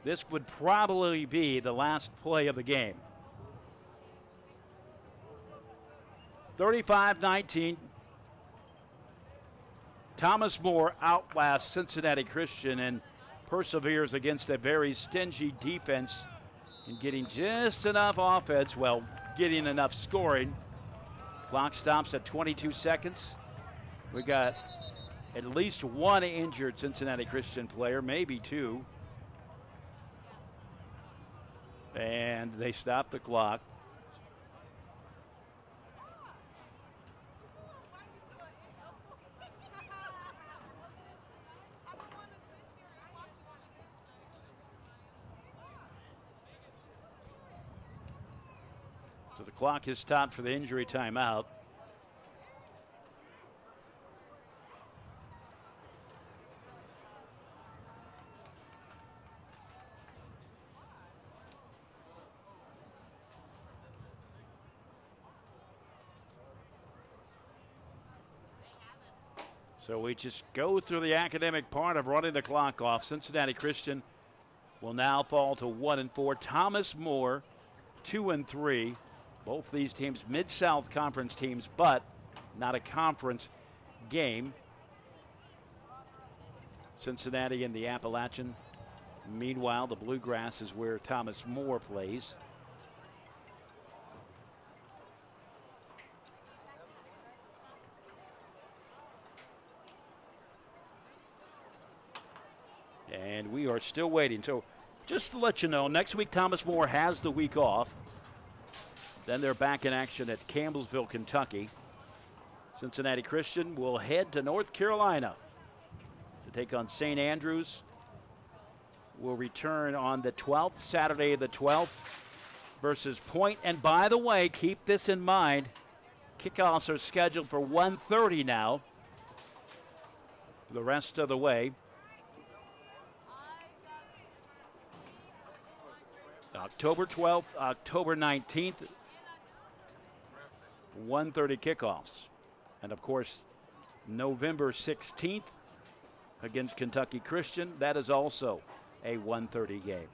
Speaker 1: This would probably be the last play of the game. 35-19. Thomas More outlasts Cincinnati Christian and perseveres against a very stingy defense in getting just enough offense, well, getting enough scoring. Clock stops at 22 seconds. We got at least one injured Cincinnati Christian player, maybe two. And they stop the clock. So the clock is stopped for the injury timeout. So we just go through the academic part of running the clock off. Cincinnati Christian will now fall to 1-4. Thomas More, 2-3. Both these teams Mid-South Conference teams, but not a conference game. Cincinnati in the Appalachian. Meanwhile, the Bluegrass is where Thomas More plays. And we are still waiting. So just to let you know, next week Thomas More has the week off. Then they're back in action at Campbellsville, Kentucky. Cincinnati Christian will head to North Carolina to take on St. Andrews. Will return on the 12th, Saturday the 12th, versus Point. And by the way, keep this in mind, kickoffs are scheduled for 1:30 now the rest of the way. October 12th, October 19th, 1:30 kickoffs. And of course, November 16th against Kentucky Christian. That is also a 1:30 game.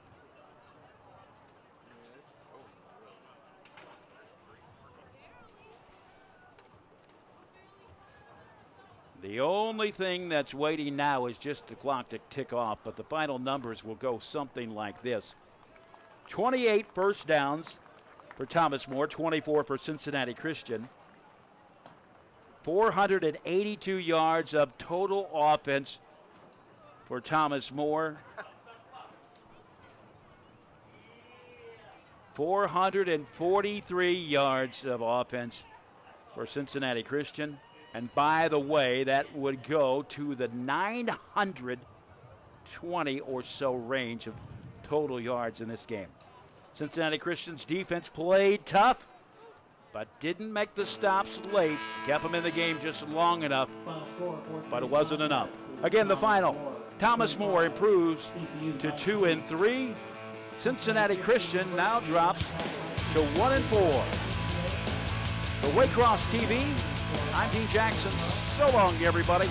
Speaker 1: The only thing that's waiting now is just the clock to tick off, but the final numbers will go something like this. 28 first downs for Thomas More, 24 for Cincinnati Christian. 482 yards of total offense for Thomas More. 443 yards of offense for Cincinnati Christian. And by the way, that would go to the 920 or so range of total yards in this game. Cincinnati Christian's defense played tough, but didn't make the stops late. Kept them in the game just long enough, but it wasn't enough. Again, the final. Thomas More improves to 2-3. Cincinnati Christian now drops to 1-4. For Waycross TV, I'm Dean Jackson. So long, everybody.